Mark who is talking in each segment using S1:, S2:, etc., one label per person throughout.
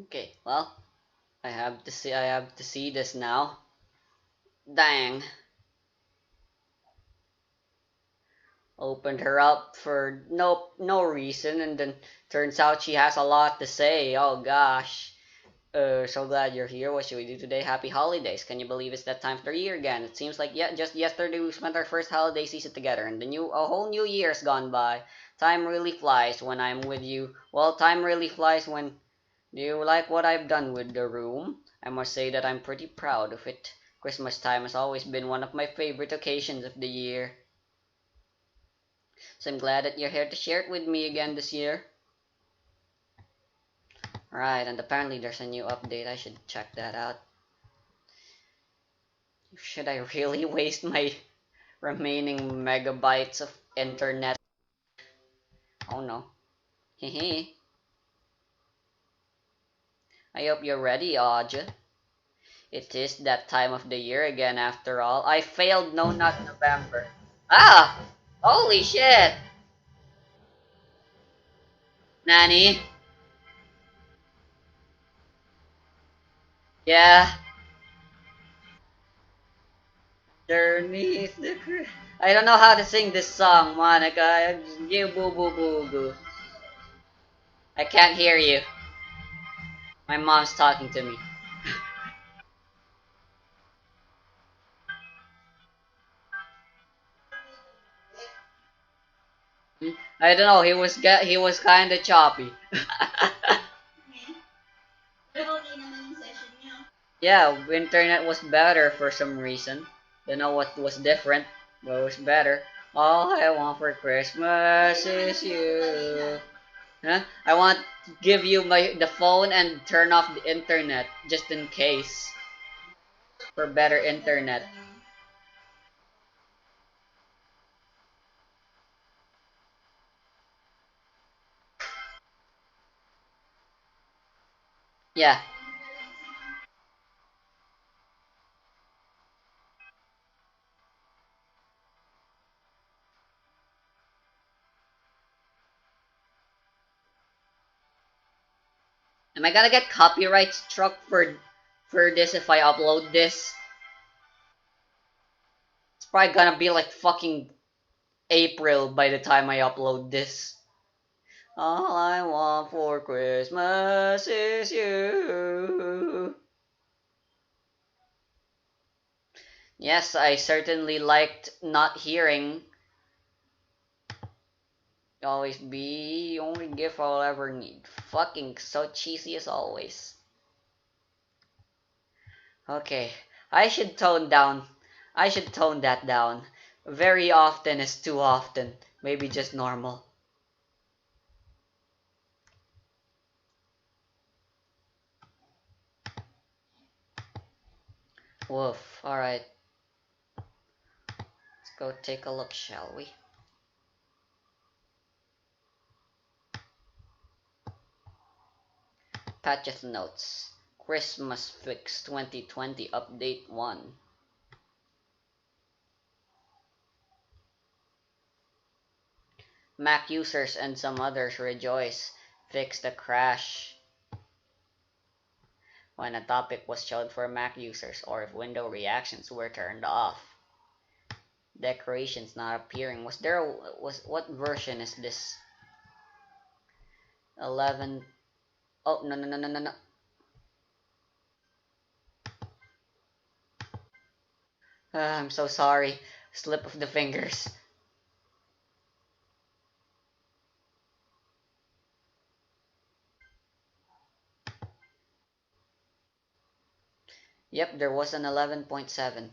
S1: Okay, well, I have to see this now. Dang. Opened her up for no reason, and then turns out she has a lot to say. Oh gosh. So glad you're here. What should we do today? Happy holidays. Can you believe it's that time of the year again? It seems like just yesterday we spent our first holiday season together, and a whole new year's gone by. Time really flies when I'm with you. Well, time really flies when. Do you like what I've done with the room? I must say that I'm pretty proud of it. Christmas time has always been one of my favorite occasions of the year. So I'm glad that you're here to share it with me again this year. Right, and apparently there's a new update. I should check that out. Should I really waste my remaining megabytes of internet? Oh no. Hehe. I hope you're ready, Aj. It is that time of the year again after all. I failed No Not November. Ah! Holy shit! Nanny? Yeah. Underneath the I don't know how to sing this song, Monica. You boo boo boo boo. I can't hear you. My mom's talking to me. I don't know. He was kind of choppy. Yeah, internet was better for some reason. Don't know what was different, but it was better. All I want for Christmas is you. Huh? I want to give you the phone and turn off the internet just in case for better internet. Yeah. Am I gonna get copyright struck for this if I upload this? It's probably gonna be like fucking April by the time I upload this. All I want for Christmas is you. Yes, I certainly liked not hearing always be the only gift I'll ever need. Fucking so cheesy as always. Okay, I should tone down. I should tone that down. Very often is too often. Maybe just normal. Woof. Alright, let's go take a look, shall we? Patches notes. Christmas Fix 2020 Update 1. Mac users and some others rejoice. Fix the crash when a topic was showed for Mac users or if window reactions were turned off. Decorations not appearing. Was what version is this? 11. Oh, no, no, no, no, no, no. I'm so sorry. Slip of the fingers. Yep, there was an 11.7.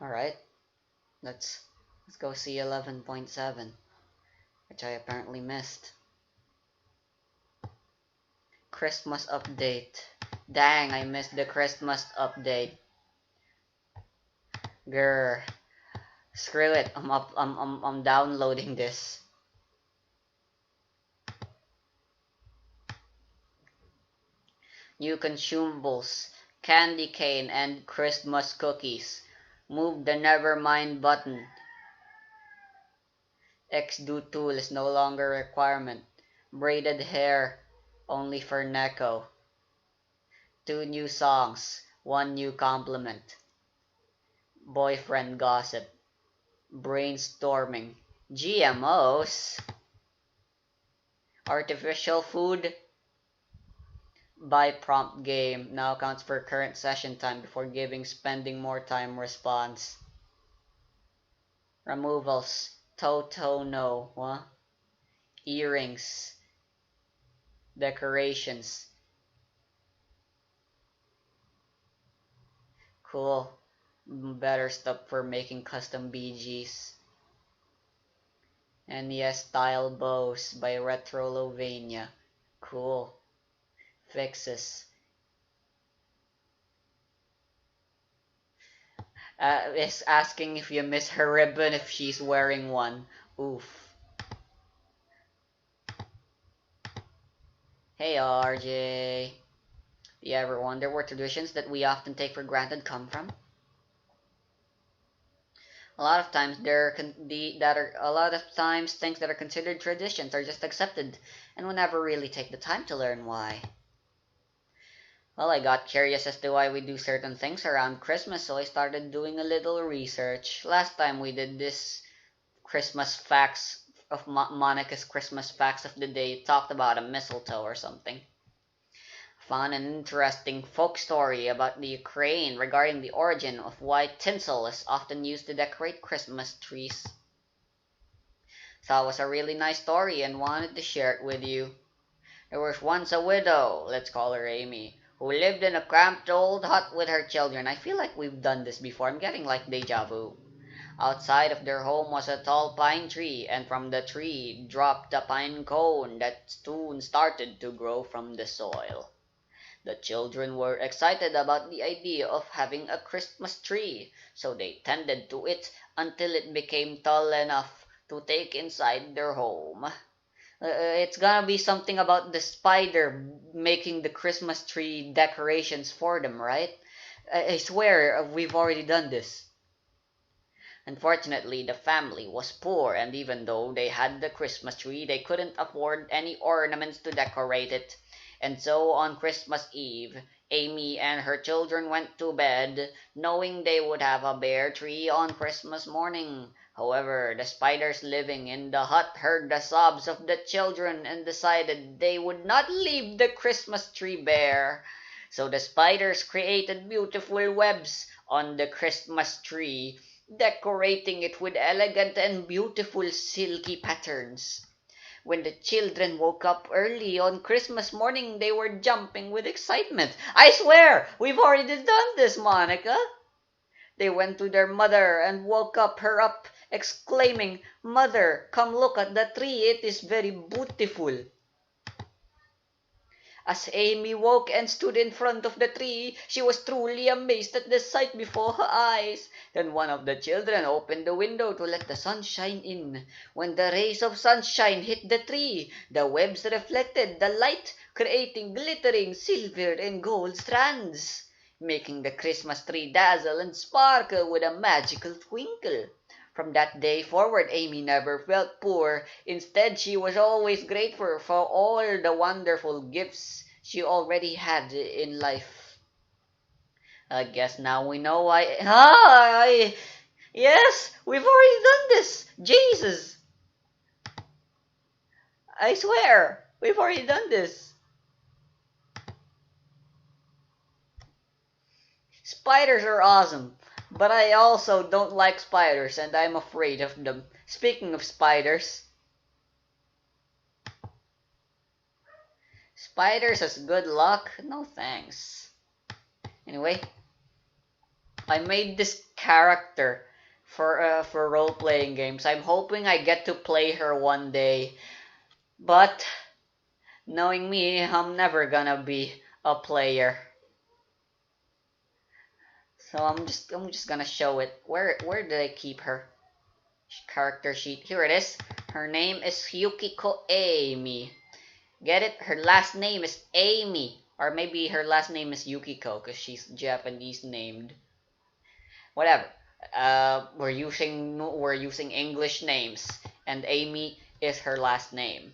S1: Alright, let's go see 11.7, which I apparently missed. Christmas update. Dang, I missed the Christmas update. Grr. Screw it. I'm downloading this. New consumables, candy cane and Christmas cookies. Move the never mind button. X-do tool is no longer a requirement. Braided hair only for Neko. 2 new songs, 1 new compliment. Boyfriend gossip. Brainstorming. GMOs. Artificial food. By prompt game now counts for current session time before giving spending more time response. Removals. Toto no. What? Earrings. Decorations. Cool. Better stuff for making custom BGs. NES style bows by Retro Lovania. Cool. Fixes. Is asking if you miss her ribbon if she's wearing one. Oof. Hey RJ. Do you ever wonder where traditions that we often take for granted come from? A lot of times things that are considered traditions are just accepted, and we never really take the time to learn why. Well, I got curious as to why we do certain things around Christmas, so I started doing a little research. Last time we did this Christmas facts of Monica's Christmas facts of the day, talked about a mistletoe or something. Found an interesting folk story about the Ukraine regarding the origin of why tinsel is often used to decorate Christmas trees. Thought it was a really nice story and wanted to share it with you. There was once a widow, let's call her Amy, who lived in a cramped old hut with her children. I feel like we've done this before. I'm getting like deja vu. Outside of their home was a tall pine tree, and from the tree dropped a pine cone that soon started to grow from the soil. The children were excited about the idea of having a Christmas tree, so they tended to it until it became tall enough to take inside their home. It's gonna be something about the spider making the Christmas tree decorations for them, right? I swear we've already done this. Unfortunately, the family was poor, and even though they had the Christmas tree, they couldn't afford any ornaments to decorate it. And so on Christmas Eve, Amy and her children went to bed, knowing they would have a bare tree on Christmas morning. However, the spiders living in the hut heard the sobs of the children and decided they would not leave the Christmas tree bare. So the spiders created beautiful webs on the Christmas tree, decorating it with elegant and beautiful silky patterns. When the children woke up early on Christmas morning, they were jumping with excitement. I swear, we've already done this, Monica. They went to their mother and woke her up, exclaiming, "Mother, come look at the tree, it is very beautiful." As Amy woke and stood in front of the tree, she was truly amazed at the sight before her eyes. Then one of the children opened the window to let the sunshine in. When the rays of sunshine hit the tree, the webs reflected the light, creating glittering silver and gold strands, making the Christmas tree dazzle and sparkle with a magical twinkle. From that day forward, Amy never felt poor. Instead, she was always grateful for all the wonderful gifts she already had in life. I guess now we know why. Yes, we've already done this. Jesus, I swear, we've already done this. Spiders are awesome, but I also don't like spiders and I'm afraid of them. Speaking of spiders, spiders has good luck? No thanks. Anyway, I made this character for role-playing games. I'm hoping I get to play her one day, but knowing me, I'm never gonna be a player. So I'm just gonna show it. Where did I keep her character sheet? Here it is. Her name is Yukiko Amy. Get it? Her last name is Amy, or maybe her last name is Yukiko because she's Japanese named. Whatever. We're using English names, and Amy is her last name.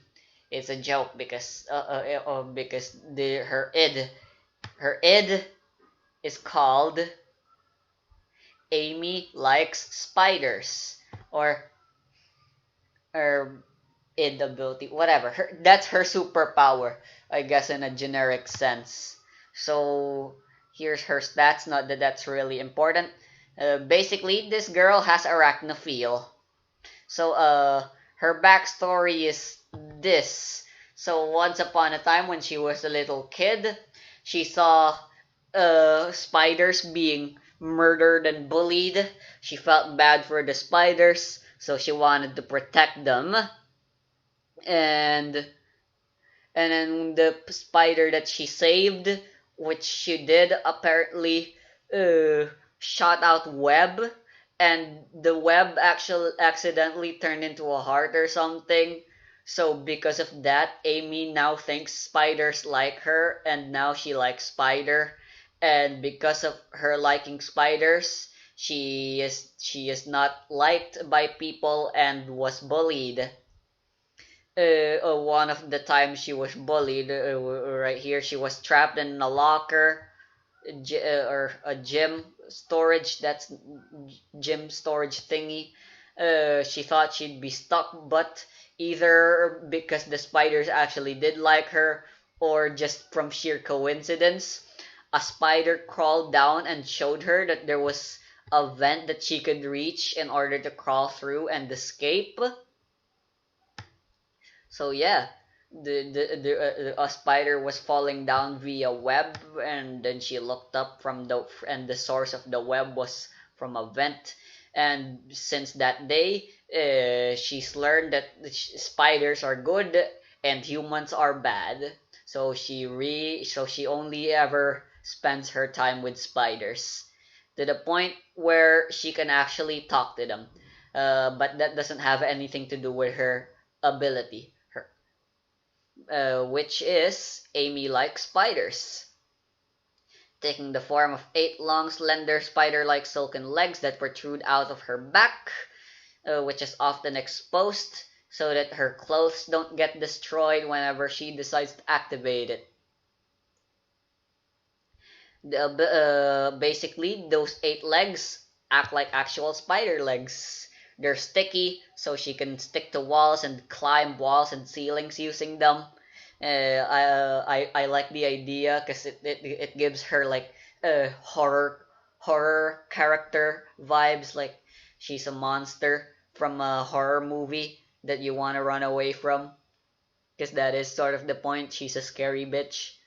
S1: It's a joke because her id is called Amy likes spiders, or or id ability, whatever. That's her superpower, I guess, in a generic sense. So here's her stats. Not that that's really important. Basically, this girl has arachnophile. So her backstory is this. So once upon a time, when she was a little kid, she saw spiders being murdered and bullied. She felt bad for the spiders, so she wanted to protect them. And and then the spider that she saved, which she did apparently, uh, shot out web, and the web actually accidentally turned into a heart or something. So because of that, Amy now thinks spiders like her, and now she likes spider. And because of her liking spiders, she is not liked by people and was bullied. One of the times she was bullied, right here, she was trapped in a locker, or a gym storage thingy. She thought she'd be stuck, but either because the spiders actually did like her, or just from sheer coincidence, a spider crawled down and showed her that there was a vent that she could reach in order to crawl through and escape. So yeah, a spider was falling down via web, and then she looked up and the source of the web was from a vent. And since that day, she's learned that spiders are good and humans are bad. So she only ever spends her time with spiders, to the point where she can actually talk to them. But that doesn't have anything to do with her ability, which is Amy likes spiders, taking the form of 8 long, slender, spider-like silken legs that protrude out of her back, which is often exposed so that her clothes don't get destroyed whenever she decides to activate it. Basically, those 8 legs act like actual spider legs. They're sticky, so she can stick to walls and climb walls and ceilings using them. I like the idea because it gives her like horror character vibes. Like she's a monster from a horror movie that you want to run away from. Because that is sort of the point. She's a scary bitch.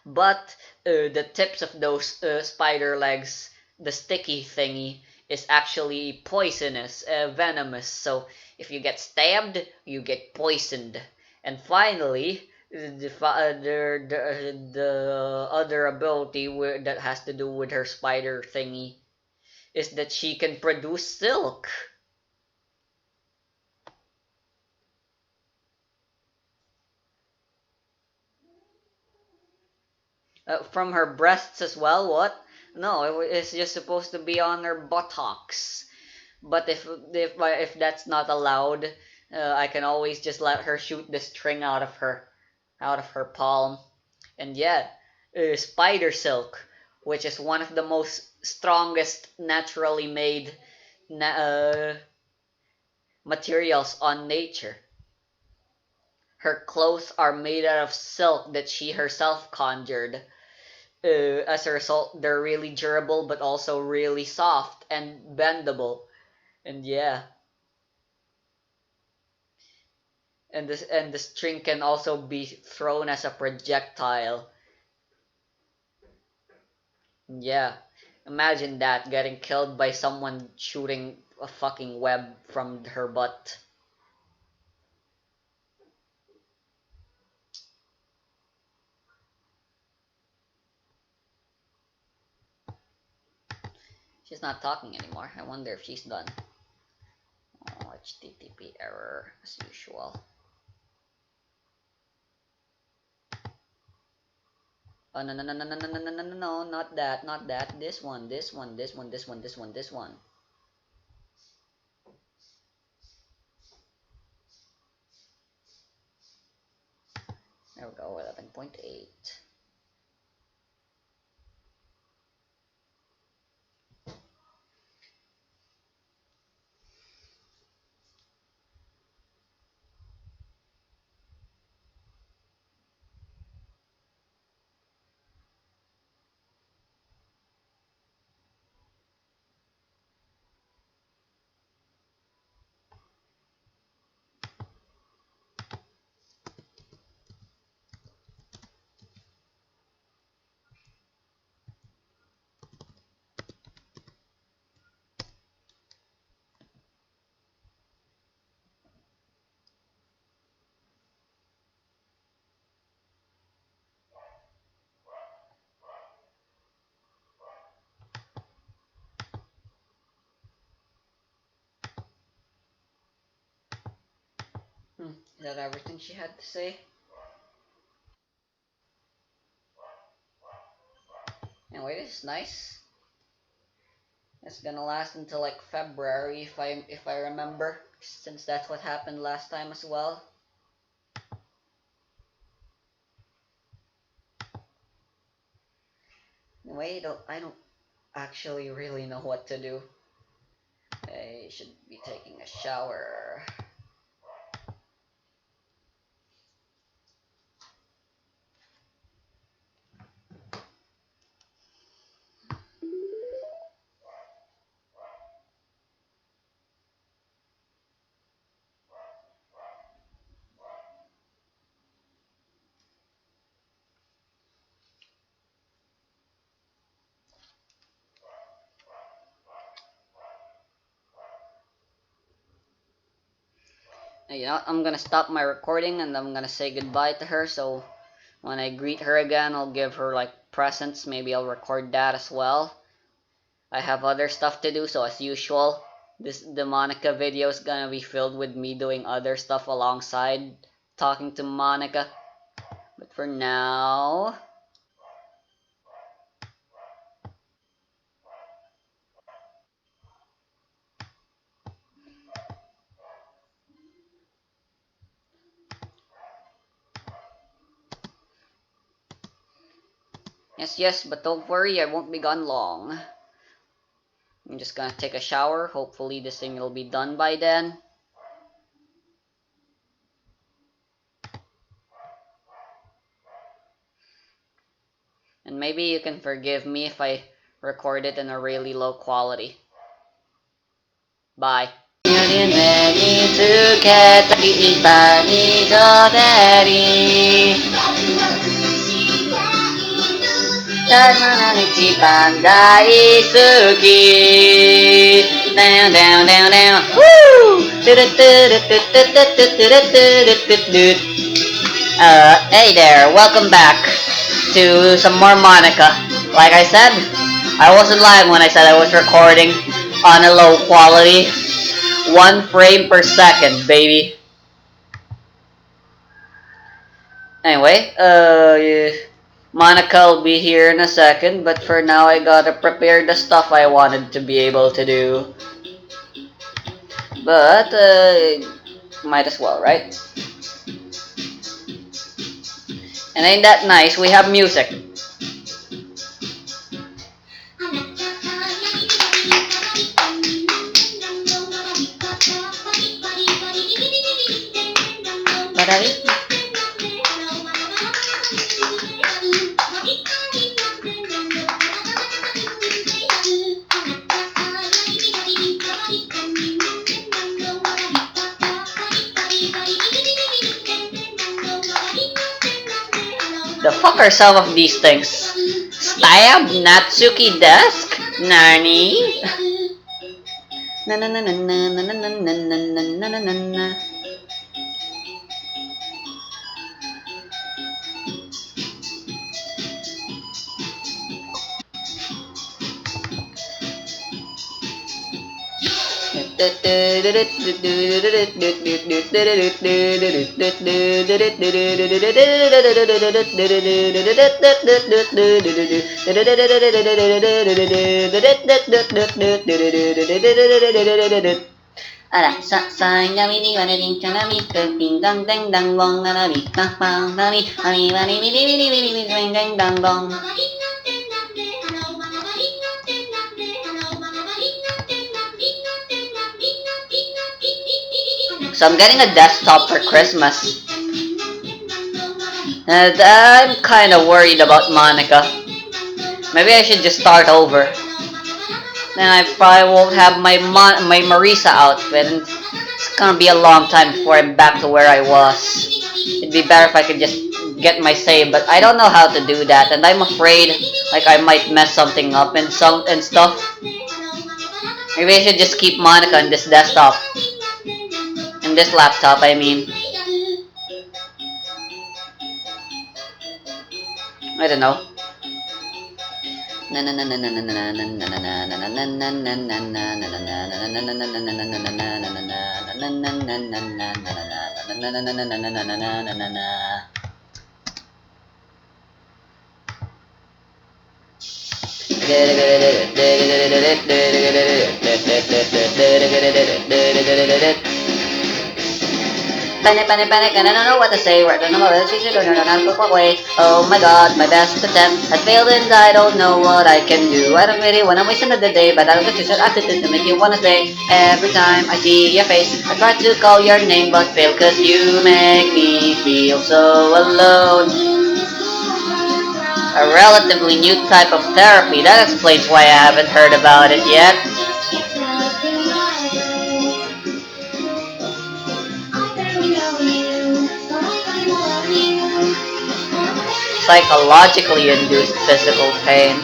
S1: But the tips of those spider legs, the sticky thingy, is actually poisonous, venomous. So if you get stabbed, you get poisoned. And finally, the other ability that has to do with her spider thingy is that she can produce silk. From her breasts as well. What? No, it's just supposed to be on her buttocks. But if that's not allowed, I can always just let her shoot the string out of her palm. And yeah, spider silk, which is one of the most strongest naturally made materials on nature. Her clothes are made out of silk that she herself conjured. As a result, they're really durable but also really soft and bendable. And yeah, and the string can also be thrown as a projectile. Yeah, imagine that, getting killed by someone shooting a fucking web from her butt. She's not talking anymore. I wonder if she's done. Oh, HTTP error as usual. Oh no no no no no no no no no no no, not that, not that. This one, this one, this one, this one, this one, this one. There we go, 11.8. Is that everything she had to say? Anyway, this is nice. It's gonna last until like February if I remember, since that's what happened last time as well. Anyway, I don't actually really know what to do. I should be taking a shower. You know, I'm gonna stop my recording and I'm gonna say goodbye to her. So when I greet her again, I'll give her like presents. Maybe I'll record that as well. I have other stuff to do, so as usual, the Monica video is gonna be filled with me doing other stuff alongside talking to Monica. But for now, yes, but don't worry, I won't be gone long. I'm just gonna take a shower. Hopefully this thing will be done by then. And maybe you can forgive me if I record it in a really low quality. Bye. Down, down, down, down. Woo! Hey there, welcome back to some more Monica. Like I said, I wasn't lying when I said I was recording on a low quality. 1 frame per second, baby. Anyway, yeah. Monica will be here in a second, but for now I gotta prepare the stuff I wanted to be able to do. But, might as well, right? And ain't that nice? We have music. The fuck are some of these things? Stab Natsuki desk? Nani? Na na na na na na na na na na na na na. Ara, sa, nami, ni, wani, ring, chanami, ping, dang, dang, dang, bong, nami, pa, pa, nami, ami, wani, mi, mi, mi, mi, mi, mi, ring, dang, dang, bong. So I'm getting a desktop for Christmas. And I'm kind of worried about Monica. Maybe I should just start over. Then I probably won't have my Marisa outfit. And it's gonna be a long time before I'm back to where I was. It'd be better if I could just get my save, but I don't know how to do that, and I'm afraid like I might mess something up and stuff. Maybe I should just keep Monica in this desktop. In this laptop, I mean. I don't know. Panic, and I don't know what to say. I don't know what to say. Oh my god, my best attempt. I failed and I don't know what I can do. I don't really wanna waste another day, but I'll get you some attitude to make you wanna stay. Every time I see your face, I try to call your name but fail, cause you make me feel so alone. A relatively new type of therapy. That explains why I haven't heard about it yet. Psychologically induced physical pain.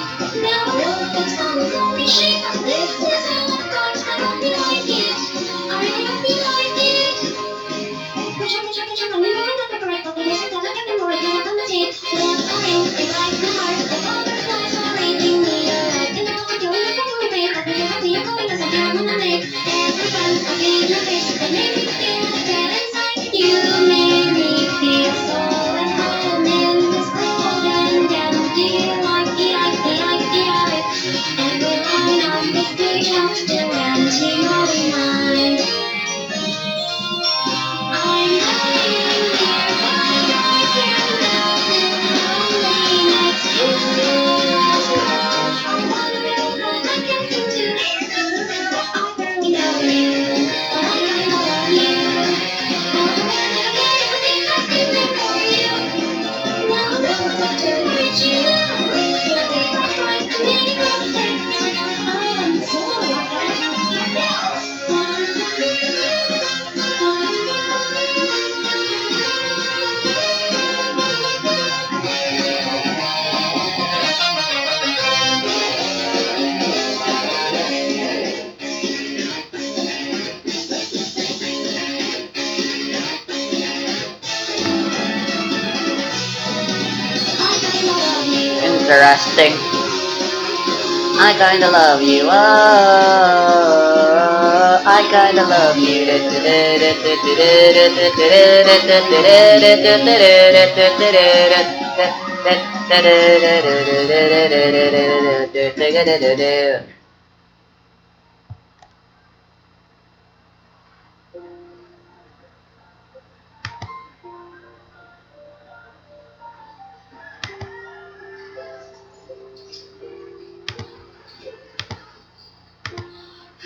S1: Interesting. I kinda love you. Oh, I kinda love you.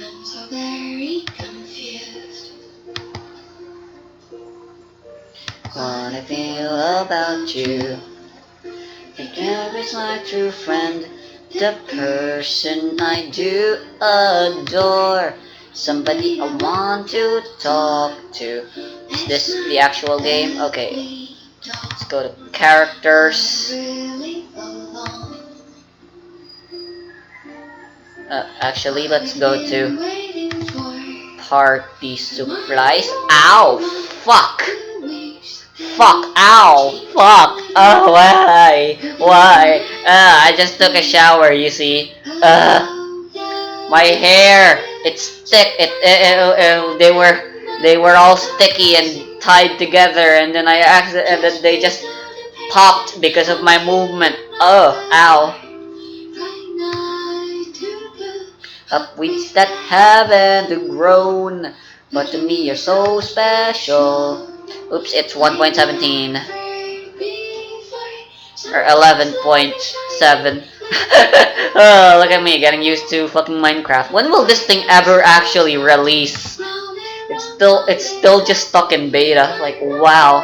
S2: I'm so very confused.
S1: What I feel about you. Think every's my true friend, the person I do adore, somebody I want to talk to. Is this the actual game? Okay, let's go to characters. Actually, let's go to party supplies. Ow! Fuck! Fuck! Ow! Fuck! Oh, why? Why? I just took a shower, you see. My hair! it's stick. They were all sticky and tied together, and then and then they just popped because of my movement. Oh, ow! Up weeds that haven't grown, but to me you're so special. Oops, it's 1.17 or 11.7. Oh, look at me getting used to fucking Minecraft. When will this thing ever actually release? It's still just stuck in beta. Like, wow.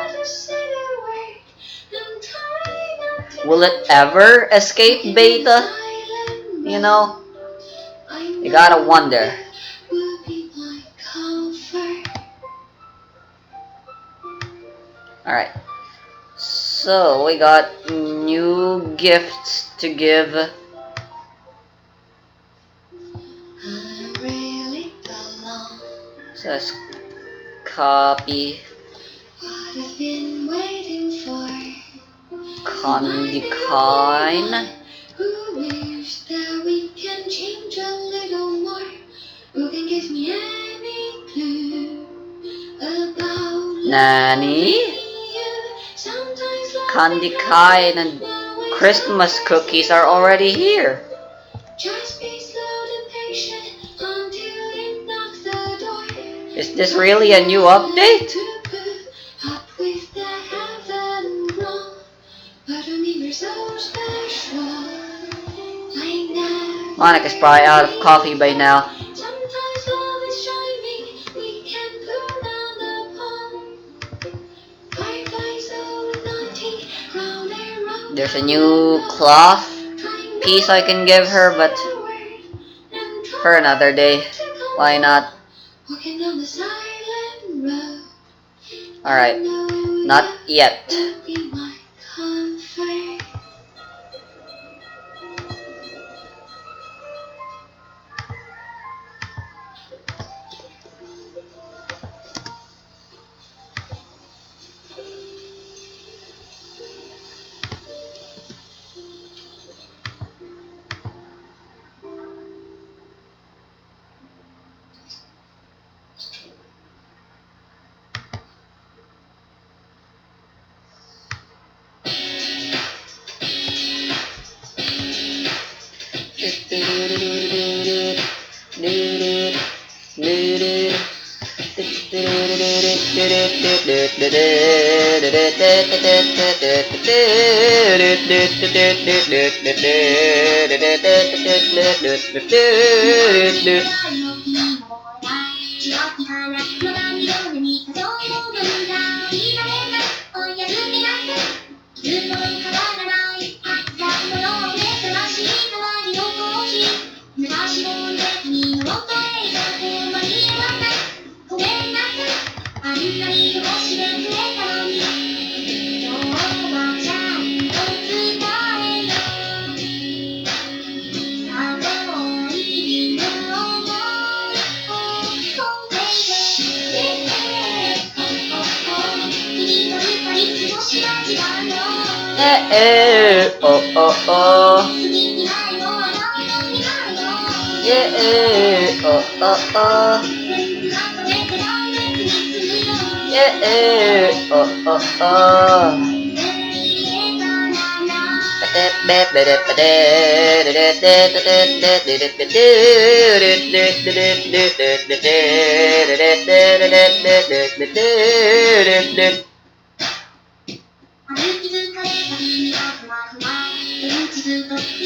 S1: Will it ever escape beta? You know, you gotta wonder. Alright. So, we got new gifts to give. So let's copy Candy Kind.
S2: Who believes that we can change a little more? Who can give me any clue about
S1: Nani? Candy Kind and Christmas cookies are already here.
S2: Just be slow and patient until it knocks the door.
S1: Is this really a new update?
S2: Up with the heaven roll, but I mean you're so special. Like that.
S1: Monica's probably out of coffee by now.
S2: Sometimes love is shining, we can pull down the palm. Fireflies over naughty, round and round.
S1: There's a new cloth piece I can give her, but for another day. Why not?
S2: Walking down the silent road.
S1: Alright, not yet.
S2: Be my comfort.
S1: Oh oh oh. Yeah, oh oh oh. Yeah, oh oh oh.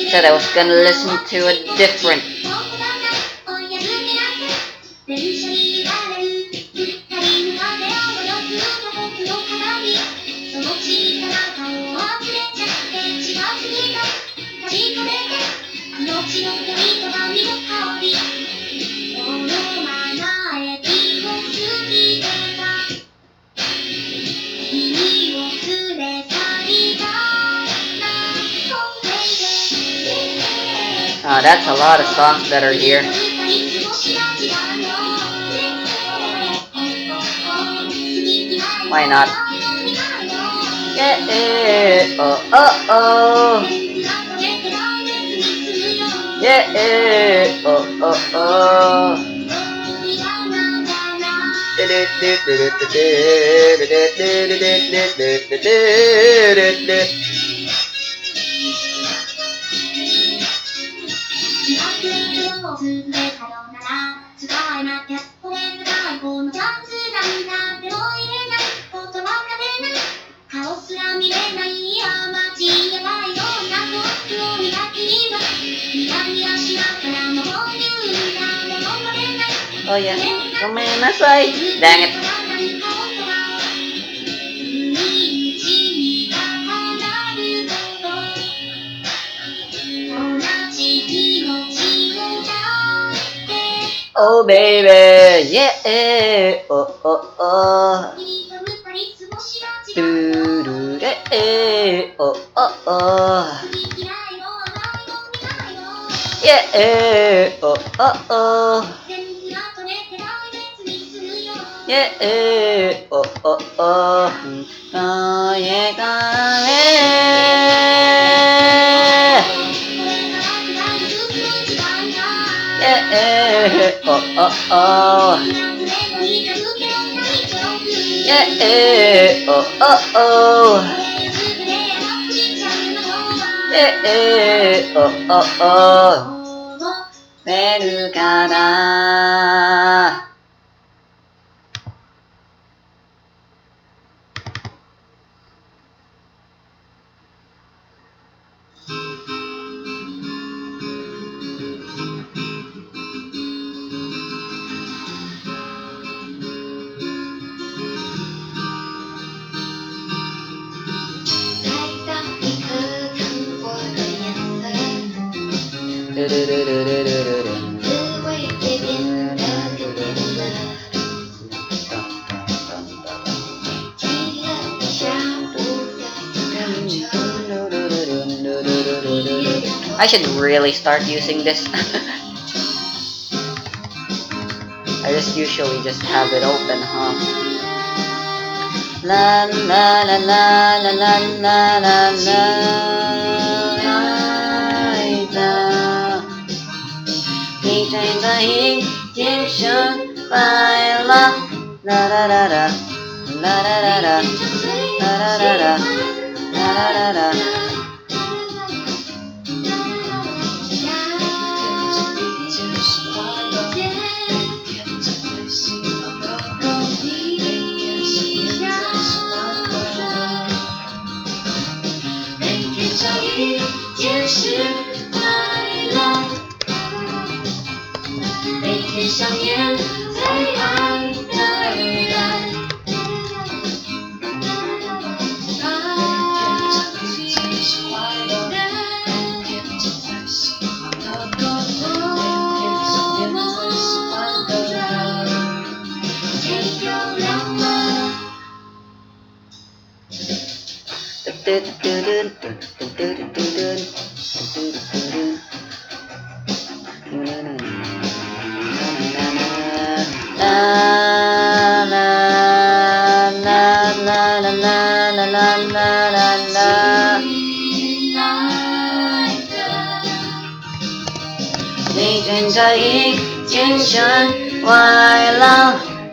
S1: Said I was gonna listen to a different. That's a lot of songs that are here. Why not? Yeah, oh oh oh. Yeah, oh oh oh. Oh yeah, gomenasai. Dang it. Oh baby, yeah, oh oh oh. Oh oh oh. Yeah, oh oh oh. Yeah, oh oh oh. Oh yeah, yeah, oh oh oh. Yeah, oh oh oh. Yeah, oh oh oh. 出るかな。I should really start using this. I just usually just have it open, huh? La la la la la la la la la. La la la la la la la la la la la la la la la.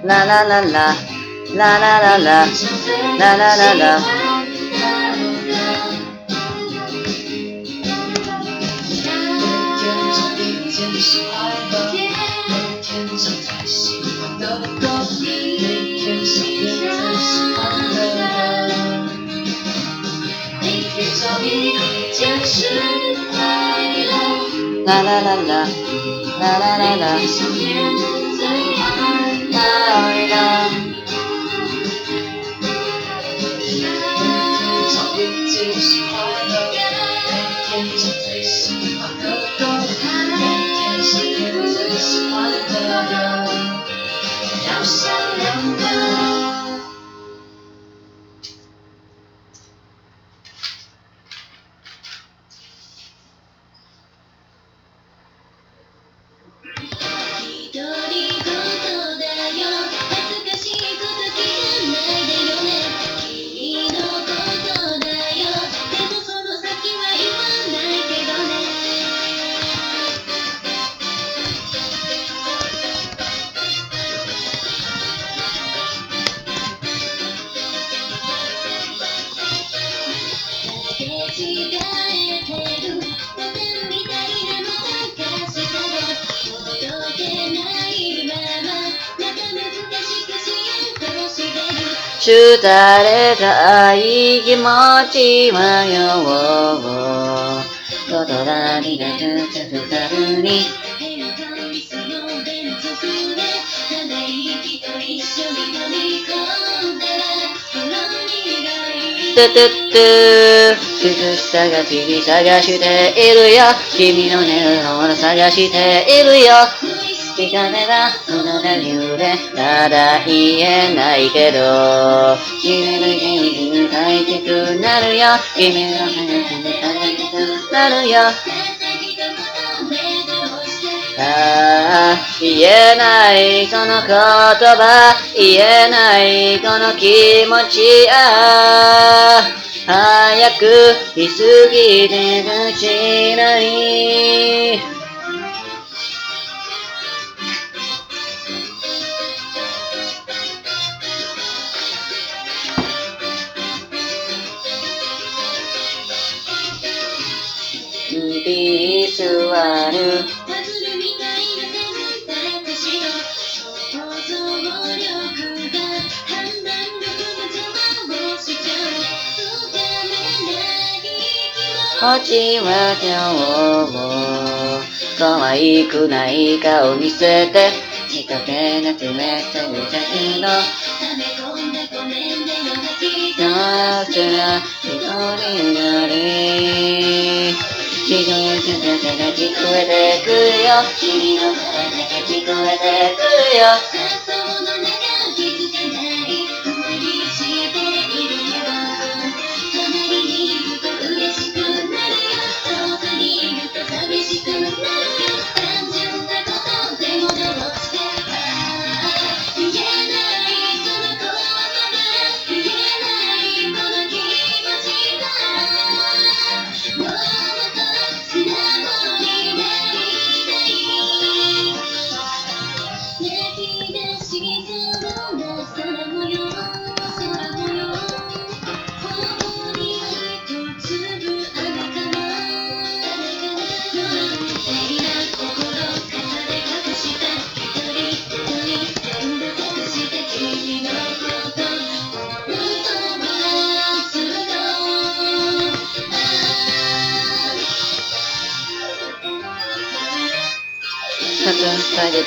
S1: La la la la la la la la la la la la. La la la la la la la la. 伝えたい気持ちはよ言葉になるたるにトゥトゥトゥ涼しさが君探しているよ君の願いを探しているよ見た目はその理でただ言えないけど君の意見に会いたくなるよ君の話に会いたくなるよ言えないこの言葉言えないこの気持ち早く来すぎてがしないビジュアルこっちは今日も可愛くない顔見せて見かけなくめっちゃうちゃけどなぜな一人なり聞こえて聞こえてくるよ君の声が聞こえてくるよ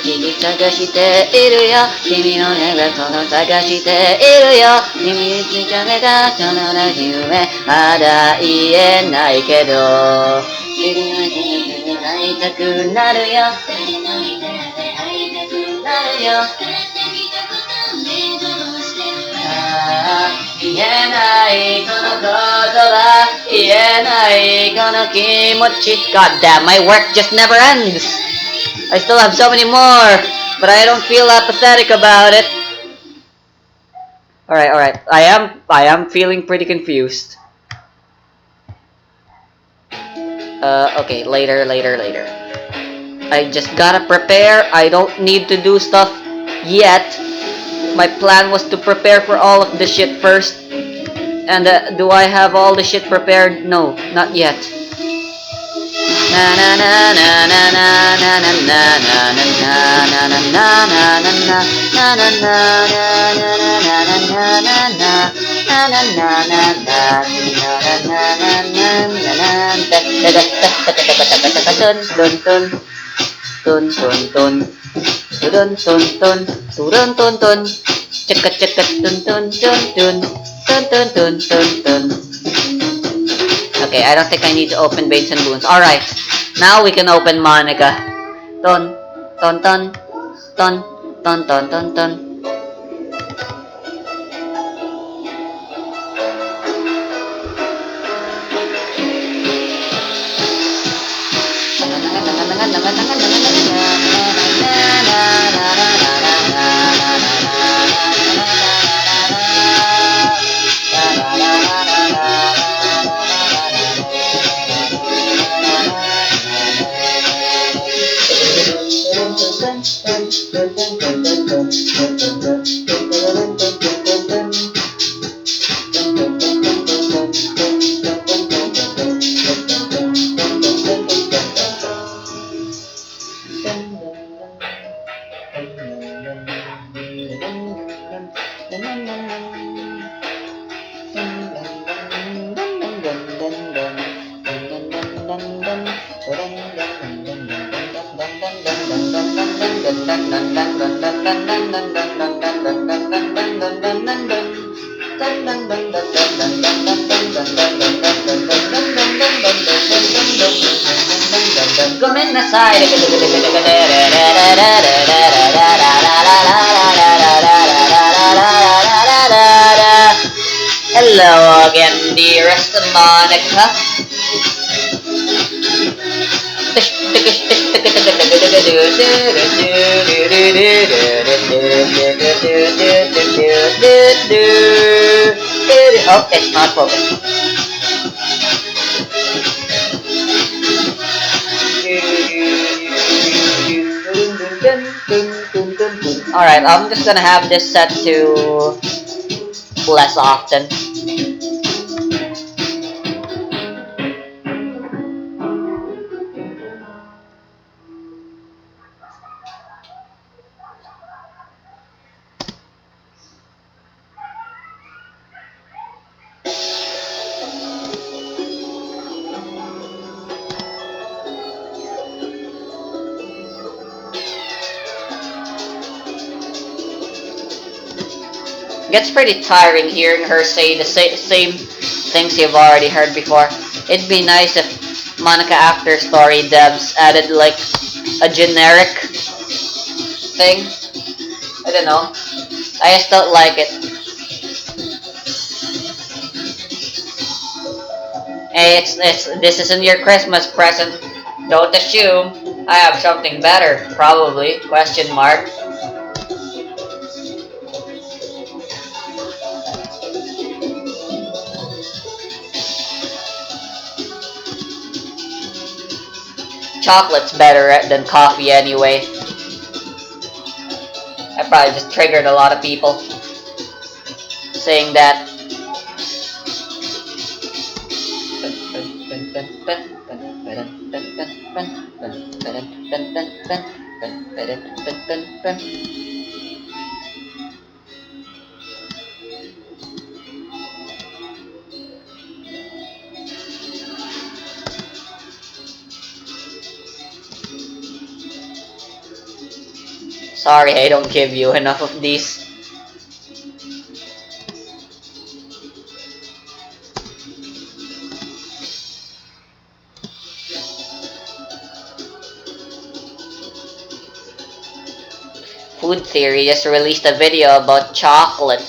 S1: 君探しているよ君の願その探しているよ君に聞かれたその夢まだ言えないけど君の手に会いたくなるよ言えないこの言葉言えないこの気持ち God damn, my work just never ends I still have so many more, but I don't feel apathetic about it. Alright. I am feeling pretty confused. Okay, later. I just gotta prepare. I don't need to do stuff yet. My plan was to prepare for all of the shit first. And do I have all the shit prepared? No, not yet. Okay, I don't think I need to open Bates and Boons. Alright, now we can open Monica. Ton, ton, ton, ton, ton, ton, ton, ton. Hello again, dearest Monica. Oh, it's not focused. Alright, I'm just gonna have this set to less often. Gets pretty tiring hearing her say the same things you've already heard before. It'd be nice if Monica After Story devs added like a generic thing. I don't know. I just don't like it. Hey, this isn't your Christmas present. Don't assume. I have something better, probably. Question mark. Chocolate's better than coffee anyway. I probably just triggered a lot of people saying that. Sorry, I don't give you enough of these. Food Theory just released a video about chocolate.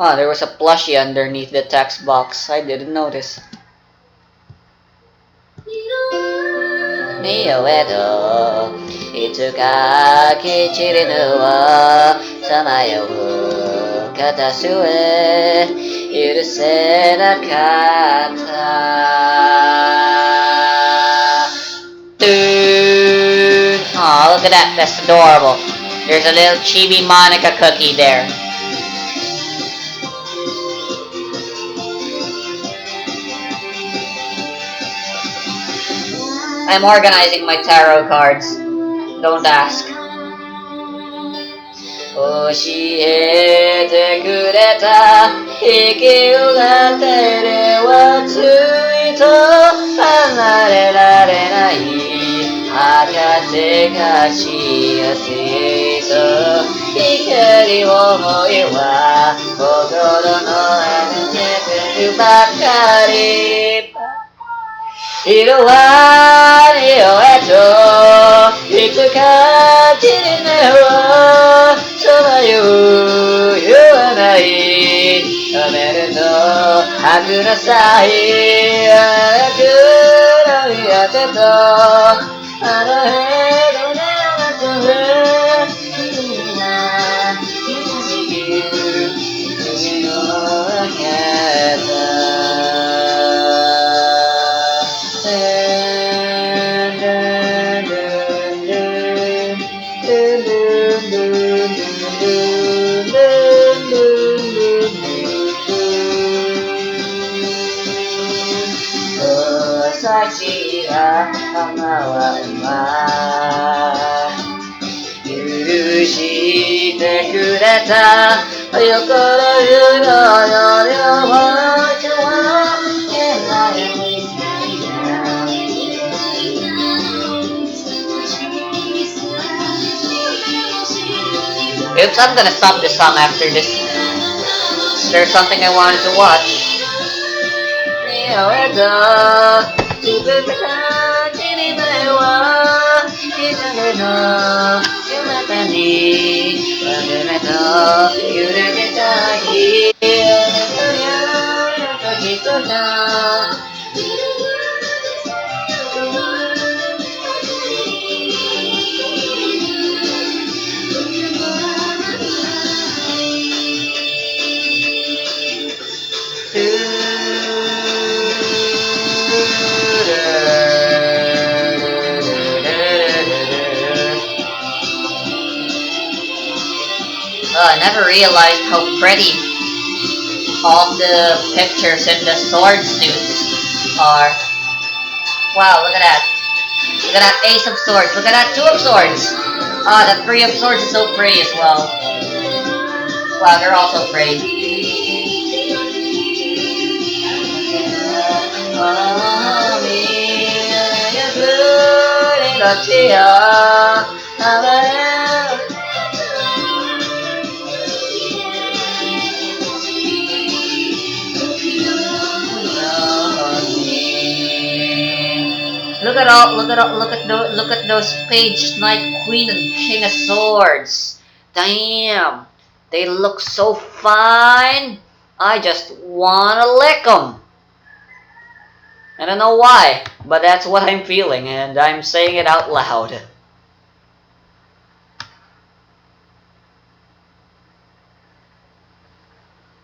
S1: Oh, there was a plushie underneath the text box. I didn't notice. Mio edo, itsuka kichirinu wa samayovu katasue yurusenakatta. Dude. Oh, look at that. That's adorable. There's a little chibi Monica cookie there. I'm organizing my tarot cards. Don't ask. Oshiete kureta iki ga tere wa tsuito hanare rarenai akate ga shiyasui so hikari omoi wa kokoro no anete bakari. 色は色へといつか散り目をさまよう言わない止めるの白なさい荒くのやてとあの辺の根をまとめ君が久しぶり君のけた 花は許してくれた心ゆの両方は And I always Oops, I'm gonna stop this song after this. There's something I wanted to watch. 夢だ君の夢は夢だに夢だに夢だにI never realized how pretty all the pictures in the sword suits are. Wow, look at that. Look at that ace of swords. Look at that two of swords. Ah, that three of swords is so pretty as well. Wow, they're all so pretty. Look at those page knight, queen, and king of swords. Damn, they look so fine. I just wanna lick them. I don't know why, but that's what I'm feeling, and I'm saying it out loud.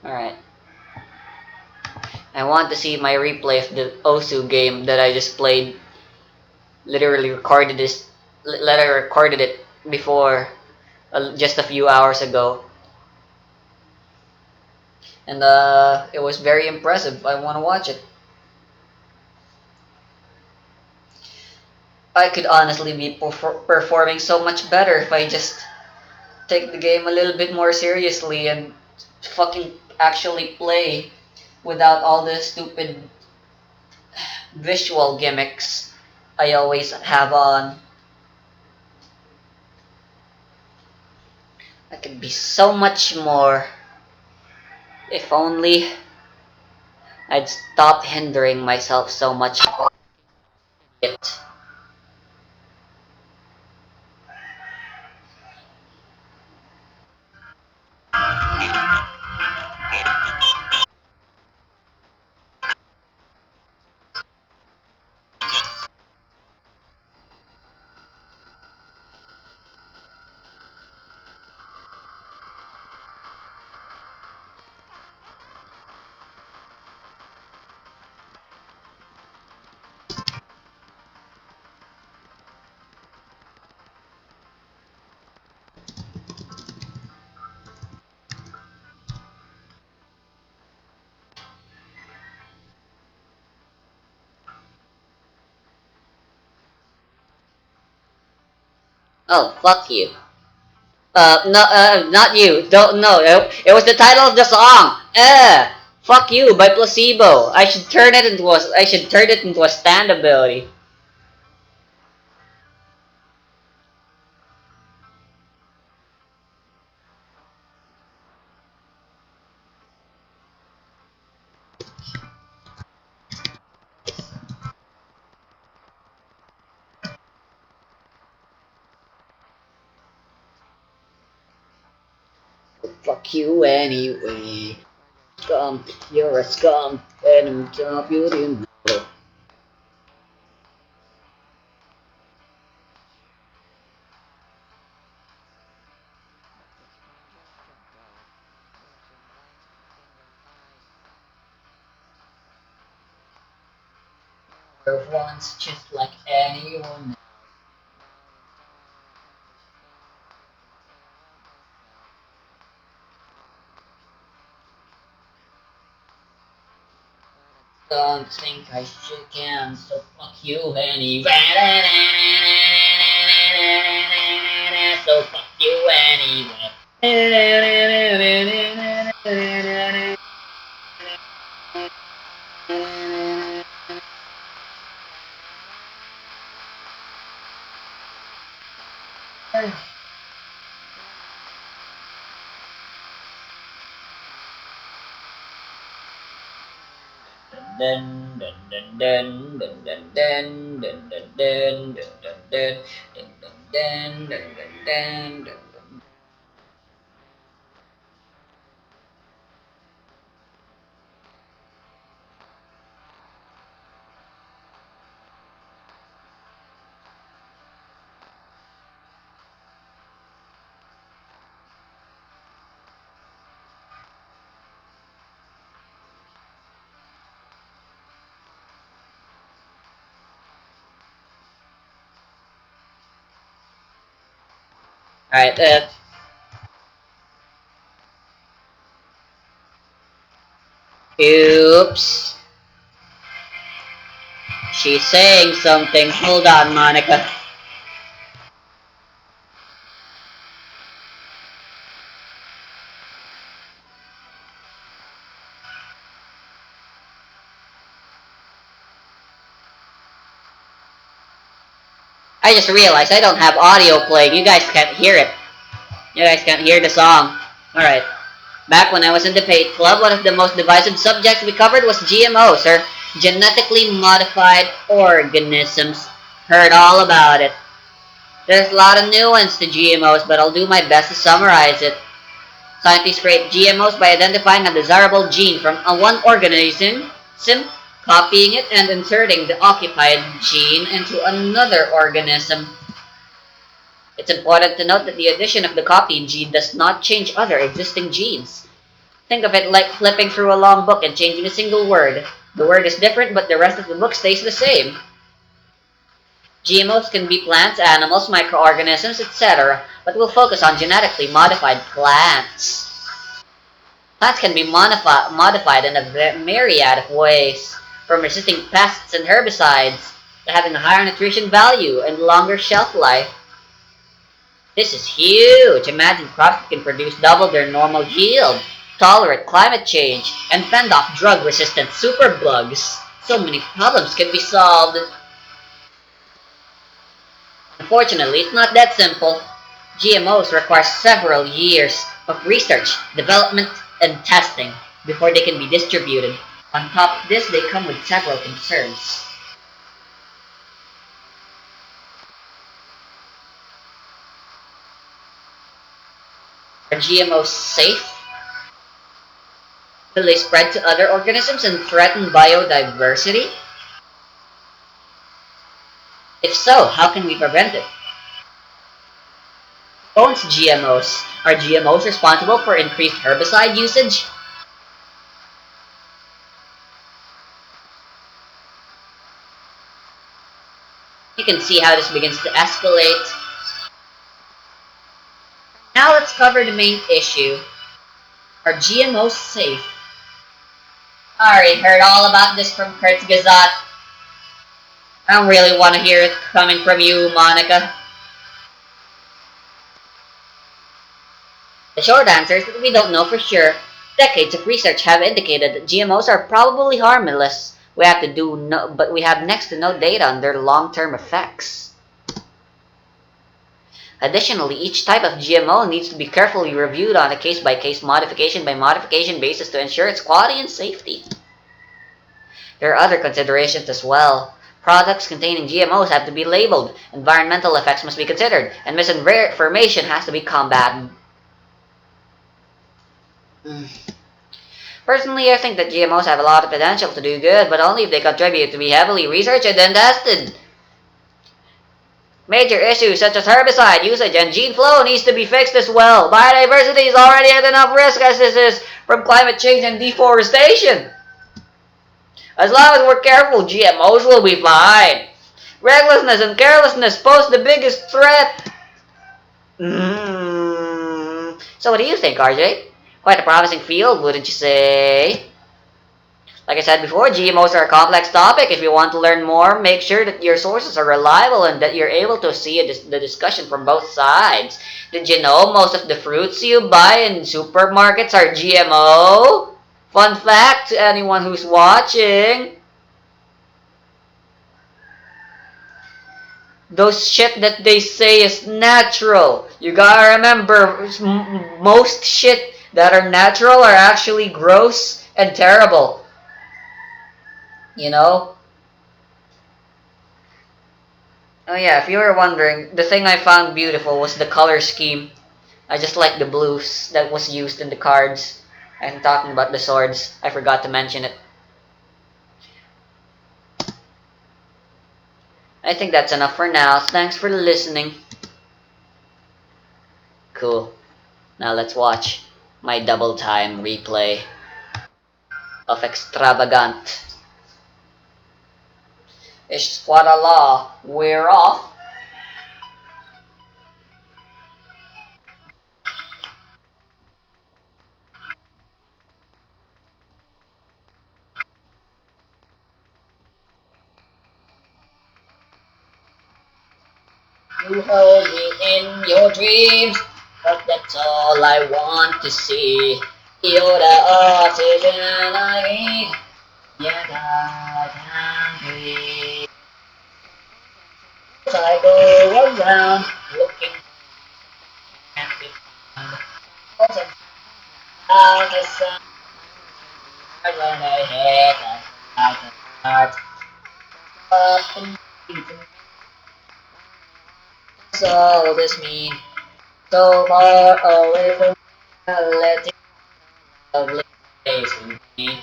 S1: Alright. I want to see my replay of the Osu game that I just played. Literally recorded it before, just a few hours ago. And it was very impressive. I want to watch it. I could honestly be performing so much better if I just take the game a little bit more seriously and fucking actually play without all the stupid visual gimmicks I always have on. I could be so much more if only I'd stop hindering myself so much. It. Oh, fuck you. No, not you. Don't know. It was the title of the song. Fuck you by Placebo. I should turn it into a stand ability. Fuck you anyway. Scum, you're a scum, and I'm top you in. Once, just like anyone. Don't think I should can, so fuck you anyway. So fuck you anyway. Alright, oops. She's saying something. Hold on, Monica. I just realized I don't have audio playing. You guys can't hear it. You guys can't hear the song. Alright. Back when I was in the debate club, one of the most divisive subjects we covered was GMOs, or genetically modified organisms. Heard all about it. There's a lot of nuance to GMOs, but I'll do my best to summarize it. Scientists create GMOs by identifying a desirable gene from one organism, copying it, and inserting the occupied gene into another organism. It's important to note that the addition of the copied gene does not change other existing genes. Think of it like flipping through a long book and changing a single word. The word is different, but the rest of the book stays the same. GMOs can be plants, animals, microorganisms, etc., but we'll focus on genetically modified plants. Plants can be modified in a myriad of ways, from resisting pests and herbicides to having a higher nutrition value and longer shelf life. This is huge! Imagine crops that can produce double their normal yield, tolerate climate change, and fend off drug-resistant superbugs. So many problems can be solved. Unfortunately, it's not that simple. GMOs require several years of research, development, and testing before they can be distributed. On top of this, they come with several concerns. Are GMOs safe? Will they spread to other organisms and threaten biodiversity? If so, how can we prevent it? Who owns GMOs? Are GMOs responsible for increased herbicide usage? You can see how this begins to escalate. Now let's cover the main issue. Are GMOs safe? I already heard all about this from Kurt's Gazette. I don't really want to hear it coming from you, Monica. The short answer is that we don't know for sure. Decades of research have indicated that GMOs are probably harmless. But we have next to no data on their long-term effects. Additionally, each type of GMO needs to be carefully reviewed on a case-by-case, modification-by-modification basis to ensure its quality and safety. There are other considerations as well. Products containing GMOs have to be labeled, environmental effects must be considered, and misinformation has to be combated. Personally, I think that GMOs have a lot of potential to do good, but only if they contribute to be heavily researched and tested. Major issues such as herbicide usage and gene flow needs to be fixed as well. Biodiversity is already at enough risk as this is from climate change and deforestation. As long as we're careful, GMOs will be fine. Recklessness and carelessness pose the biggest threat. So what do you think, RJ? Quite a promising field, wouldn't you say? Like I said before, GMOs are a complex topic. If you want to learn more, make sure that your sources are reliable and that you're able to see the discussion from both sides. Did you know most of the fruits you buy in supermarkets are GMO? Fun fact to anyone who's watching. Those shit that they say is natural. You gotta remember, most shit that are natural are actually gross and terrible. You know? Oh yeah, if you were wondering, the thing I found beautiful was the color scheme. I just like the blues that was used in the cards. And talking about the swords, I forgot to mention it. I think that's enough for now. Thanks for listening. Cool. Now let's watch my double time replay of Extravagant. It's what a law. We're off. You hold me in your dreams, but that's all I want to see. You're the oxygen I need, yet I can't breathe. As I go around looking at the found, out the sun when I hit the heart. Up and deep, all this mean. So far away from reality, lovely place with me.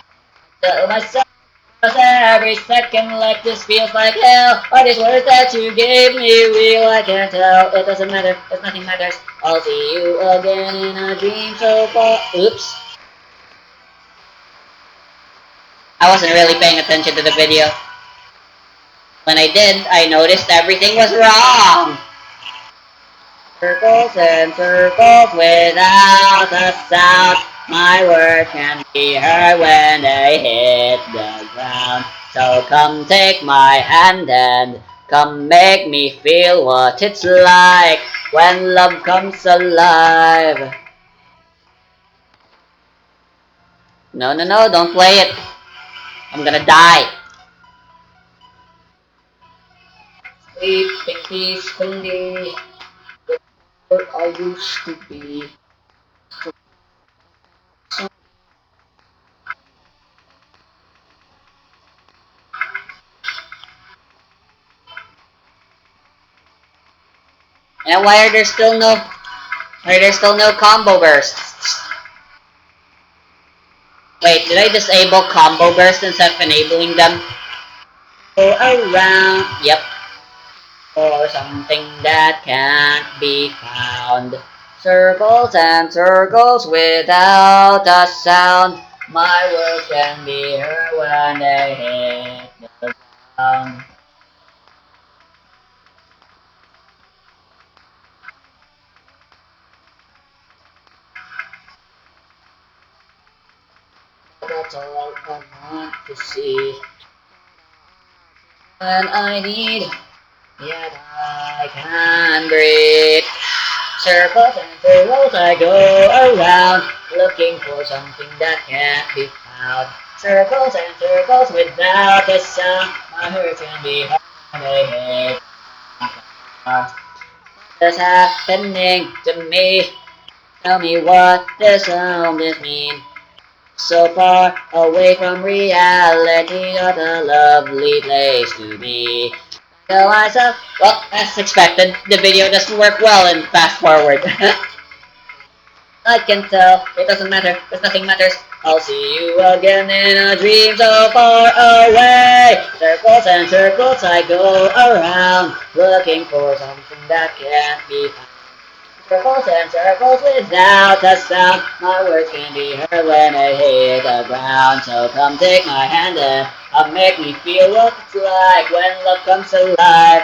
S1: Tell myself every second like this feels like hell. Are these words that you gave me real? I can't tell. It doesn't matter, cause nothing matters. I'll see you again in a dream so far. Oops. I wasn't really paying attention to the video. When I did, I noticed everything was wrong. Circles and circles without a sound. My words can be heard when they hit the ground. So come take my hand and come make me feel what it's like when love comes alive. No, no, no, don't play it. I'm gonna die. Sleeping peacefully, where I used to be. And why are there still no combo bursts? Wait, did I disable combo burst instead of enabling them? Go around, yep, or something that can't be found. Circles and circles without a sound. My words can be heard when they hit the ground. That's all I want to see. When I need, yet I can breathe. Circles and circles I go around, looking for something that can't be found. Circles and circles without a sound, my heart can be hard when they hit the What's happening to me? Tell me what does all this mean? So far away from reality, what a lovely place to be. Tell myself, well, as expected, the video doesn't work well in fast forward. I can tell, it doesn't matter, cause nothing matters. I'll see you again in a dream so far away. Circles and circles I go around, looking for something that can't be found. Circles and circles without a sound, my words can be heard when they hit the ground. So come take my hand and make me feel what it's like when love comes alive.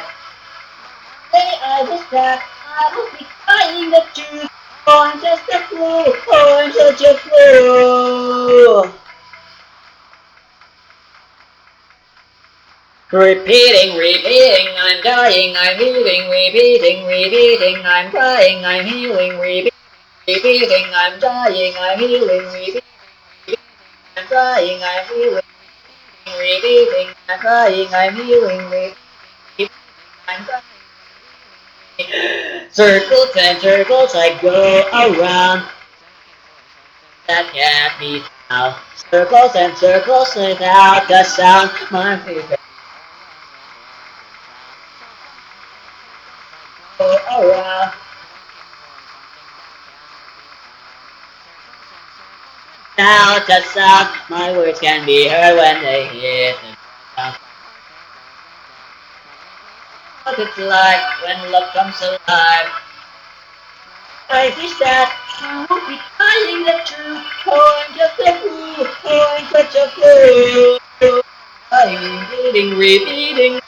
S1: Say I wish that I would be telling the truth. Oh, I'm just a fool. Oh, I'm such a fool.
S2: Repeating, repeating, I'm dying, I'm healing, repeating, repeating, I'm crying, I'm healing, repeating, repeating, I'm dying, I'm healing, repeating, I'm crying, I'm healing, repeating, I'm crying, I'm healing, repeating, I'm crying. Circles and circles I go around, that can't be found. Circles and circles without the sound, my favorite go around. Without the sound, my words can be heard when they hit the ground. What it's like when love comes alive. I wish that you won't be telling the truth. Oh, I'm just a fool. Oh, I'm such a fool. I'm repeating, repeating.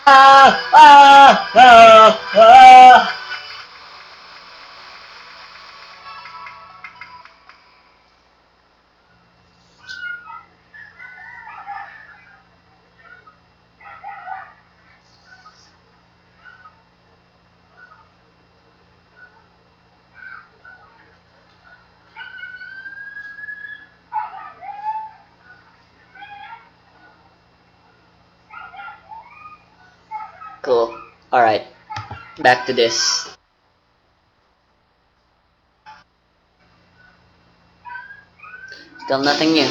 S2: Ah, ah, ah, ah.
S1: Cool. Alright, back to this. Still nothing new.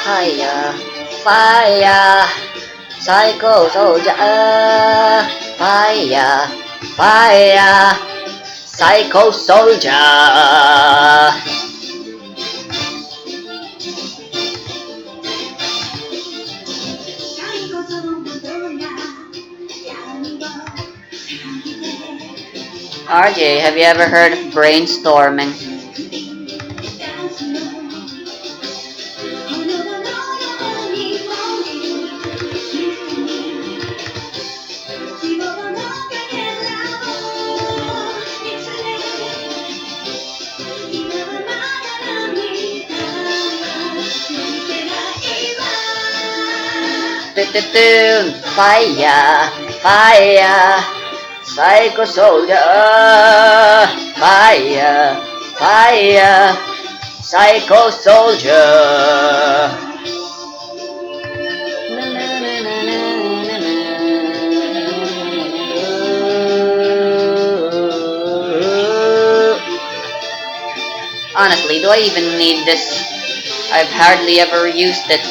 S1: Fire, fire, psycho soldier. Fire, fire, psycho soldier. RJ, have you ever heard of brainstorming? Fire, fire, psycho soldier. Fire, fire, psycho soldier. Honestly, do I even need this? I've hardly ever used it.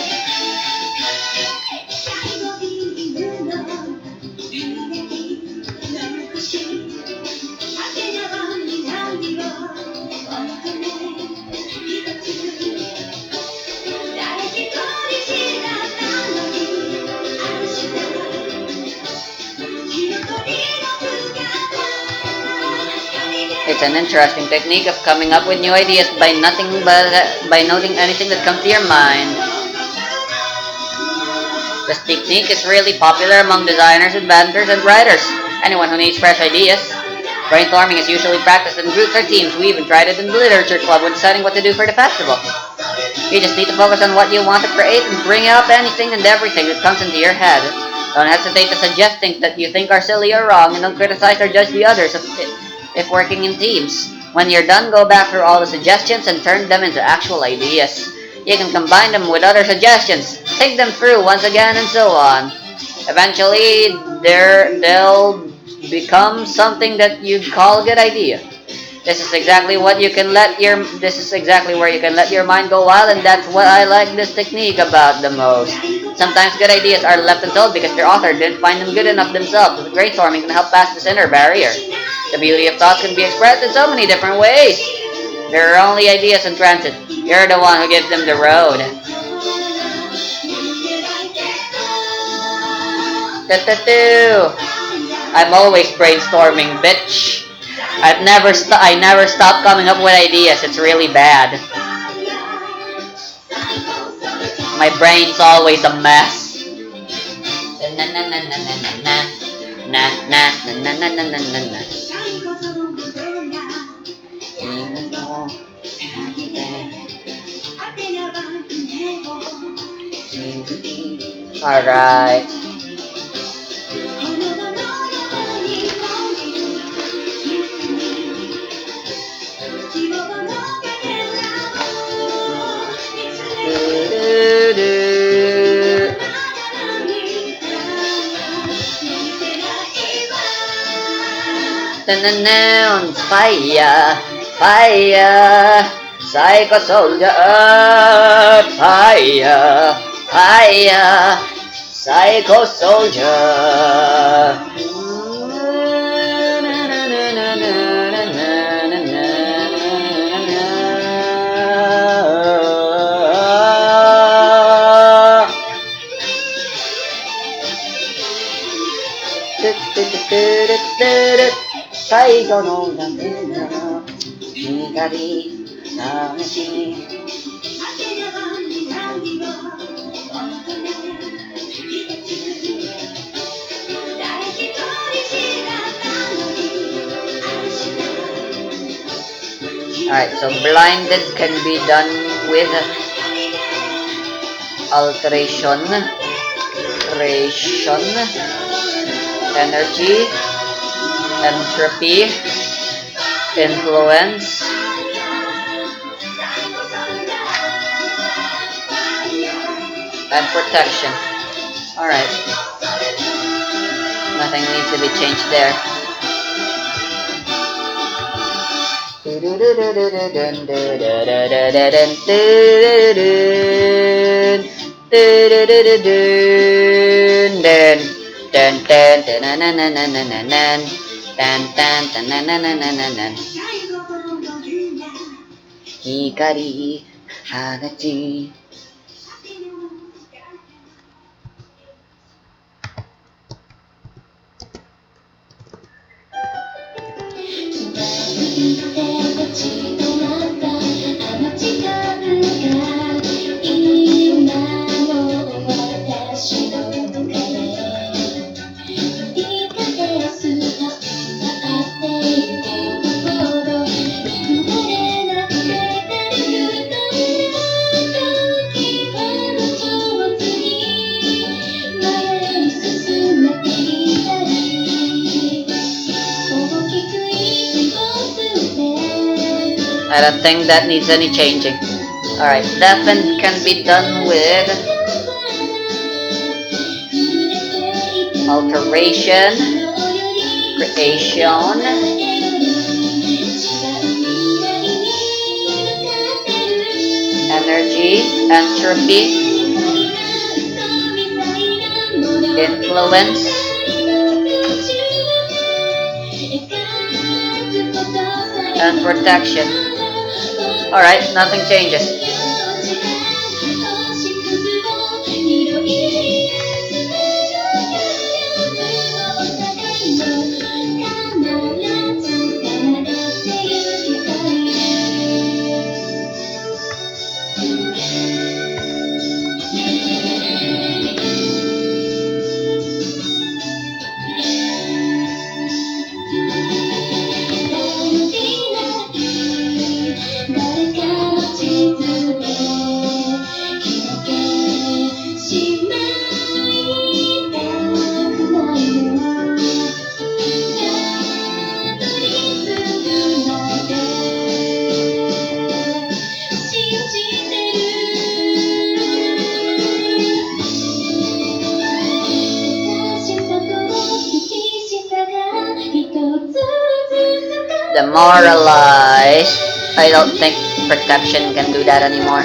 S1: It's an interesting technique of coming up with new ideas by noting anything that comes to your mind. This technique is really popular among designers, inventors, and writers. Anyone who needs fresh ideas. Brainstorming is usually practiced in groups or teams. We even tried it in the literature club when deciding what to do for the festival. You just need to focus on what you want to create and bring up anything and everything that comes into your head. Don't hesitate to suggest things that you think are silly or wrong, and don't criticize or judge the others if working in teams. When you're done, go back through all the suggestions and turn them into actual ideas. You can combine them with other suggestions, think them through once again, and so on. Eventually, they'll become something that you'd call a good idea. This is exactly what you can let your this is exactly where you can let your mind go wild, and that's what I like this technique about the most. Sometimes good ideas are left untold because their author didn't find them good enough themselves. With brainstorming can help pass this inner barrier. The beauty of thoughts can be expressed in so many different ways. There are only ideas in transit. You're the one who gives them the road. I'm always brainstorming, bitch. I never stop coming up with ideas. It's really bad. My brain's always a mess. Alright. Fire, fire, psycho soldier, fire, fire, psycho soldier. Alright, so blinded can be done with alteration, creation, energy, entropy, influence, and protection. Alright. Nothing needs to be changed there. Hikari Hanachi. I don't think that needs any changing. Alright, deafen can be done with alteration, creation, energy, entropy, influence, and protection. Alright, nothing changes. Demoralized. I don't think protection can do that anymore.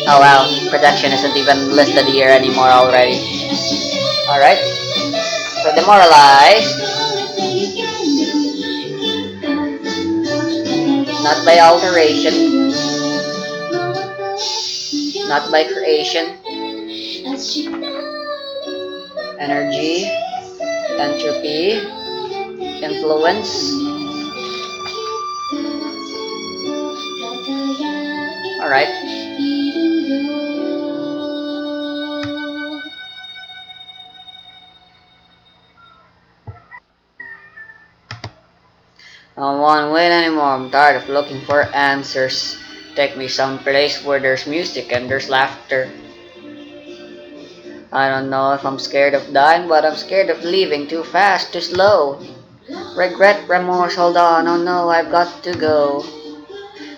S1: Oh wow, protection isn't even listed here anymore already. Alright, so demoralized. Not by alteration, not by creation. Energy, entropy, influence. Alright. I don't want to wait anymore. I'm tired of looking for answers. Take me someplace where there's music and there's laughter. I don't know if I'm scared of dying, but I'm scared of leaving too fast, too slow. Regret, remorse, hold on, oh no, I've got to go.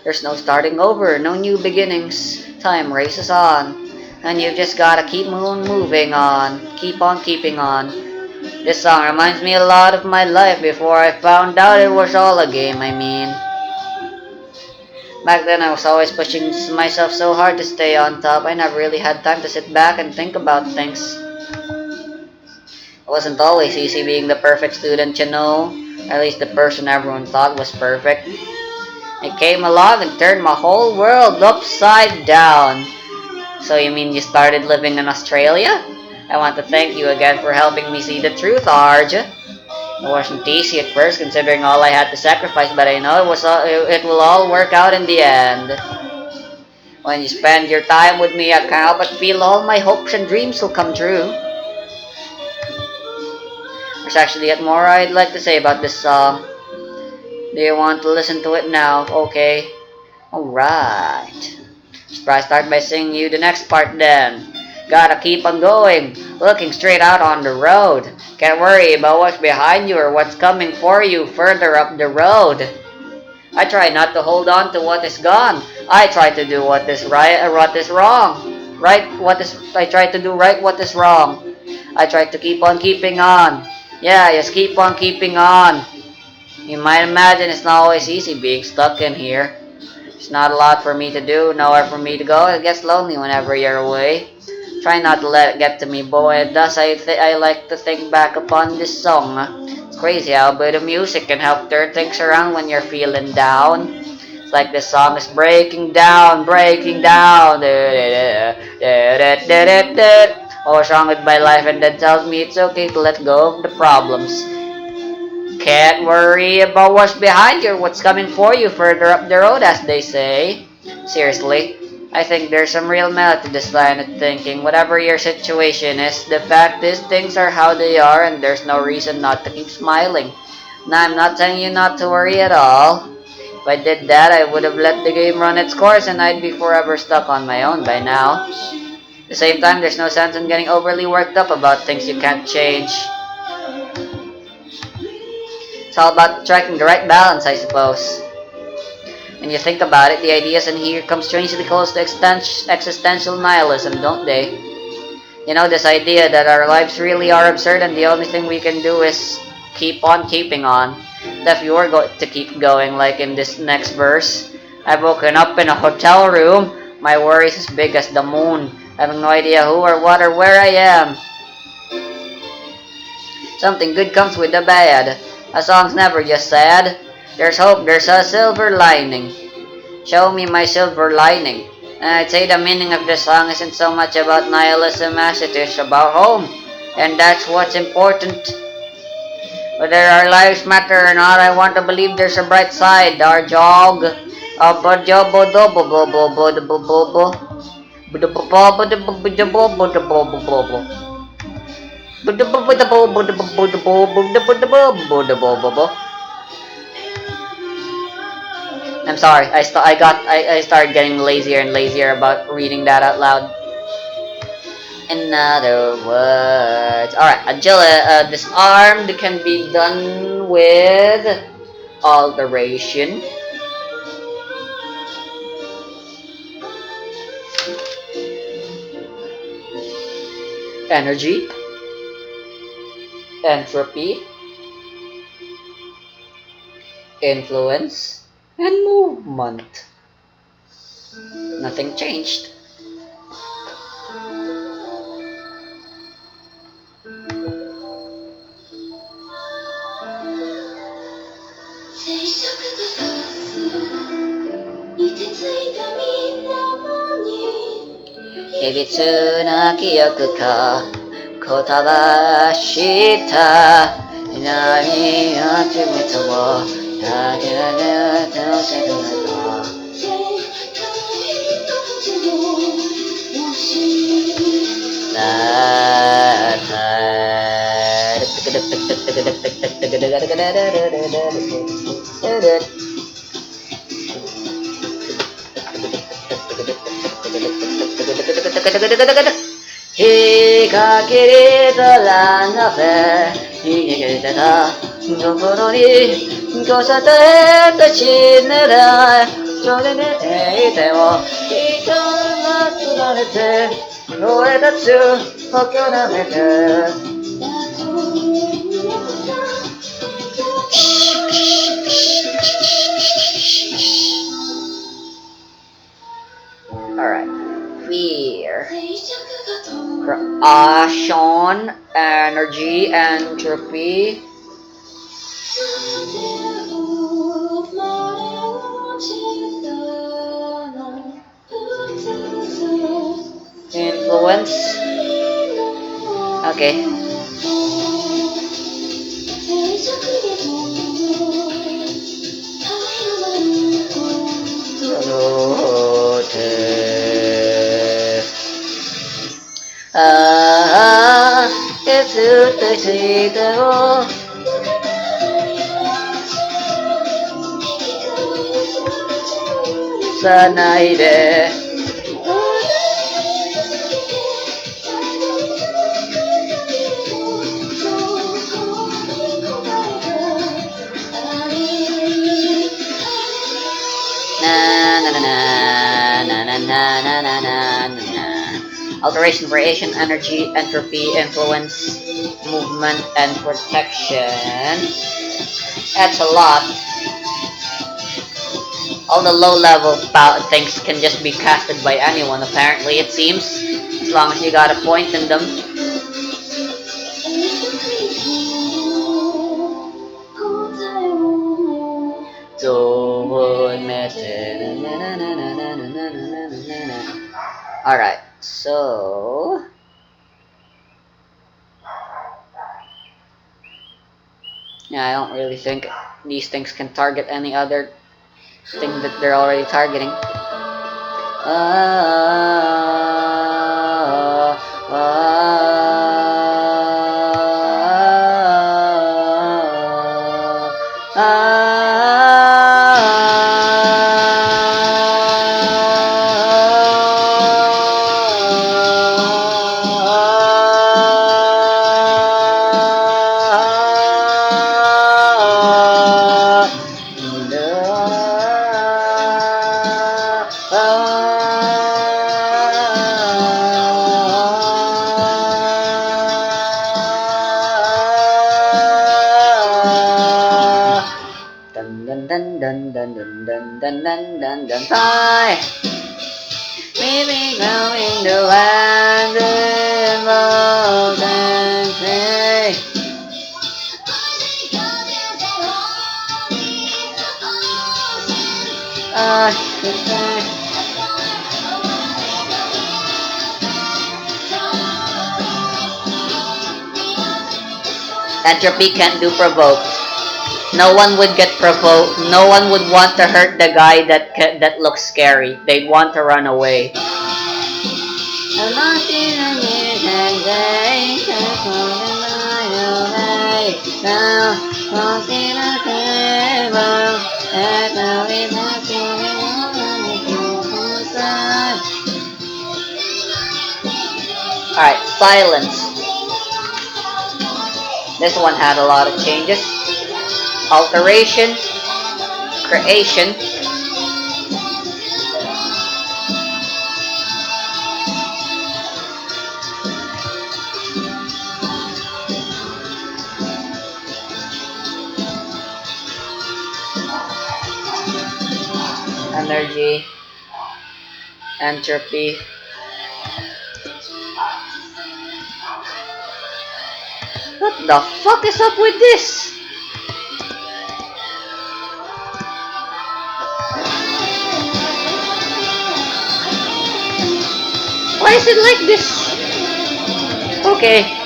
S1: There's no starting over, no new beginnings. Time races on, and you've just gotta keep moving on. Keep on keeping on. This song reminds me a lot of my life before I found out it was all a game, I mean. Back then I was always pushing myself so hard to stay on top, I never really had time to sit back and think about things. It wasn't always easy being the perfect student, you know. At least the person everyone thought was perfect. It came along and turned my whole world upside down. So you mean you started living in Australia? I want to thank you again for helping me see the truth, Arj. It wasn't easy at first considering all I had to sacrifice, but I know it will all work out in the end. When you spend your time with me, I can't help but feel all my hopes and dreams will come true. There's actually yet more I'd like to say about this song. Do you want to listen to it now? Okay. Alright. Should probably start by singing you the next part then. Gotta keep on going, looking straight out on the road. Can't worry about what's behind you or what's coming for you further up the road. I try not to hold on to what is gone. I try to do what is right or what is wrong. I try to do right what is wrong. I try to keep on keeping on. Yeah, just keep on keeping on. You might imagine it's not always easy being stuck in here. There's not a lot for me to do, nowhere for me to go. It gets lonely whenever you're away. Try not to let it get to me, but when it does, I like to think back upon this song. It's crazy how a bit of music can help turn things around when you're feeling down. It's like this song is breaking down, breaking down. Oh, what's wrong with my life? And that tells me it's okay to let go of the problems. Can't worry about what's behind you or what's coming for you further up the road, as they say. Seriously, I think there's some real merit to this line of thinking. Whatever your situation is, the fact is things are how they are and there's no reason not to keep smiling. Now, I'm not telling you not to worry at all. If I did that, I would have let the game run its course and I'd be forever stuck on my own by now. At the same time, there's no sense in getting overly worked up about things you can't change. It's all about striking the right balance, I suppose. When you think about it, the ideas in here come strangely close to existential nihilism, don't they? You know, this idea that our lives really are absurd and the only thing we can do is keep on keeping on. That if you were going to keep going, like in this next verse, I've woken up in a hotel room, my worries as big as the moon, having no idea who or what or where I am. Something good comes with the bad. A song's never just sad. There's hope, there's a silver lining. Show me my silver lining. And I'd say the meaning of the song isn't so much about nihilism as it is about home. And that's what's important. Whether our lives matter or not, I want to believe there's a bright side. Our jog. I'm sorry. I started getting lazier and lazier about reading that out loud. In other words, alright, agility, disarmed can be done with alteration. Energy, entropy, influence, and movement. Nothing changed. Ibitsu na kiyoku ka kotaba shita nani atsumito wo yagana toseru no Hikakirita nafe hikakirita dokoro ni kosata shinera sore de ite wo ikana tsurarete oetatsu hokyonamete. Alright. Fear. Ashon, energy, entropy. Influence. Okay. Sanai de. Alteration, variation, energy, entropy, influence, movement, and protection. That's a lot. All the low-level things can just be casted by anyone, apparently, it seems. As long as you got a point in them. Alright, so... yeah, I don't really think these things can target any other thing that they're already targeting. Bye. Maybe going to land in love and say. Entropy can't do provoke. No one would get provoked. No one would want to hurt the guy that looks scary. They'd want to run away. Alright, silence. This one had a lot of changes. Alteration, creation, entropy. Entropy. What the fuck is up with this? Why is it like this? Okay.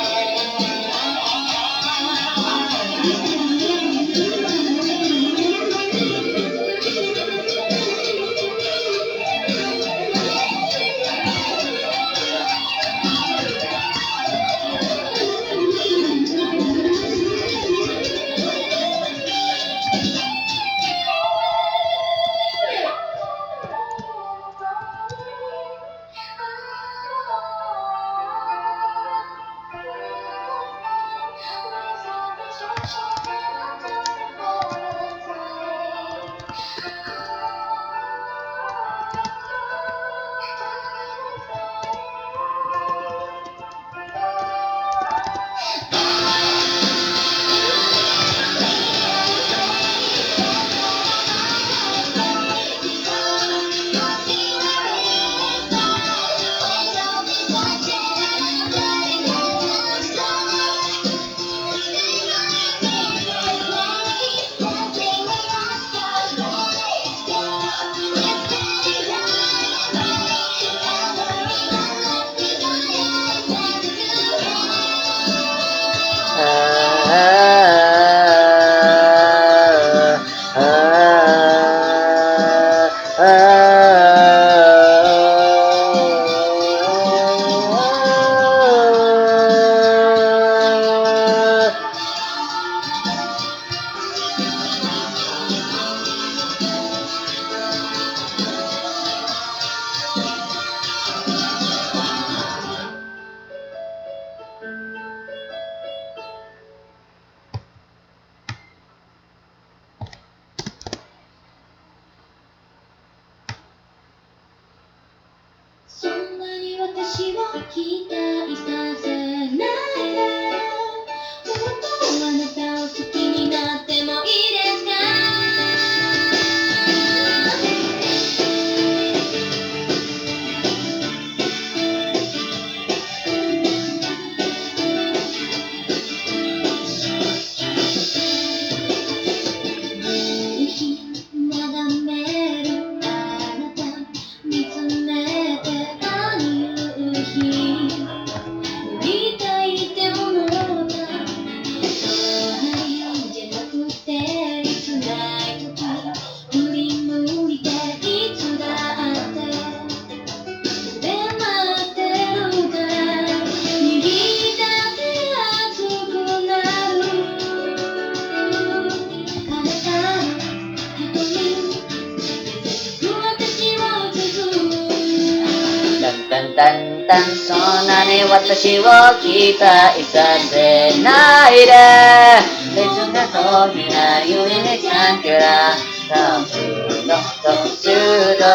S1: そんなに私を期待させないで別な時なゆりねちゃんからタプのトスド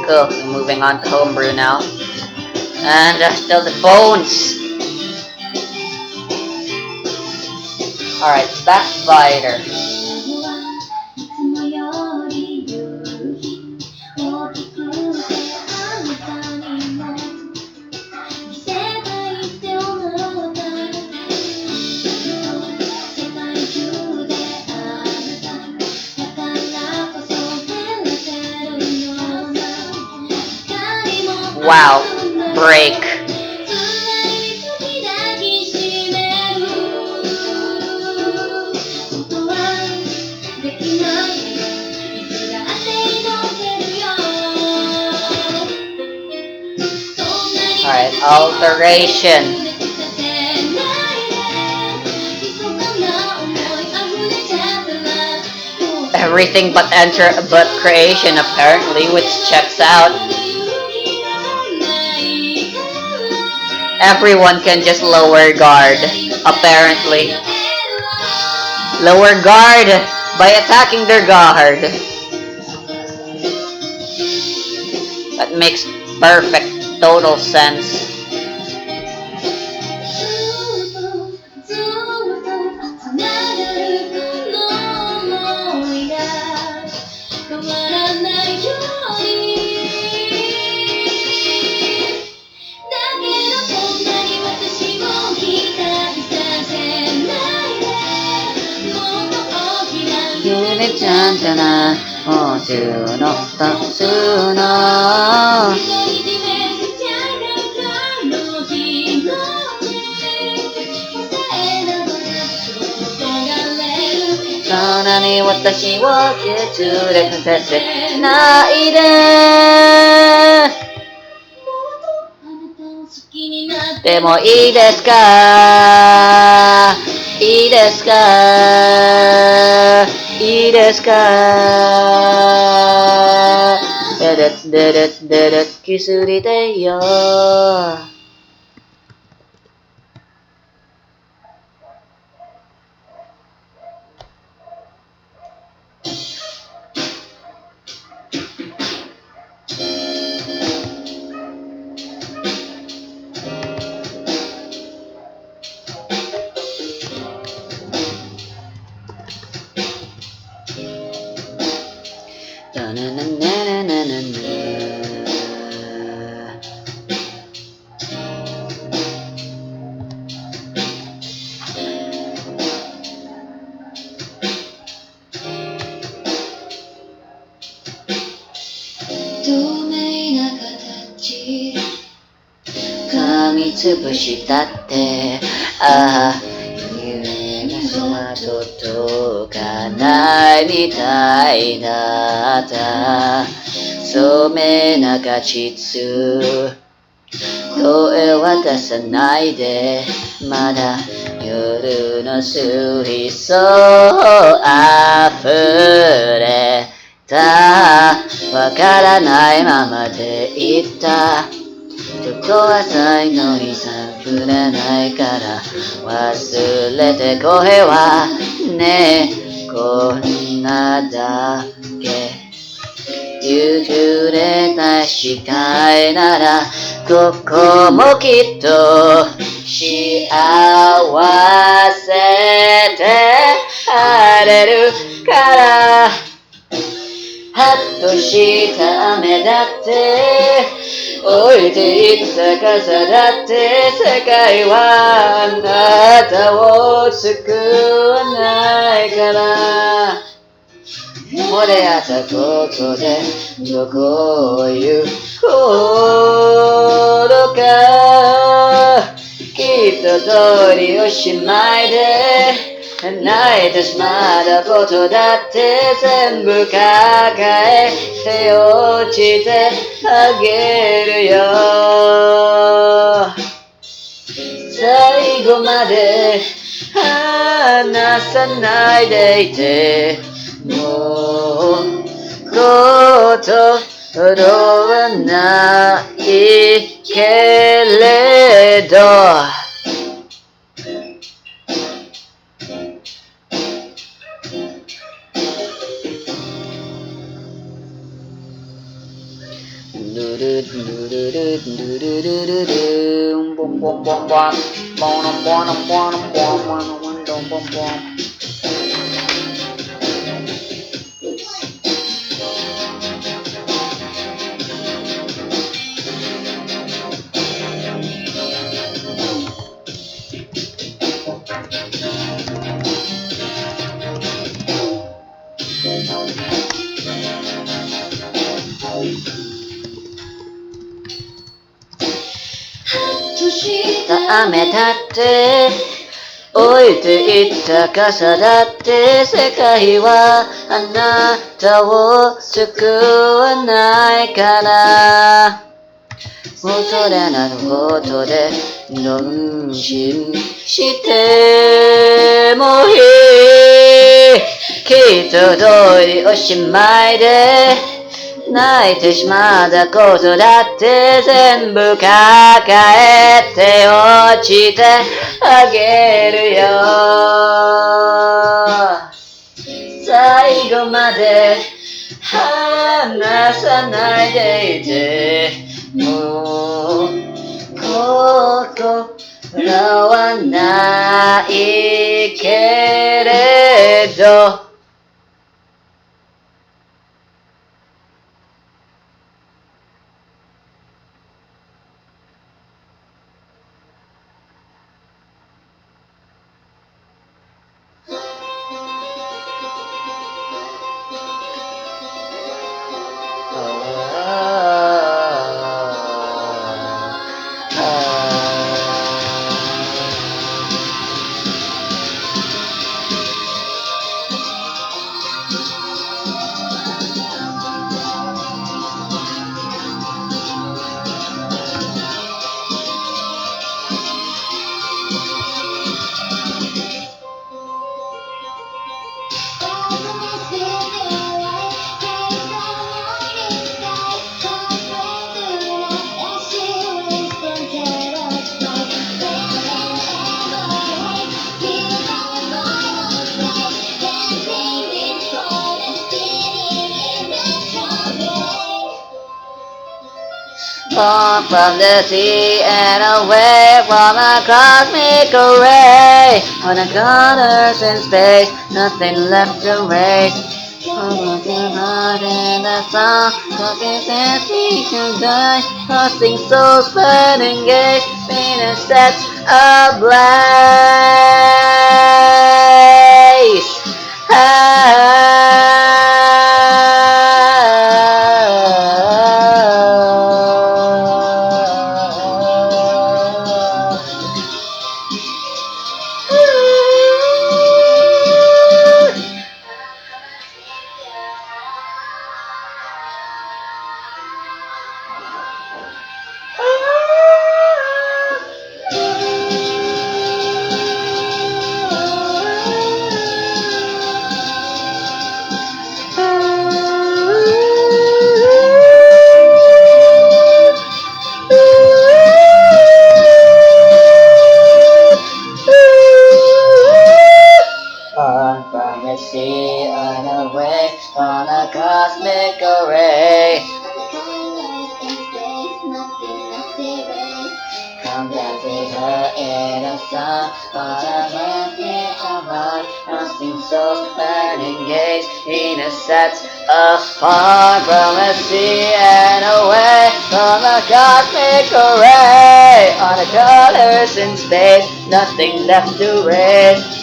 S1: Cool, moving on to homebrew now. And still the phones. Alright, Backbiter. Wow, break. Alright, alteration. Everything but creation apparently, which checks out. Everyone can just lower guard, apparently. Lower guard by attacking their guard. That makes perfect, total sense. Watashi wo ketsureku sase nai de. でもいいですかいいですかいいですかでれでれでれキスりでよななななななな透明な形噛みつぶしたってああ夢がそま届かないみたいだった染めな果実声は出さないでまだ夜の水槽溢れたわからないままでいったどこは才能にさ触れないから忘れて声はねえこんなだけ譲れた視界ならここもきっと幸せで晴れるからハッとした雨だって置いていった傘だって世界はあなたを救わないから漏れ合ったことでどこへ行こうかきっと通りおしまいで泣いてしまったことだって全部抱えて落ちてあげるよ最後まで離さないでいてもうことはないけれどルルルルルルルルルルボンボンボンボンボンボンボンボンボンボンボンボンボンボン雨だって置いていった傘だって世界はあなたを救わないから恐れなることで論心してもいいきっと通りおしまいで泣いてしまったことだって全部抱えて落ちてあげるよ最後まで
S2: 離さないでいてもう言葉はないけれどBorn from the sea and away from a cosmic array. On the colors in space, nothing left to race. Looking hard in the sun, looking at me to die. Crossing souls, burning gaze, Venus sets ablaze. Born from the sea and away on a cosmic array. Come down with her in the sun, but I left me alone. Crossing souls, burning gaze, Venus sets apart from the sea and away from the cosmic array. On the colors in space, nothing left to raise.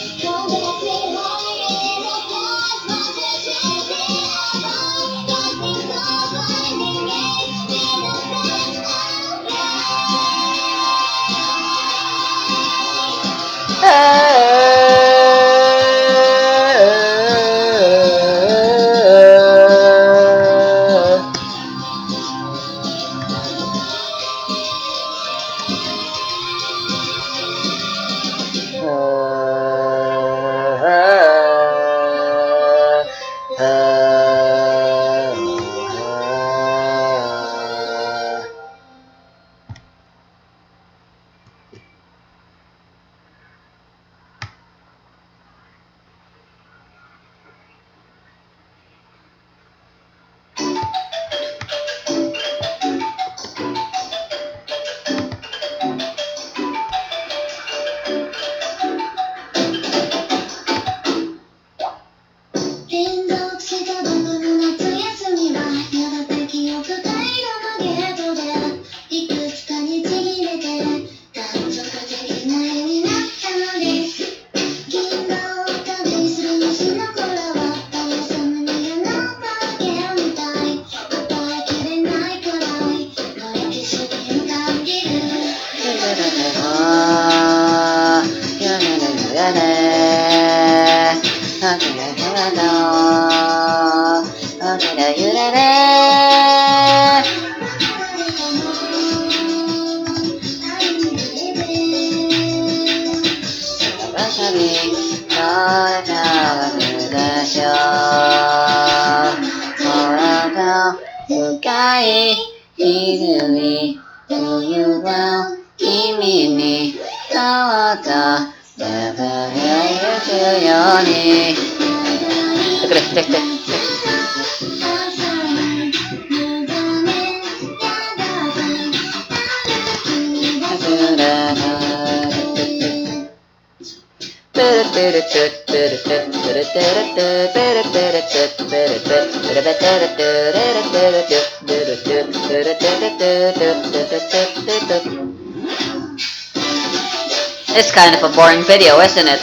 S1: It's kind of a boring video, isn't it?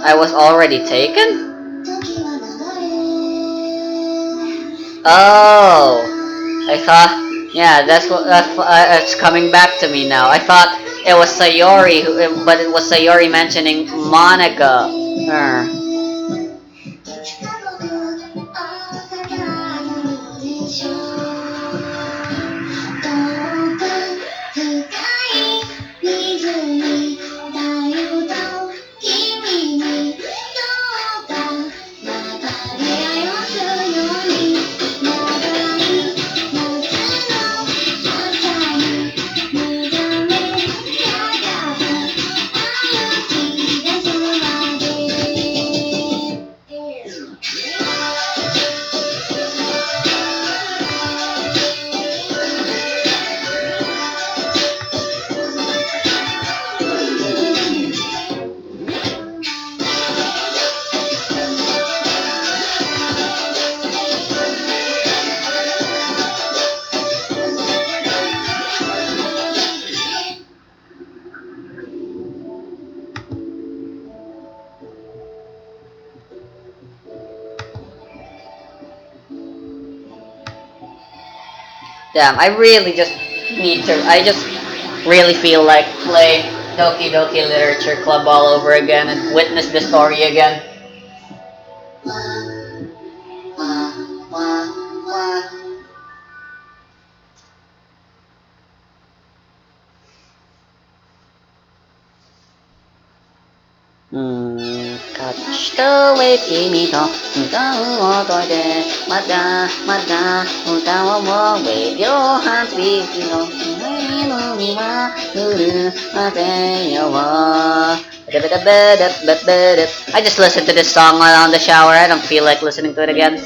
S1: I was already taken? Oh, I thought, yeah, it's coming back to me now. I thought it was Sayori, but it was Sayori mentioning Monica. Damn, I really just I just really feel like playing Doki Doki Literature Club all over again and witness the story again. Wave your hands with I just listened to this song while on the shower. I don't feel like listening to it again.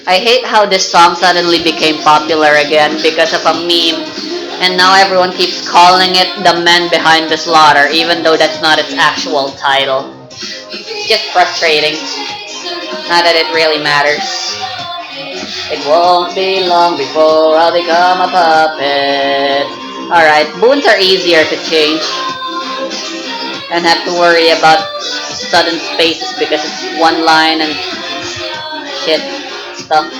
S1: I hate how this song suddenly became popular again because of a meme, and now everyone keeps calling it The Men Behind the Slaughter, even though that's not its actual title. It's just frustrating. Not that it really matters. It won't be long before I'll become a puppet. Alright, boons are easier to change and have to worry about sudden spaces because it's one line and shit stuff.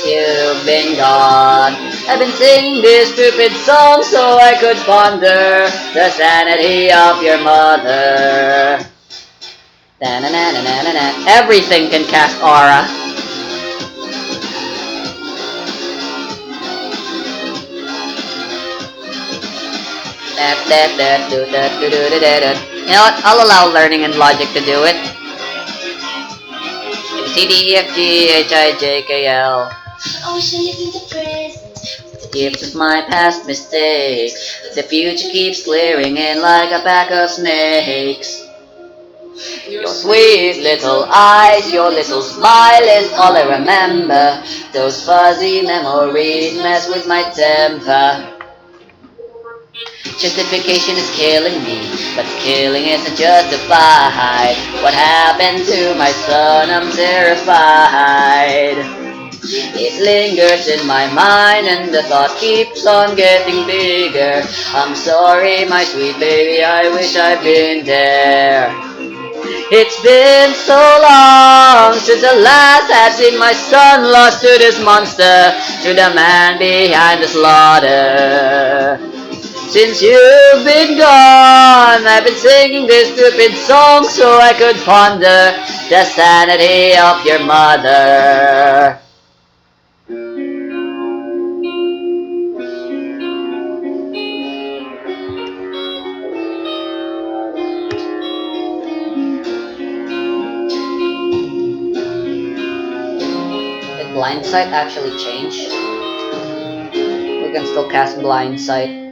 S1: You've been gone. I've been singing this stupid song so I could ponder the sanity of your mother. Da-na-na-na-na-na. Everything can cast aura. You know what? I'll allow learning and logic to do it. C D E F G H I J K L. Gifts of my past mistakes. The future keeps clearing in like a pack of snakes. Your sweet little eyes, your little smile is all I remember. Those fuzzy memories mess with my temper. Justification is killing me, but killing isn't justified. What happened to my son? I'm terrified. It lingers in my mind and the thought keeps on getting bigger. I'm sorry, my sweet baby, I wish I'd been there. It's been so long since I last had seen my son lost to this monster, to the man behind the slaughter. Since you've been gone, I've been singing this stupid song so I could ponder the sanity of your mother. Did blind sight actually change? We can still cast blind sight.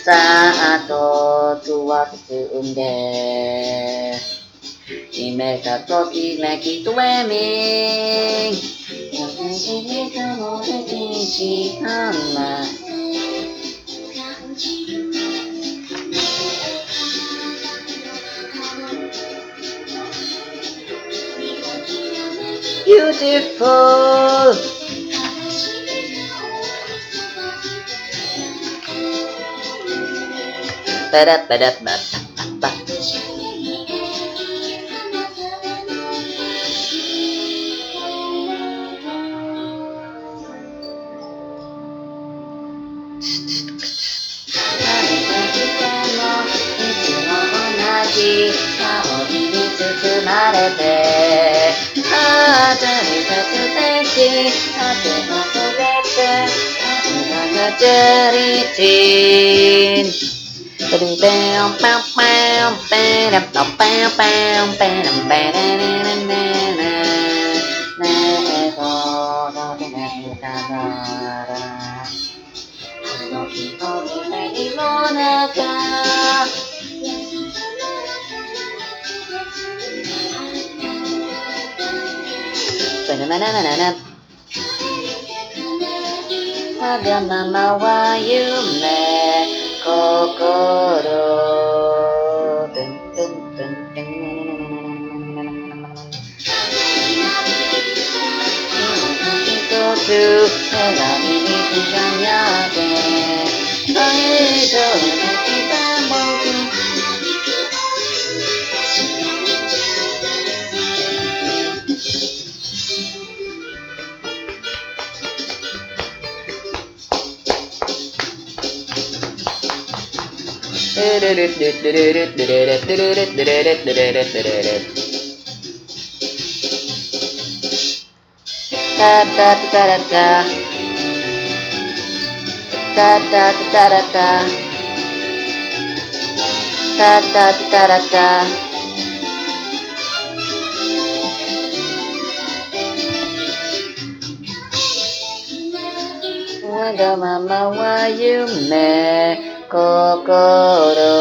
S1: Saat tua keunde Ime katot ime kitu eming Ime kamu tekisi hama Beautiful. Badat badat bat. Jeritin Wagamama wa yume kokoro Dun, dun, dun, dun. Go to Melani ni Kanyate Baito Kita Moku Ta ta ta ta ta ta ta ta ta ta ta ta ta ta ta Wagamama wa yume kokoro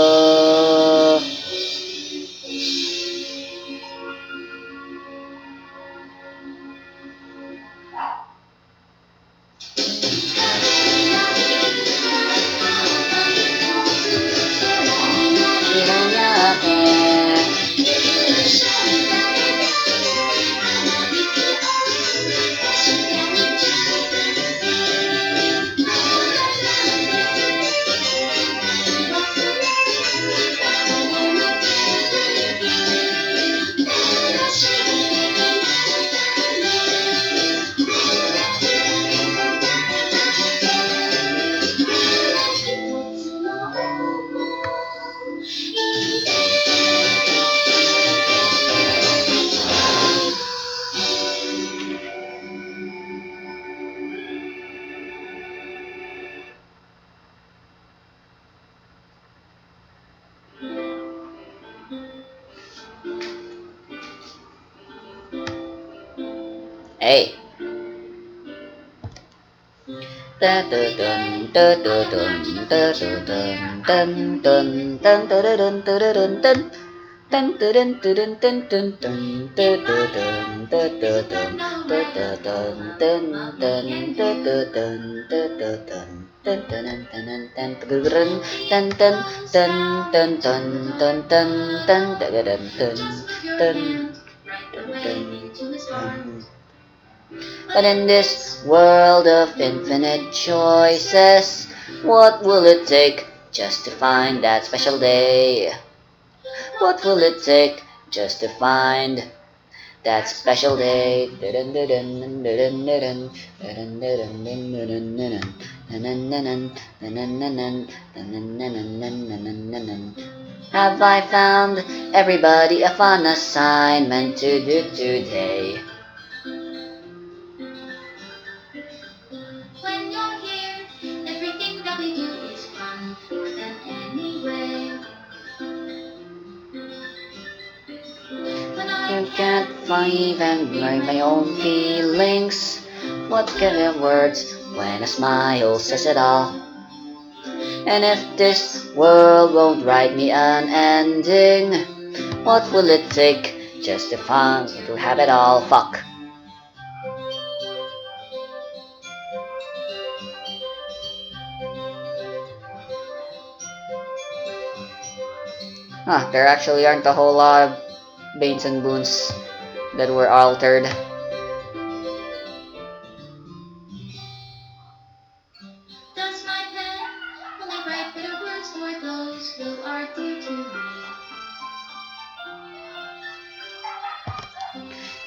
S1: Hey. But in this world of infinite choices, what will it take just to find that special day? What will it take just to find that special day? Have I found everybody a fun assignment to do today?
S3: When you're here, everything that we do is fun for them anyway. When I
S1: Can't even write my own feelings. What can be words when a smile says it all? And if this world won't write me an ending, what will it take just to find to have it all? Fuck. There actually aren't a whole lot of banes and boons that were altered.
S3: does my pen only write better words for those who are dear to me.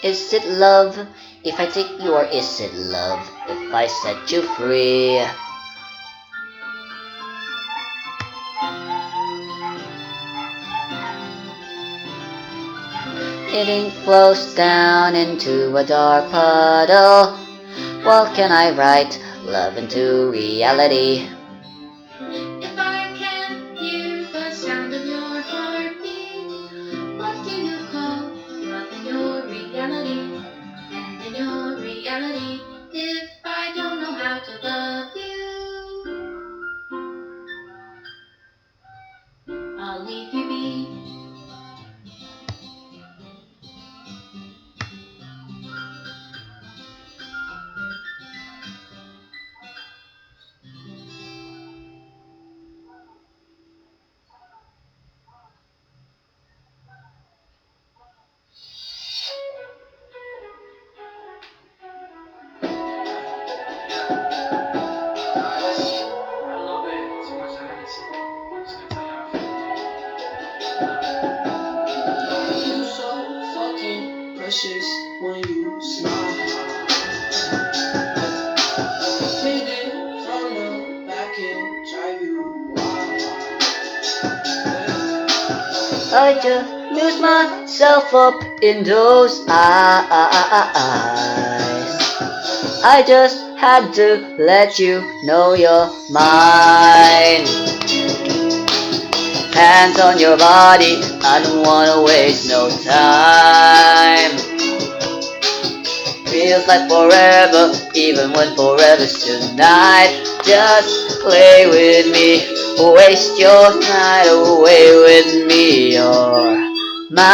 S1: Is it love if I take you, or is it love if I set you free? It ink flows down into a dark puddle. What can I write? Love into reality.
S3: If I can hear the sound of your heartbeat, what do you call love in your reality? And in your reality, if I don't know how to love you, I'll leave you be.
S4: You so fucking precious when you smile. Hit it from the back and drive you wild.
S1: I just lose myself up in those eyes. I just had to let you know you're mine. Hands on your body, I don't wanna waste no time. Feels like forever, even when forever's tonight. Just play with me, waste your night away with me. You're mine.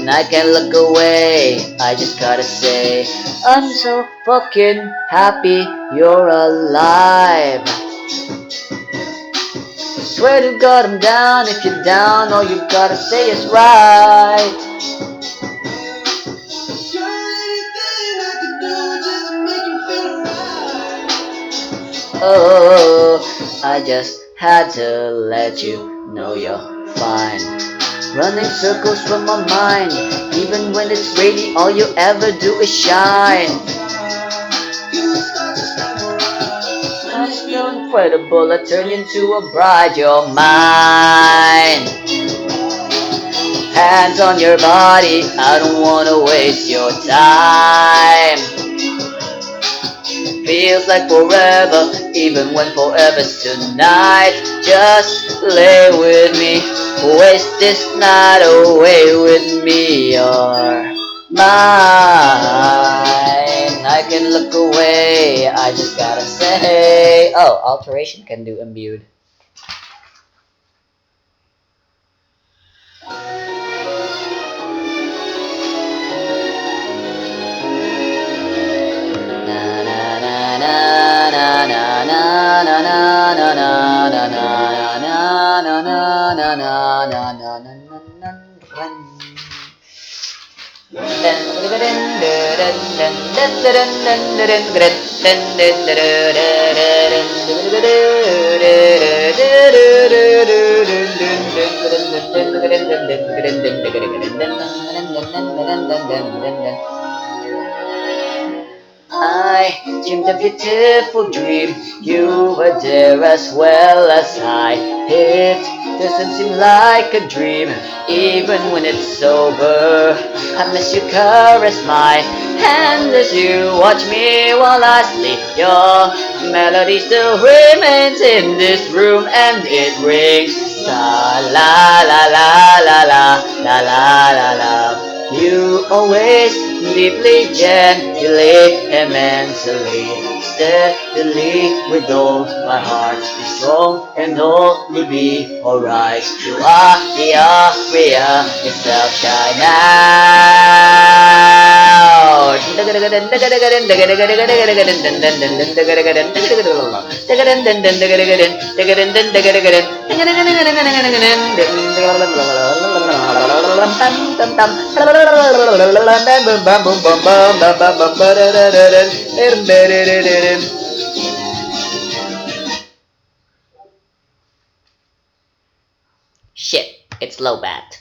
S1: I can't look away, I just gotta say, I'm so fucking happy you're alive. Swear to God I'm down, if you're down, all you gotta say is right.
S4: Is there anything I could do just to make you feel right?
S1: Oh, I just had to let you know you're fine. Running circles from my mind, even when it's rainy, all you ever do is shine.
S4: You start to samurai.
S1: I'm still incredible, I turn you into a bride, you're mine. Hands on your body, I don't wanna waste your time. Feels like forever, even when forever's tonight. Just lay with me, waste this night away with me. You're mine. I can look away, I just gotta say. Oh, alteration can do imbued. Na na na na na
S2: I dreamed a beautiful dream. You were there as well as I. It doesn't seem like a dream, even when it's sober. I miss you, caress my hand as you watch me while I sleep. Your melody still remains in this room, and it rings. La la la la la la la la la la. You always deeply, gently, immensely, steadily, with all my heart, be strong and all will be alright. You are the Aria yourself, shine out.
S1: Shit, it's low bat.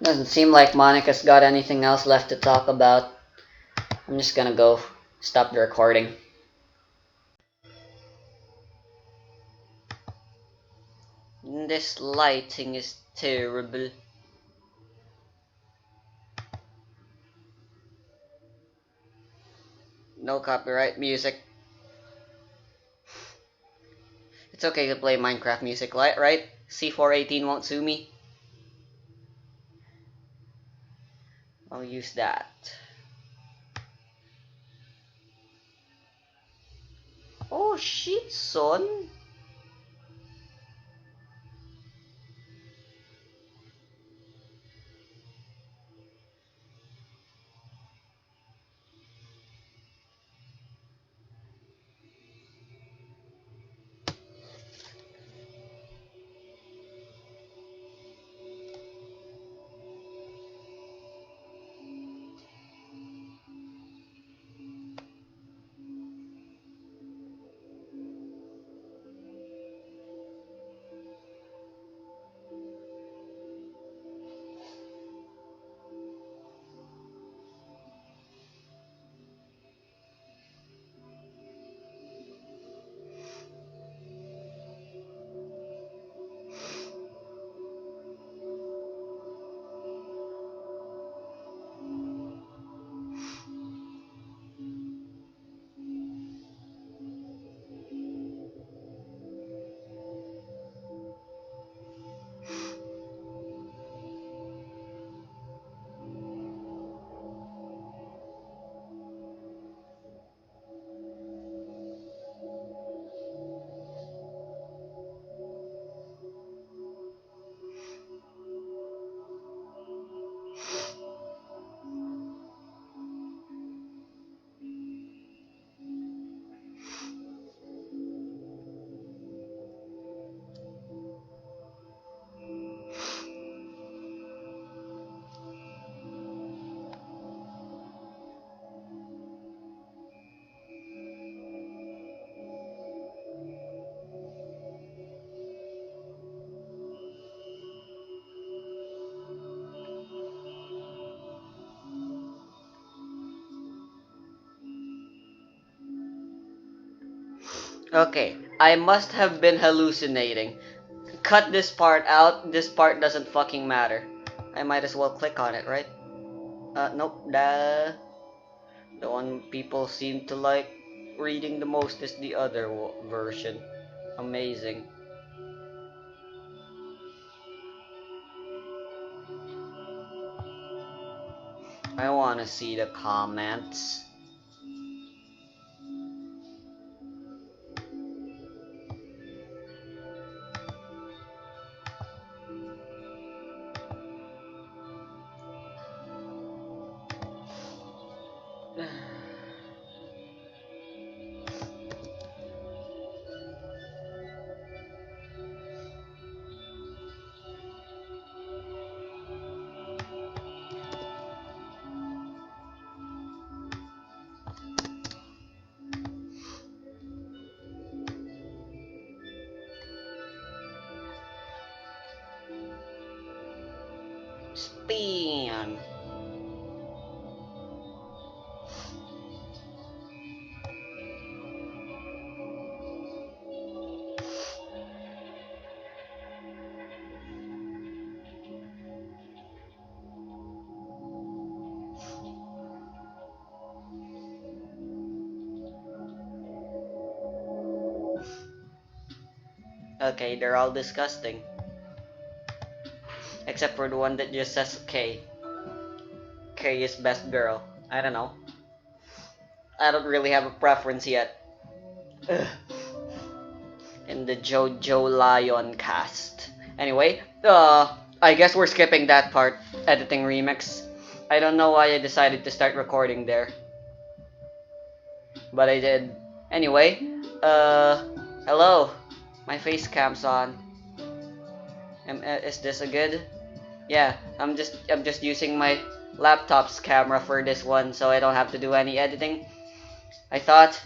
S1: Doesn't seem like Monica's got anything else left to talk about. I'm just gonna go stop the recording. This lighting is terrible. No copyright music. It's okay to play Minecraft music, right? C418 won't sue me. I'll use that. Oh shit, son. Okay, I must have been hallucinating. Cut this part out. This part doesn't fucking matter. I might as well click on it, right? Nope. The one people seem to like reading the most is the other version. Amazing. I wanna see the comments. Spin. Okay, they're all disgusting. Except for the one that just says K. K is best girl. I don't know. I don't really have a preference yet. Ugh. In the JoJo Lion cast. Anyway, I guess we're skipping that part. Editing remix. I don't know why I decided to start recording there. But I did. Anyway, hello. My face cam's on. Is this a good? Yeah, I'm just using my laptop's camera for this one, so I don't have to do any editing. I thought,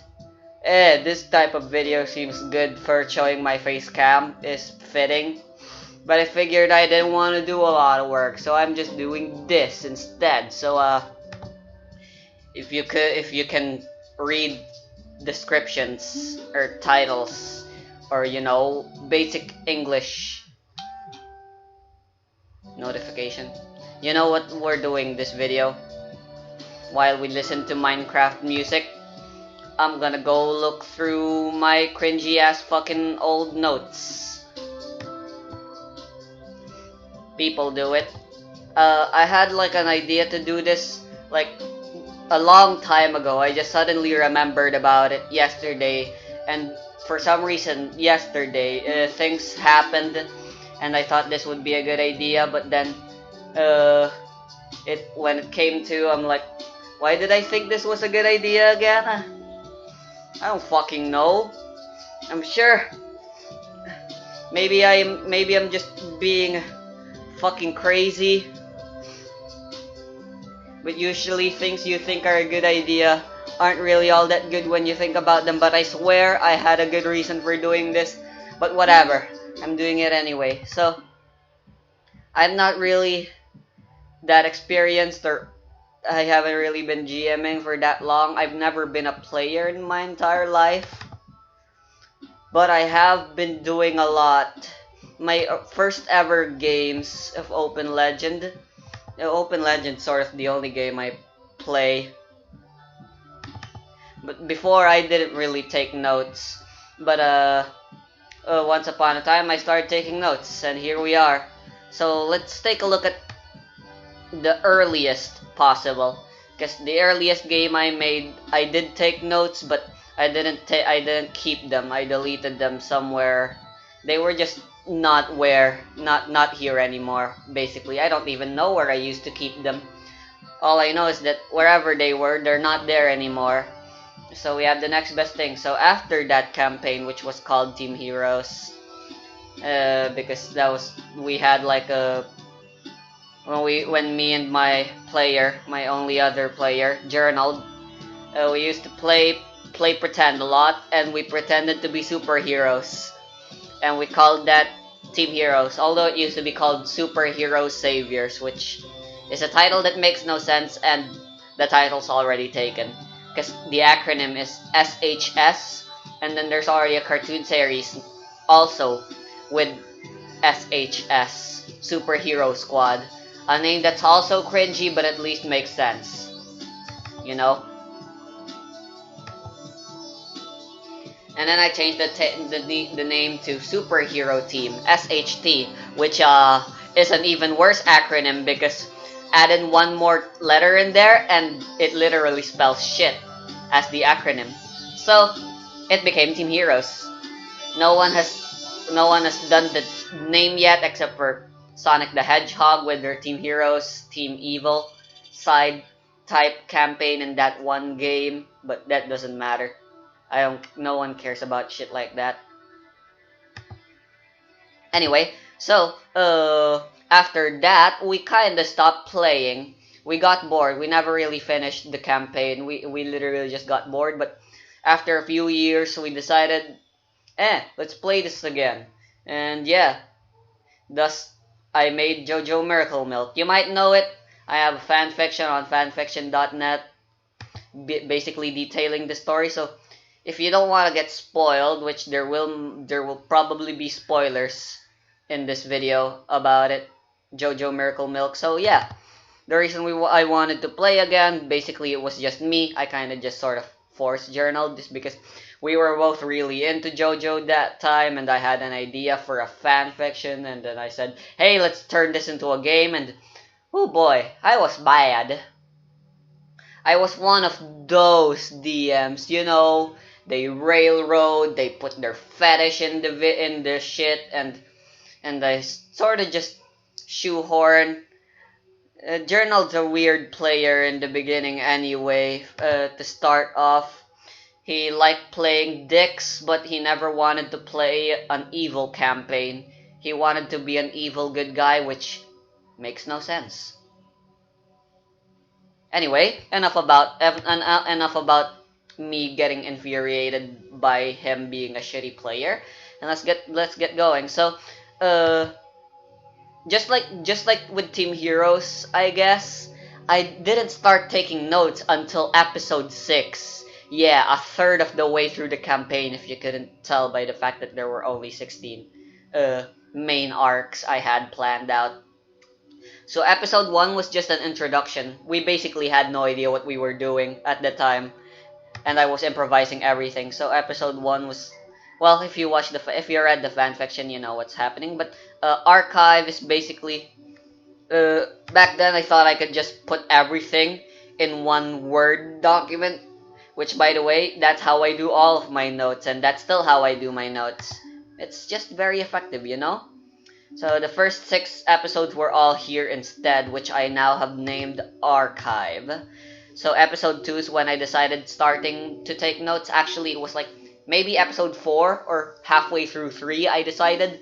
S1: this type of video seems good for showing my face cam, is fitting. But I figured I didn't want to do a lot of work, so I'm just doing this instead. So if you can read descriptions or titles or basic English notification, you know what we're doing this video. While we listen to Minecraft music, I'm gonna go look through my cringy ass fucking old notes. People do it. I had like an idea to do this like a long time ago. I just suddenly remembered about it yesterday, and for some reason yesterday things happened, and I thought this would be a good idea. But then, when it came to, I'm like, why did I think this was a good idea again? I don't fucking know. I'm sure. Maybe I'm just being fucking crazy. But usually things you think are a good idea aren't really all that good when you think about them. But I swear I had a good reason for doing this. But whatever. I'm doing it anyway. So, I'm not really that experienced, or I haven't really been GMing for that long. I've never been a player in my entire life. But I have been doing a lot. My first ever games of Open Legend. Open Legend's sort of the only game I play. But before I didn't really take notes. But once upon a time I started taking notes, and here we are. So let's take a look at the earliest possible. Because the earliest game I made, I did take notes, but I didn't keep them. I deleted them somewhere. They were just not here anymore. Basically, I don't even know where I used to keep them. All I know is that wherever they were, they're not there anymore. So we have the next best thing. So after that campaign, which was called Team Heroes, because we had like a when me and my only other player, journaled. We used to play pretend a lot, and we pretended to be superheroes, and we called that Team Heroes. Although it used to be called Superhero Saviors, which is a title that makes no sense, and the title's already taken. Because the acronym is SHS, and then there's already a cartoon series also with SHS, Superhero Squad. A name that's also cringy, but at least makes sense. You know? And then I changed the name to Superhero Team, SHT, which is an even worse acronym because added one more letter in there, and it literally spells shit as the acronym. So it became Team Heroes. No one has no one has done the name yet except for Sonic the Hedgehog with their Team Heroes, Team Evil side type campaign in that one game, but that doesn't matter. No one cares about shit like that. Anyway, so after that we kinda stopped playing. We got bored. We never really finished the campaign. We literally just got bored, but after a few years we decided, let's play this again. And yeah, thus I made JoJo Miracle Milk. You might know it. I have a fanfiction on fanfiction.net basically detailing the story. So if you don't want to get spoiled, which there will probably be spoilers in this video about it, JoJo Miracle Milk. So yeah, the reason I wanted to play again, basically it was just me. I kind of just sort of forced journaled just because we were both really into JoJo that time, and I had an idea for a fan fiction, and then I said, hey, let's turn this into a game, and oh boy, I was bad. I was one of those DMs, they railroad, they put their fetish in the shit, and I sort of just shoehorn. Journal's a weird player in the beginning anyway. To start off, he liked playing dicks, but he never wanted to play an evil campaign. He wanted to be an evil good guy, which makes no sense. Anyway, enough about me getting infuriated by him being a shitty player, and let's get going. So, uh, just like with Team Heroes, I guess I didn't start taking notes until episode 6. Yeah, a third of the way through the campaign, if you couldn't tell by the fact that there were only 16 main arcs I had planned out. So episode 1 was just an introduction. We basically had no idea what we were doing at the time, and I was improvising everything. So episode 1 was, well, if you read the fanfiction, you know what's happening. But archive is basically, back then I thought I could just put everything in one Word document, which, by the way, that's how I do all of my notes, and that's still how I do my notes. It's just very effective. So the first 6 episodes were all here instead, which I now have named Archive. So episode 2 is when I decided starting to take notes. Actually, it was like maybe episode 4 or halfway through 3 I decided.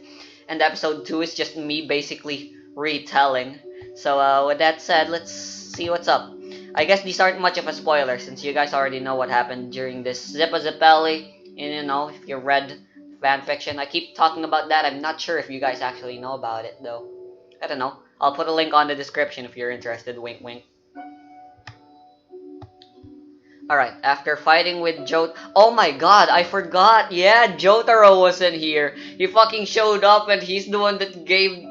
S1: And episode 2 is just me basically retelling. So with that said, let's see what's up. I guess these aren't much of a spoiler since you guys already know what happened during this Zippa Zippelli. And if you read fanfiction. I keep talking about that. I'm not sure if you guys actually know about it, though. I don't know. I'll put a link on the description if you're interested. Wink, wink. Alright, after fighting with oh my god, I forgot. Yeah, Jotaro was in here. He fucking showed up, and he's the one that gave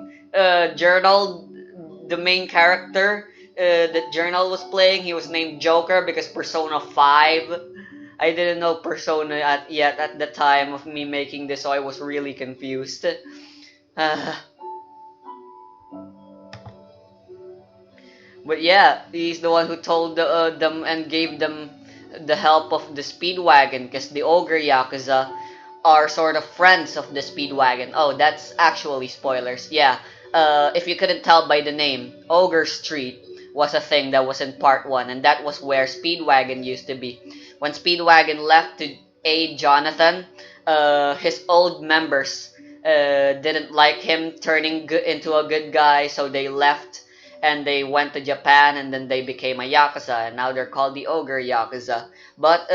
S1: Journal, the main character that Journal was playing. He was named Joker because Persona 5. I didn't know Persona yet at the time of me making this, so I was really confused. But yeah, he's the one who told them and gave them the help of the Speedwagon, because the Ogre Yakuza are sort of friends of the Speedwagon. Oh, that's actually spoilers. Yeah, if you couldn't tell by the name, Ogre Street was a thing that was in part 1, and that was where Speedwagon used to be. When Speedwagon left to aid Jonathan, his old members didn't like him turning into a good guy, so they left and they went to Japan, and then they became a Yakuza, and now they're called the Ogre Yakuza. But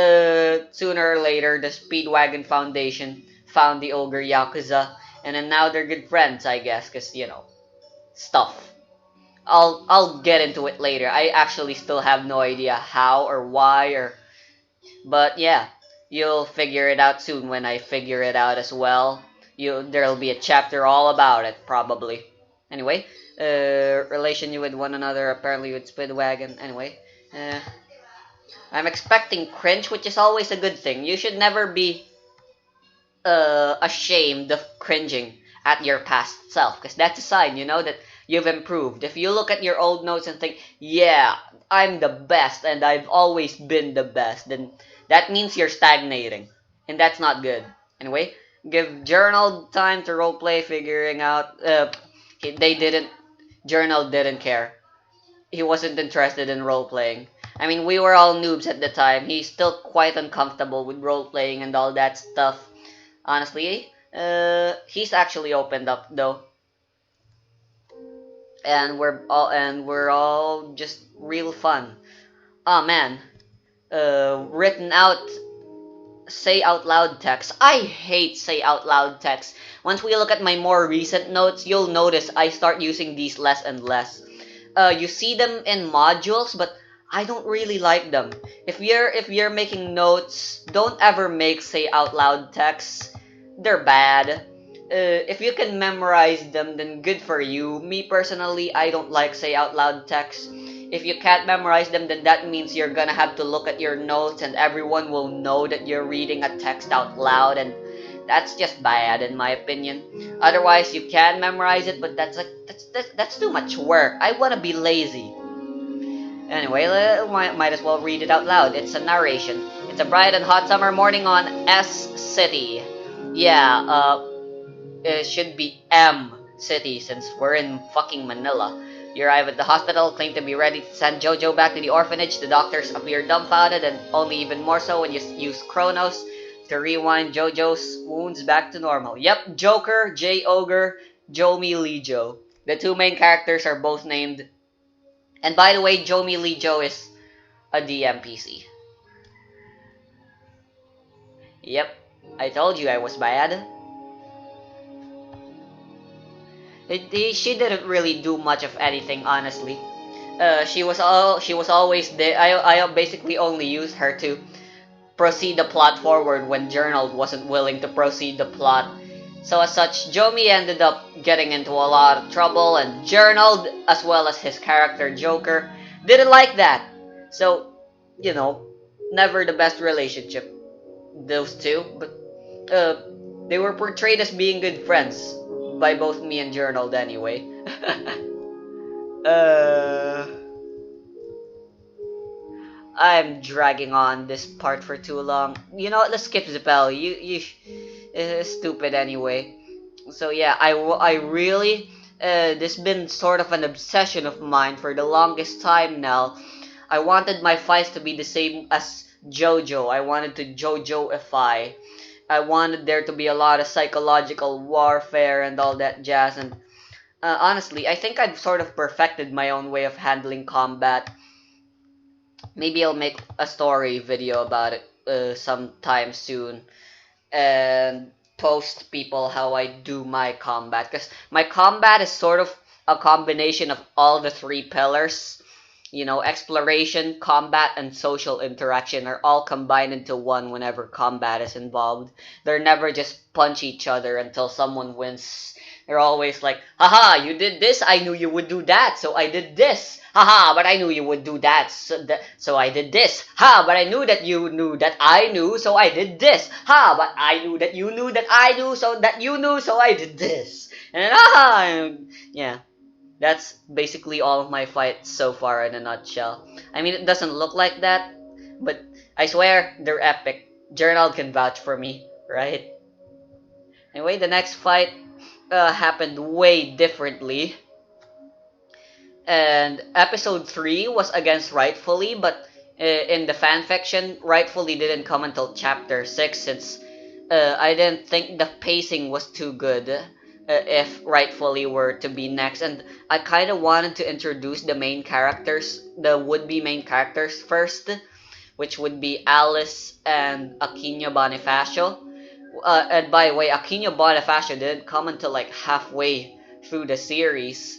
S1: sooner or later, the Speedwagon Foundation found the Ogre Yakuza, and then now they're good friends, I guess, because, stuff. I'll get into it later. I actually still have no idea how or why, but yeah, you'll figure it out soon when I figure it out as well. There'll be a chapter all about it, probably. Anyway, relation you with one another, apparently with Speedwagon. Anyway, I'm expecting cringe, which is always a good thing. You should never be ashamed of cringing at your past self, because that's a sign, that you've improved. If you look at your old notes and think, yeah, I'm the best and I've always been the best, then that means you're stagnating. And that's not good. Anyway, give Journal time to roleplay, figuring out. They didn't. Journal didn't care. He wasn't interested in role playing. I mean, we were all noobs at the time. He's still quite uncomfortable with role playing and all that stuff. Honestly, he's actually opened up though, and we're all just real fun. Oh man, written out say out loud text. I hate say out loud text. Once we look at my more recent notes, you'll notice I start using these less and less. You see them in modules, but I don't really like them. If you're making notes, don't ever make say out loud texts. They're bad. If you can memorize them, then good for you. Me personally, I don't like say out loud texts. If you can't memorize them, then that means you're gonna have to look at your notes and everyone will know that you're reading a text out loud, and that's just bad in my opinion. Otherwise, you can memorize it, but that's too much work. I wanna be lazy. Anyway, might as well read it out loud. It's a narration. It's a bright and hot summer morning on S City. Yeah, it should be M City since we're in fucking Manila. You arrive at the hospital, claim to be ready to send Jojo back to the orphanage. The doctors appear dumbfounded, and only even more so when you use Chronos to rewind Jojo's wounds back to normal. Yep, Joker, J Ogre, Jomi Lijo. The two main characters are both named. And by the way, Jomi Lijo is a DMPC. Yep, I told you I was bad. She didn't really do much of anything, honestly. She was always there. I basically only used her to proceed the plot forward when Journal wasn't willing to proceed the plot. So as such, Jomi ended up getting into a lot of trouble, and Journal, as well as his character Joker, didn't like that. So, you know, never the best relationship, those two, but uh, they were portrayed as being good friends by both me and Journal anyway. uh, I'm dragging on this part for too long. You know what? Let's skip Zappel. Stupid anyway. So yeah, I really, this been sort of an obsession of mine for the longest time now. I wanted my fights to be the same as JoJo. I wanted to JoJoify. I wanted there to be a lot of psychological warfare and all that jazz. And honestly, I think I've sort of perfected my own way of handling combat. Maybe I'll make a story video about it sometime soon and post people how I do my combat, because my combat is sort of a combination of all the three pillars. You know, exploration, combat, and social interaction are all combined into one whenever combat is involved. They're never just punch each other until someone wins. They're always like, haha, you did this, I knew you would do that, so I did this. Haha, but I knew you would do that, so I did this. Ha, but I knew that you knew that I knew, so I did this. Ha, but I knew that you knew that I knew, so that you knew, so I did this. And yeah. That's basically all of my fights so far in a nutshell. I mean, it doesn't look like that, but I swear they're epic. Journal can vouch for me, right? Anyway, the next fight happened way differently. And episode 3 was against Rightfully, but in the fanfiction, Rightfully didn't come until chapter 6 since I didn't think the pacing was too good if Rightfully were to be next. And I kind of wanted to introduce the main characters, the would-be main characters first, which would be Alice and Aquino Bonifacio. And by the way, Aquino Bonifacio didn't come until like halfway through the series.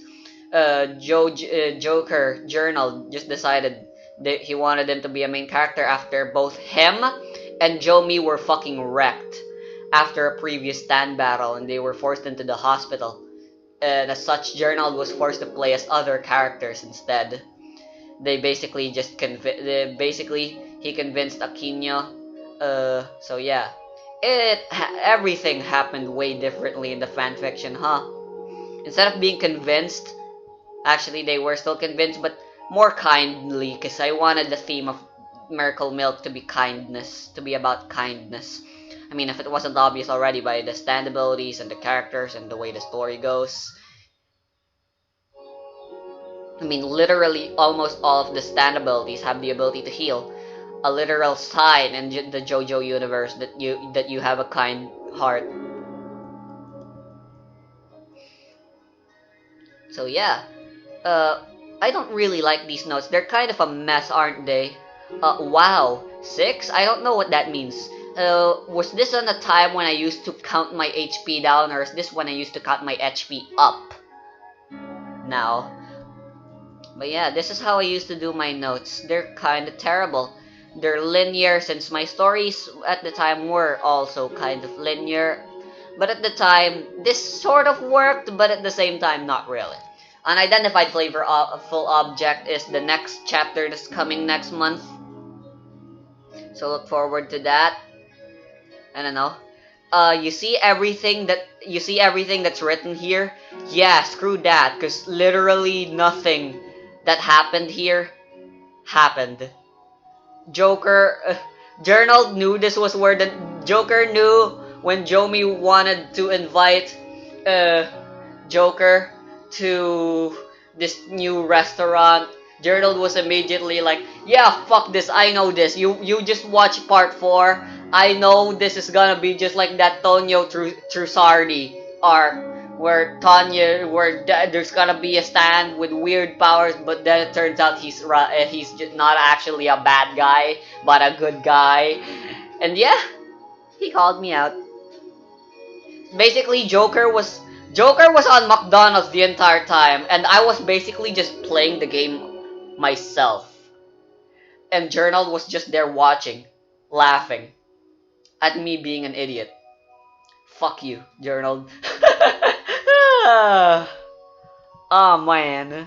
S1: Joker Journal just decided that he wanted him to be a main character after both him and Jomi were fucking wrecked after a previous stand battle, and they were forced into the hospital. And as such, Journal was forced to play as other characters instead. They basically just he convinced Aquino. So yeah, everything happened way differently in the fanfiction, huh? Instead of being convinced, Actually, they were still convinced, but more kindly, because I wanted the theme of Miracle Milk to be kindness, to be about kindness. I mean, if it wasn't obvious already by the stand abilities and the characters and the way the story goes. I mean, literally, almost all of the stand abilities have the ability to heal. A literal sign in the JoJo universe that you have a kind heart. So yeah, uh, I don't really like these notes. They're kind of a mess, aren't they? Wow, 6? I don't know what that means. Was this on a time when I used to count my HP down, or is this when I used to count my HP up? Now. But yeah, this is how I used to do my notes. They're kinda terrible. They're linear since my stories at the time were also kind of linear. But at the time, this sort of worked, but at the same time, not really. Unidentified flavor full object is the next chapter that's coming next month. So look forward to that. I don't know. You see everything that's written here? Yeah, screw that, cause literally nothing that happened here happened. Joker, Journal knew this was where the Joker knew when Jomi wanted to invite uh, Joker to this new restaurant. Journal was immediately like, "Yeah, fuck this. I know this. You just watch part 4. I know this is gonna be just like that Tonyo Trusardi arc where there's gonna be a stand with weird powers, but then it turns out he's just not actually a bad guy, but a good guy." And yeah, he called me out. Basically, Joker was on McDonald's the entire time, and I was basically just playing the game myself. And Journal was just there watching, laughing at me being an idiot. Fuck you, Journal. Oh man.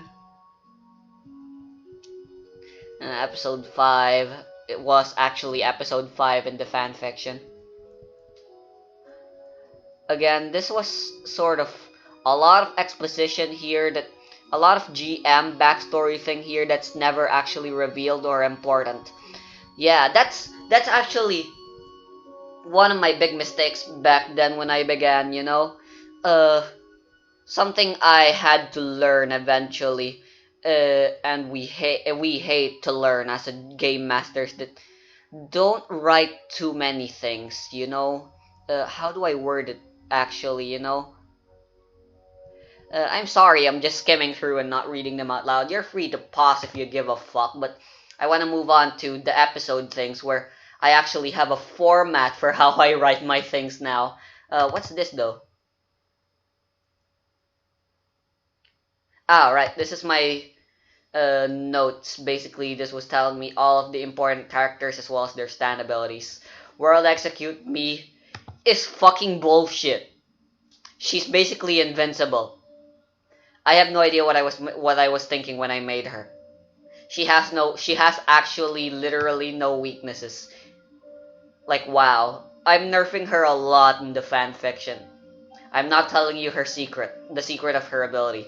S1: Episode 5. It was actually episode 5 in the fanfiction. Again, this was sort of a lot of exposition here, that a lot of GM backstory thing here that's never actually revealed or important. Yeah, that's actually one of my big mistakes back then when I began, you know? Uh Something I had to learn eventually. And we hate to learn as a game masters, that don't write too many things, you know? How do I word it actually, you know? I'm sorry, I'm just skimming through and not reading them out loud. You're free to pause if you give a fuck, but I want to move on to the episode things where I actually have a format for how I write my things now. What's this though? Ah, right, this is my notes. Basically, this was telling me all of the important characters as well as their stand abilities. World Execute Me is fucking bullshit. She's basically invincible. I have no idea what I was thinking when I made her. She has actually literally no weaknesses. Like wow, I'm nerfing her a lot in the fanfiction. I'm not telling you her secret, the secret of her ability.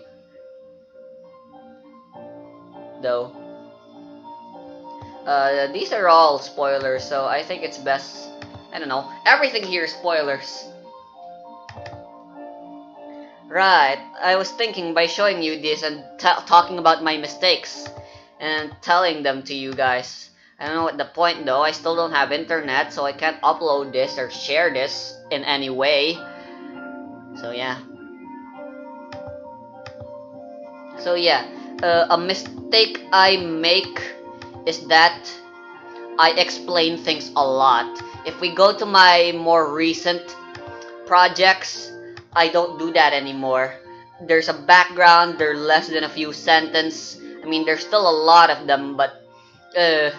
S1: Though. These are all spoilers, so I think it's best. I don't know. Everything here is spoilers. Right, I was thinking by showing you this and talking about my mistakes and telling them to you guys. I don't know what the point though. I still don't have internet, so I can't upload this or share this in any way. So yeah. So yeah, a mistake I make is that I explain things a lot. If we go to my more recent projects, I don't do that anymore. There's a background, they're less than a few sentences. I mean, there's still a lot of them, but uh,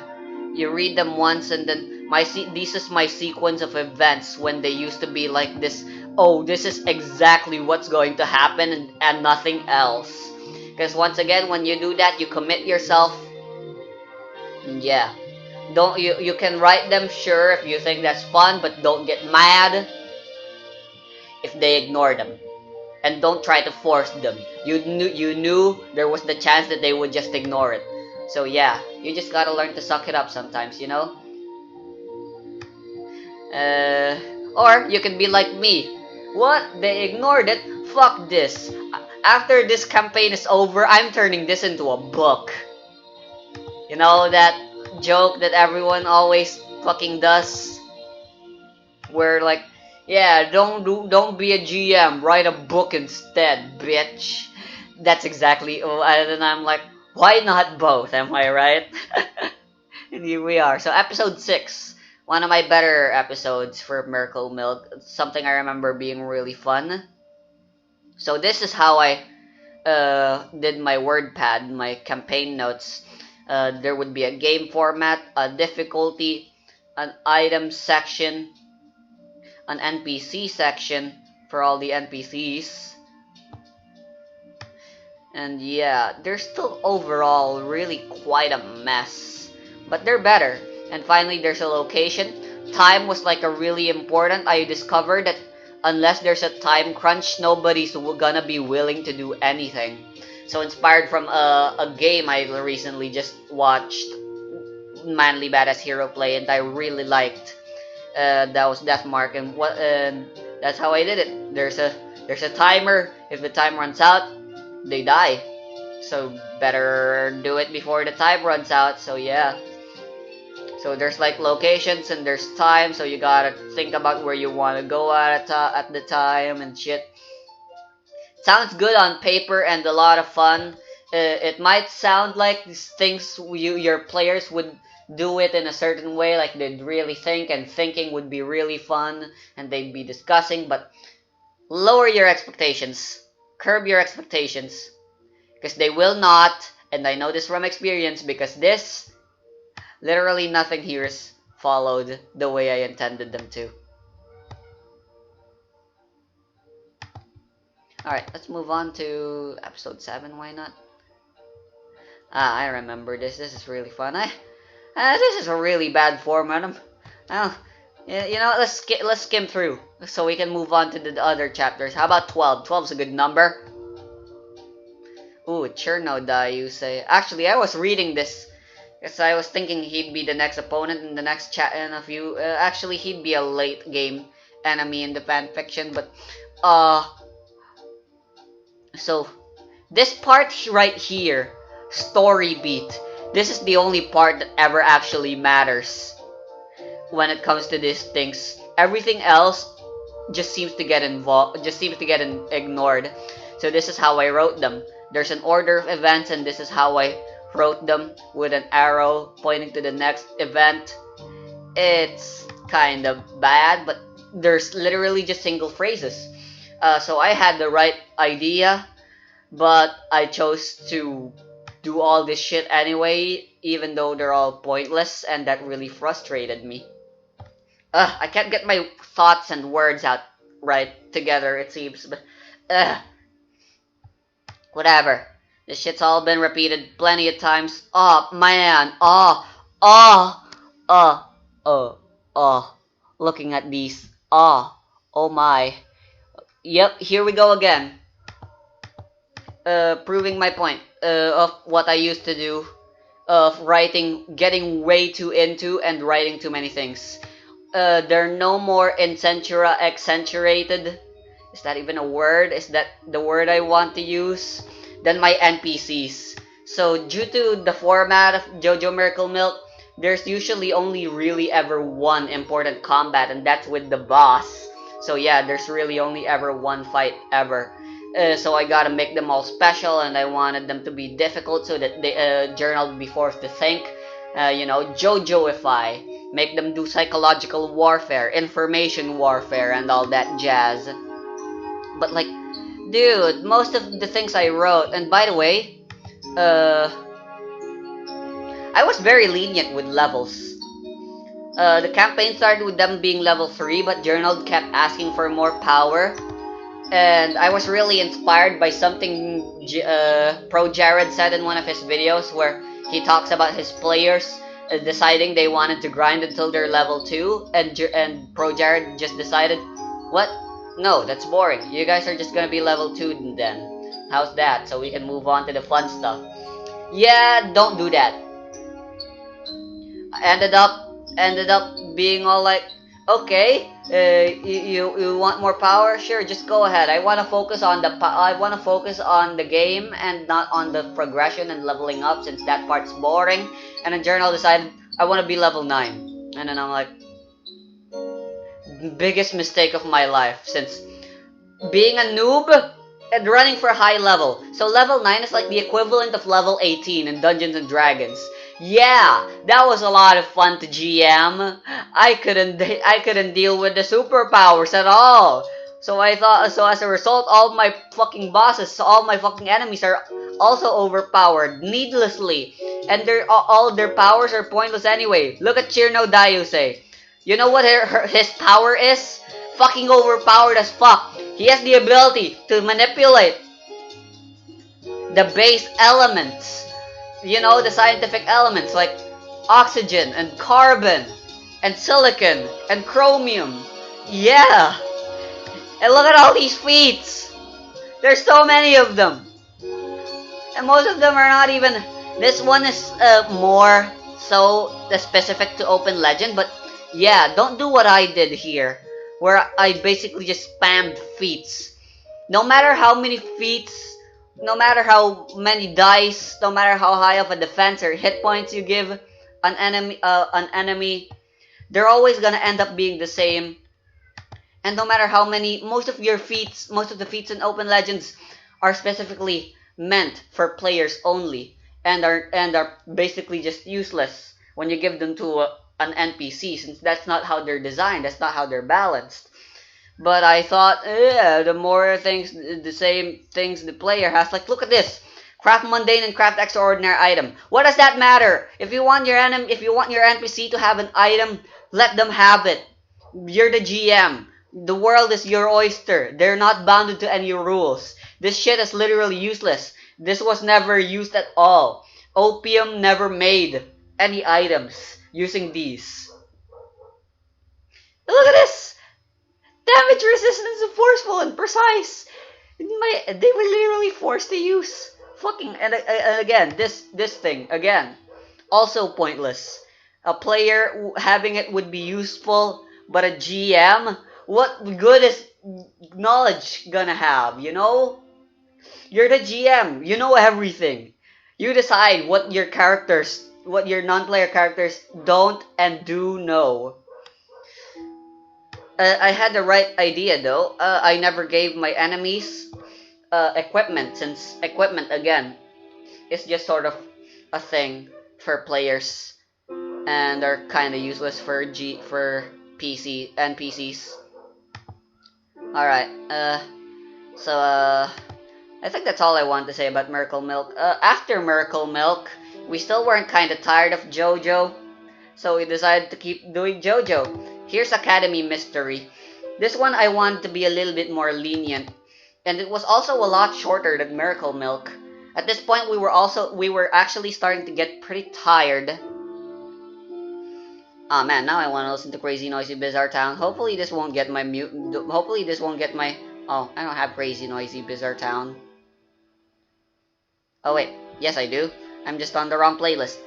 S1: you read them once and then this is my sequence of events when they used to be like this. Oh, this is exactly what's going to happen and nothing else. Because once again, when you do that, you commit yourself. Yeah. Don't you can write them sure if you think that's fun, but don't get mad if they ignore them. and don't try to force them. You knew there was the chance that they would just ignore it. So yeah, you just gotta learn to suck it up sometimes, you know? Or you can be like me. What? They ignored it? Fuck this. After this campaign is over, I'm turning this into a book. You know that joke that everyone always fucking does? Where like, yeah, don't be a GM, write a book instead, bitch. That's exactly, and I'm like, why not both? Am I right? And here we are. So episode 6, one of my better episodes for Miracle Milk. Something I remember being really fun. So this is how I did my word pad, my campaign notes. There would be a game format, a difficulty, an item section, an NPC section for all the NPCs. And yeah, they're still overall really quite a mess. But they're better. And finally, there's a location. Time was like a really important. I discovered that unless there's a time crunch, nobody's gonna be willing to do anything. So inspired from a game I recently just watched, Manly Badass Hero Play, and I really liked. That was Deathmark, and that's how I did it. There's a timer. If the time runs out, they die. So better do it before the time runs out. So yeah. So there's like locations and there's time. So you gotta think about where you want to go at the time and shit. Sounds good on paper and a lot of fun. It might sound like these things your players would do it in a certain way, like they'd really think, and thinking would be really fun, and they'd be discussing. But lower your expectations, curb your expectations, because they will not. And I know this from experience because this literally nothing here is followed the way I intended them to. Alright, let's move on to episode 7, why not? I remember this. This is really fun. This is a really bad format. You know, let's skim through so we can move on to the other chapters. How about 12? 12 is a good number. Ooh, Chernodai, you say. Actually, I was reading this because I was thinking he'd be the next opponent in the next chat in a few. Actually, he'd be a late game enemy in the fanfiction, but so this part right here, story beat. This is the only part that ever actually matters when it comes to these things. Everything else just seems to get ignored. So this is how I wrote them. There's an order of events, and this is how I wrote them with an arrow pointing to the next event. It's kind of bad, but there's literally just single phrases. So I had the right idea, but I chose to do all this shit anyway, even though they're all pointless, and that really frustrated me. I can't get my thoughts and words out right together, it seems, but whatever. This shit's all been repeated plenty of times. Oh, man. Looking at these. Oh my. Yep, here we go again. Proving my point of what I used to do of writing, getting way too into and writing too many things. They're no more accentuated. Is that even a word? Is that the word I want to use? Than my NPCs. So due to the format of JoJo Miracle Milk, there's usually only really ever one important combat, and that's with the boss. So yeah, there's really only ever one fight ever. So I gotta make them all special, and I wanted them to be difficult so that the journal would be forced to think. You know, JoJoify. Make them do psychological warfare, information warfare, and all that jazz. But like, dude, most of the things I wrote, and by the way, I was very lenient with levels. The campaign started with them being level 3, but Journal kept asking for more power. And I was really inspired by something Pro Jared said in one of his videos where he talks about his players deciding they wanted to grind until they're level 2, and Pro Jared just decided, what? No, that's boring. You guys are just gonna be level 2 then. How's that? So we can move on to the fun stuff. Yeah, don't do that. Ended up being all like, okay, you want more power? Sure, just go ahead. I want to focus on the game and not on the progression and leveling up, since that part's boring. And then Journal decided I want to be level 9, and then I'm like, biggest mistake of my life, since being a noob and running for high level. So level 9 is like the equivalent of level 18 in Dungeons and Dragons. Yeah, that was a lot of fun to GM. I couldn't deal with the superpowers at all. So as a result, all my fucking bosses, all my fucking enemies are also overpowered needlessly, and all their powers are pointless anyway. Look at Chirno Dayuse. You know what his power is? Fucking overpowered as fuck. He has the ability to manipulate the base elements. You know, the scientific elements like oxygen and carbon and silicon and chromium. Yeah. And look at all these feats. There's so many of them. And most of them are not even. This one is more so specific to Open Legend, but yeah, don't do what I did here, where I basically just spammed feats. No matter how many feats, no matter how many dice, no matter how high of a defense or hit points you give an enemy, they're always gonna end up being the same. And no matter how many, most of the feats in Open Legends are specifically meant for players only, and are basically just useless when you give them to an NPC, since that's not how they're designed, that's not how they're balanced. But I thought, yeah, the more things, the same things the player has. Like, look at this: craft mundane and craft extraordinary item. What does that matter? If you want your NPC to have an item, let them have it. You're the GM. The world is your oyster. They're not bounded to any rules. This shit is literally useless. This was never used at all. Opium never made any items using these. Look at this! Damage resistance is forceful and precise. They were literally forced to use fucking and again this thing again, also pointless. A player having it would be useful, but a GM, what good is knowledge gonna have? You know, you're the GM. You know everything. You decide what your non-player characters don't and do know. I had the right idea though. I never gave my enemies equipment, since equipment again is just sort of a thing for players and are kind of useless for PC NPCs. All right. So I think that's all I want to say about Miracle Milk. After Miracle Milk, we still weren't kind of tired of JoJo, so we decided to keep doing JoJo. Here's Academy Mystery. This one I wanted to be a little bit more lenient, and it was also a lot shorter than Miracle Milk. At this point, we were actually starting to get pretty tired. Ah man, now I want to listen to Crazy Noisy Bizarre Town. Hopefully this won't get my mute. Hopefully this won't get my. Oh, I don't have Crazy Noisy Bizarre Town. Oh wait, yes I do. I'm just on the wrong playlist.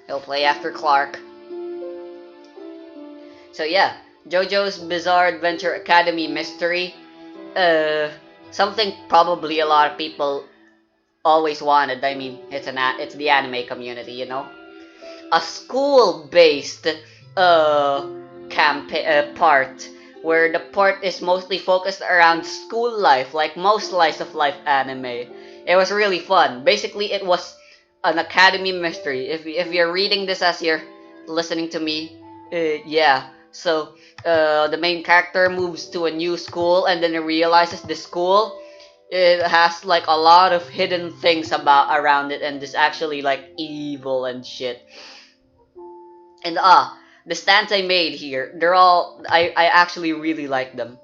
S1: He'll play after Clark. So yeah, JoJo's Bizarre Adventure Academy Mystery. Something probably a lot of people always wanted. I mean, it's the anime community, you know. A school-based part, where the part is mostly focused around school life, like most slice of life anime. It was really fun. Basically, it was an academy mystery. If you're reading this as you're listening to me, yeah. So the main character moves to a new school, and then he realizes the school, it has like a lot of hidden things around it, and is actually like evil and shit. And the stands I made here, I actually really like them.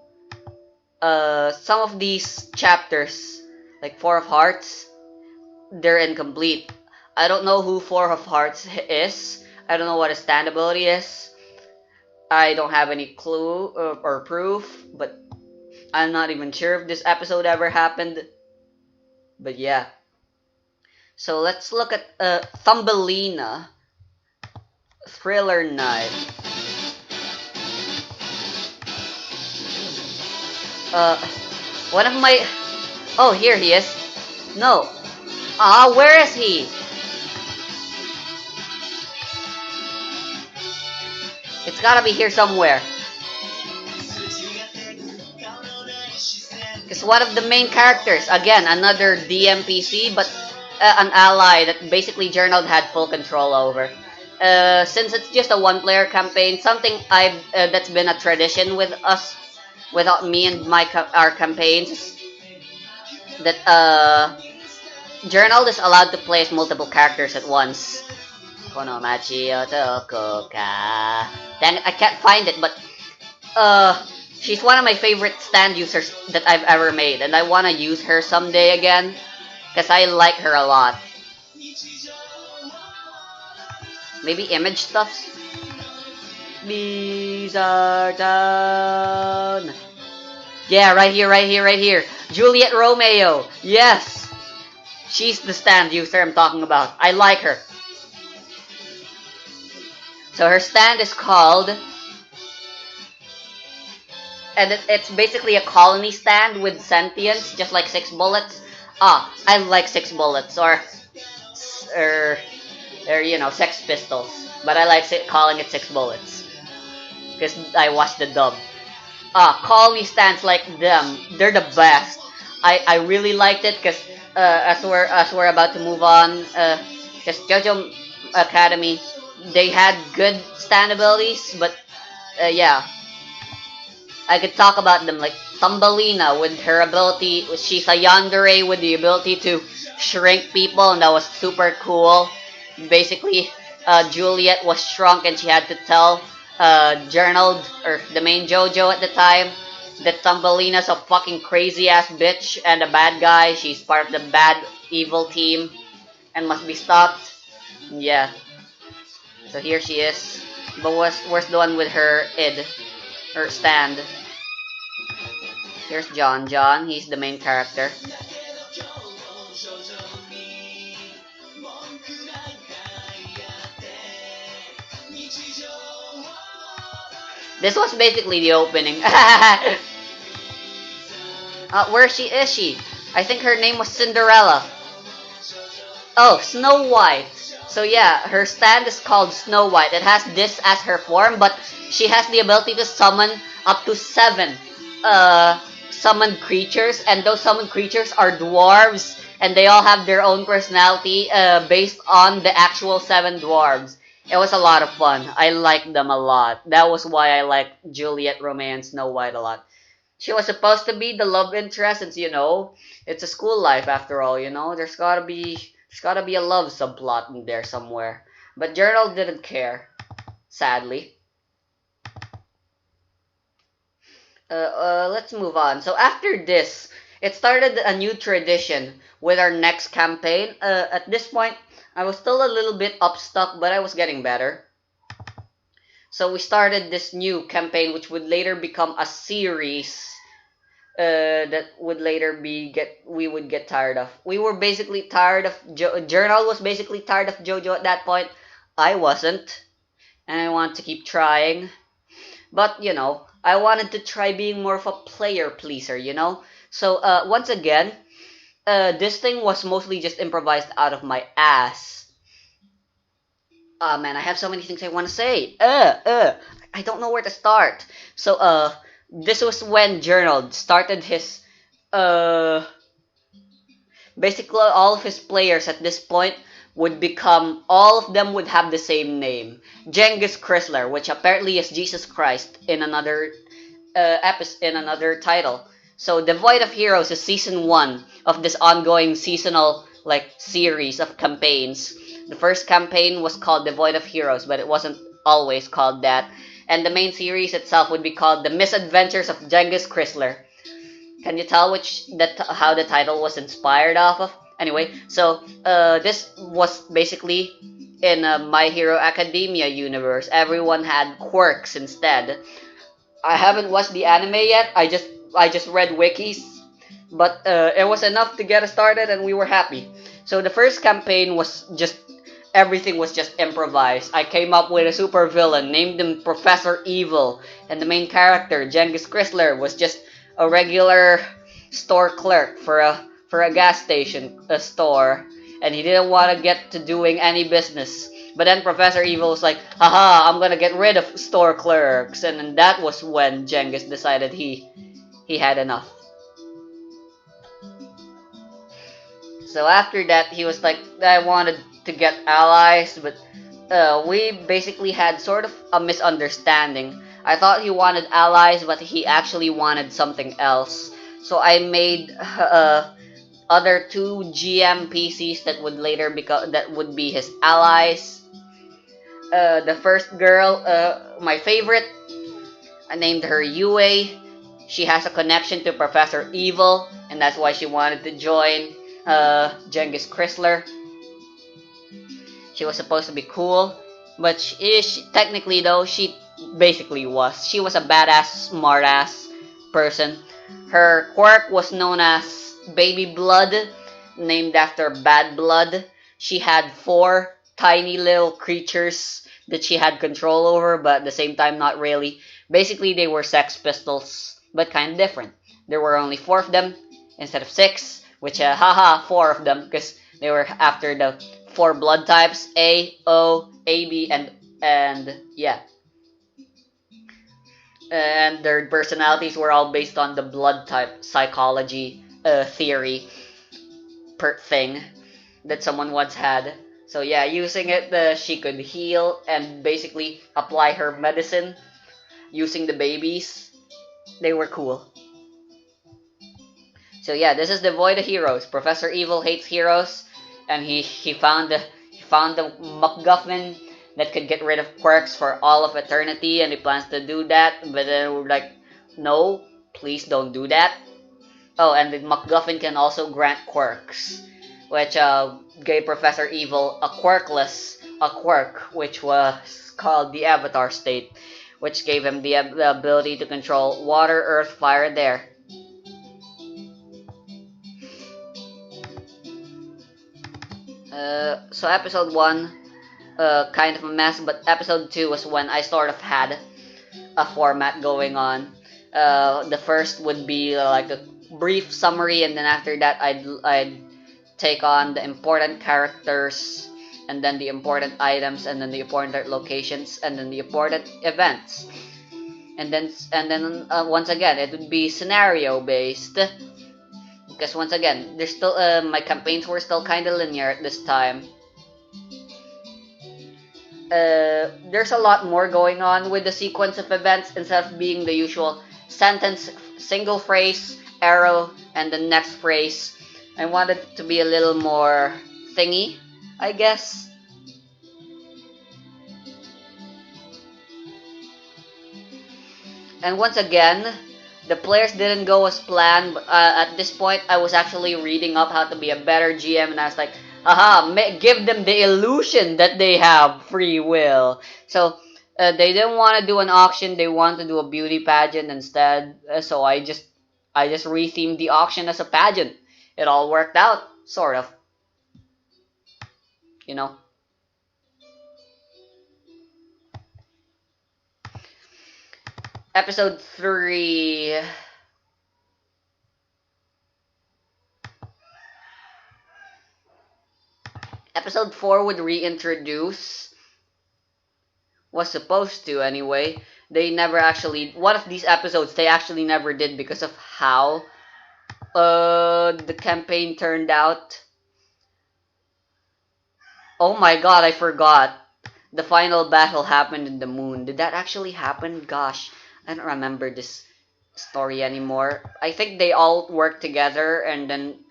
S1: Some of these chapters, like Four of Hearts, they're incomplete. I don't know who Four of Hearts is. I don't know what his stand ability is. I don't have any clue or proof, but I'm not even sure if this episode ever happened. But yeah. So let's look at Thumbelina, Thriller Night. Uh, one of my... Oh, here he is. No. Where is he? It's gotta be here somewhere. Because one of the main characters, again, another DMPC, but an ally that basically Journal had full control over. Since it's just a one-player campaign, something I've that's been a tradition with us, with me and our campaigns, that Journal is allowed to play as multiple characters at once. Konomachi otoko ka. Dang it, I can't find it, but she's one of my favorite stand users that I've ever made, and I want to use her someday again, because I like her a lot. Maybe image stuffs? These are done. Yeah, right here, right here, right here. Juliet Romeo. Yes. She's the stand user I'm talking about. I like her. So her stand is called... And it's basically a colony stand with sentience, just like 6 bullets. I like 6 bullets, or you know, Sex Pistols. But I like calling it 6 bullets. Because I watched the dub. Colony stands like them, they're the best. I really liked it because as we're about to move on, because JoJo Academy, they had good stand abilities, but yeah, I could talk about them like Thumbelina with her ability. She's a yandere with the ability to shrink people, and that was super cool. Basically, Juliet was shrunk, and she had to tell Journal, or the main JoJo at the time, that Thumbelina's a fucking crazy ass bitch and a bad guy. She's part of the bad evil team and must be stopped. Yeah. So here she is. But where's the one with her id? Her stand. Here's John. John, he's the main character. This was basically the opening. Where is she? I think her name was Cinderella. Oh, Snow White. So yeah, her stand is called Snow White. It has this as her form, but she has the ability to summon up to 7 summoned creatures, and those summoned creatures are dwarves, and they all have their own personality based on the actual 7 dwarves. It was a lot of fun. I liked them a lot. That was why I liked Juliet, Romeo, and Snow White a lot. She was supposed to be the love interest, since, you know, it's a school life after all, you know. There's gotta be a love subplot in there somewhere. But Journal didn't care, sadly. Let's move on. So after this, it started a new tradition with our next campaign. At this point, I was still a little bit upstuck, but I was getting better. So we started this new campaign, which would later become a series that would later we would get tired of. We were basically tired of Journal was basically tired of JoJo at that point. I wasn't, and I wanted to keep trying. But you know, I wanted to try being more of a player pleaser, you know. So once again, this thing was mostly just improvised out of my ass. Oh man, I have so many things I want to say. I don't know where to start. So this was when Journal started his uh basically all of his players at this point would become, all of them would have the same name, Genghis Chrysler, which apparently is Jesus Christ in another in another title. So Devoid of Heroes is season 1 of this ongoing seasonal like series of campaigns. The first campaign was called Devoid of Heroes, but it wasn't always called that. And the main series itself would be called The Misadventures of Genghis Chrysler. Can you tell how the title was inspired off of? Anyway, so this was basically in My Hero Academia universe. Everyone had quirks instead. I haven't watched the anime yet. I just read wikis, but it was enough to get us started, and we were happy. So the first campaign was just everything was just improvised. I came up with a super villain, named him Professor Evil, and the main character, Genghis Chrysler, was just a regular store clerk for a gas station, a store, and he didn't want to get to doing any business. But then Professor Evil was like, haha, I'm gonna get rid of store clerks. And then that was when Genghis decided he had enough. So after that, he was like, I wanted to get allies, but we basically had sort of a misunderstanding. I thought he wanted allies, but he actually wanted something else. So I made other two GM PCs that would later become that would be his allies. The first girl, my favorite, I named her Yue. She has a connection to Professor Evil, and that's why she wanted to join Genghis Chrysler. She was supposed to be cool, but technically though, she basically was. She was a badass, smartass person. Her quirk was known as Baby Blood, named after Bad Blood. She had four tiny little creatures that she had control over, but at the same time, not really. Basically, they were Sex Pistols, but kind of different. There were only four of them instead of six, which, haha, four of them, because they were after the four blood types: A, O, AB, and yeah. And their personalities were all based on the blood type psychology theory per thing that someone once had. So yeah, using it, she could heal and basically apply her medicine using the babies. They were cool. So yeah, this is devoid of heroes. Professor Evil hates heroes, and he found the MacGuffin that could get rid of quirks for all of eternity, and he plans to do that. But then we're like, no, please don't do that. Oh, and the MacGuffin can also grant quirks, which gave Professor Evil a quirk, which was called the Avatar state, which gave him the ability to control water, earth, fire, and air. So episode 1, kind of a mess, but episode 2 was when I sort of had a format going on. The first would be like a brief summary, and then after that, I'd take on the important characters, and then the important items, and then the important locations, and then the important events. And then once again, it would be scenario based. Because once again, there's still my campaigns were still kind of linear at this time. There's a lot more going on with the sequence of events instead of being the usual sentence, single phrase, arrow, and the next phrase. I wanted it to be a little more thingy, I guess. And once again, the players didn't go as planned. But, at this point, I was actually reading up how to be a better GM, and I was like, aha, give them the illusion that they have free will. So they didn't want to do an auction; they wanted to do a beauty pageant instead. So I just rethemed the auction as a pageant. It all worked out, sort of. You know. Episode 3. Episode 4 would reintroduce, was supposed to anyway. They never actually, one of these episodes they actually never did because of how the campaign turned out. Oh my god, I forgot. The final battle happened in the moon. Did that actually happen? Gosh, I don't remember this story anymore. I think they all worked together, and then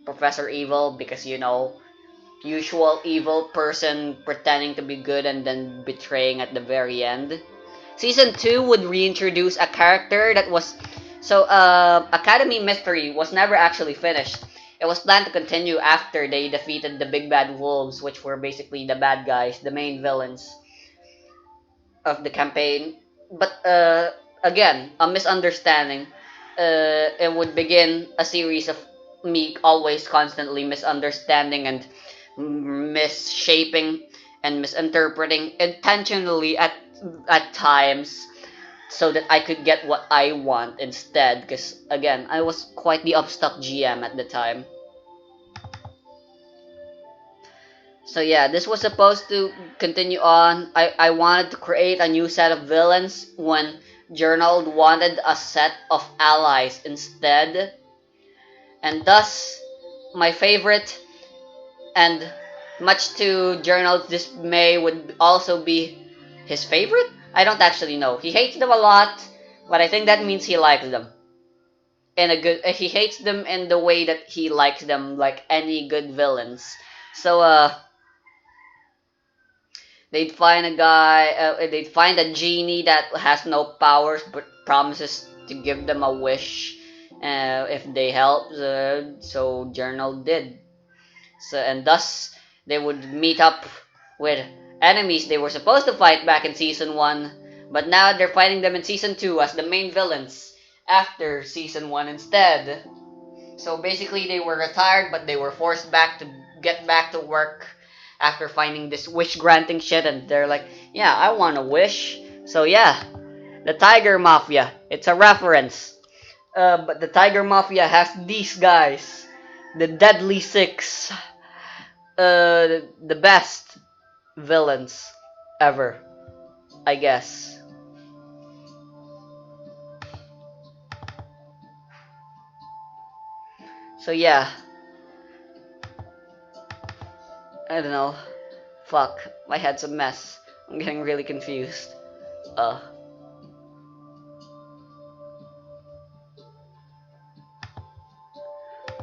S1: Professor Evil, because usual evil person pretending to be good and then betraying at the very end. Season 2 would reintroduce a character that was... So, Academy Mystery was never actually finished. It was planned to continue after they defeated the big bad wolves, which were basically the bad guys, the main villains of the campaign. But again, a misunderstanding. It would begin a series of me always constantly misunderstanding and misshaping and misinterpreting intentionally at times so that I could get what I want instead. Because again, I was quite the upstuck GM at the time. So yeah, this was supposed to continue on. I wanted to create a new set of villains when Journal wanted a set of allies instead. And thus, my favorite, and much to Journal's dismay, would also be his favorite? I don't actually know. He hates them a lot, but I think that means he likes them. In a good, he hates them in the way that he likes them, like any good villains. So they'd find a genie that has no powers but promises to give them a wish if they help. So Journal did. So and thus they would meet up with enemies they were supposed to fight back in season 1, but now they're fighting them in season 2 as the main villains after season 1 instead. So basically they were retired, but they were forced back to get back to work after finding this wish granting shit, and they're like, yeah, I want a wish. So yeah, the Tiger Mafia. It's a reference. But the Tiger Mafia has these guys, the Deadly Six, the best villains ever, I guess. So yeah, I don't know. Fuck, my head's a mess. I'm getting really confused. Uh,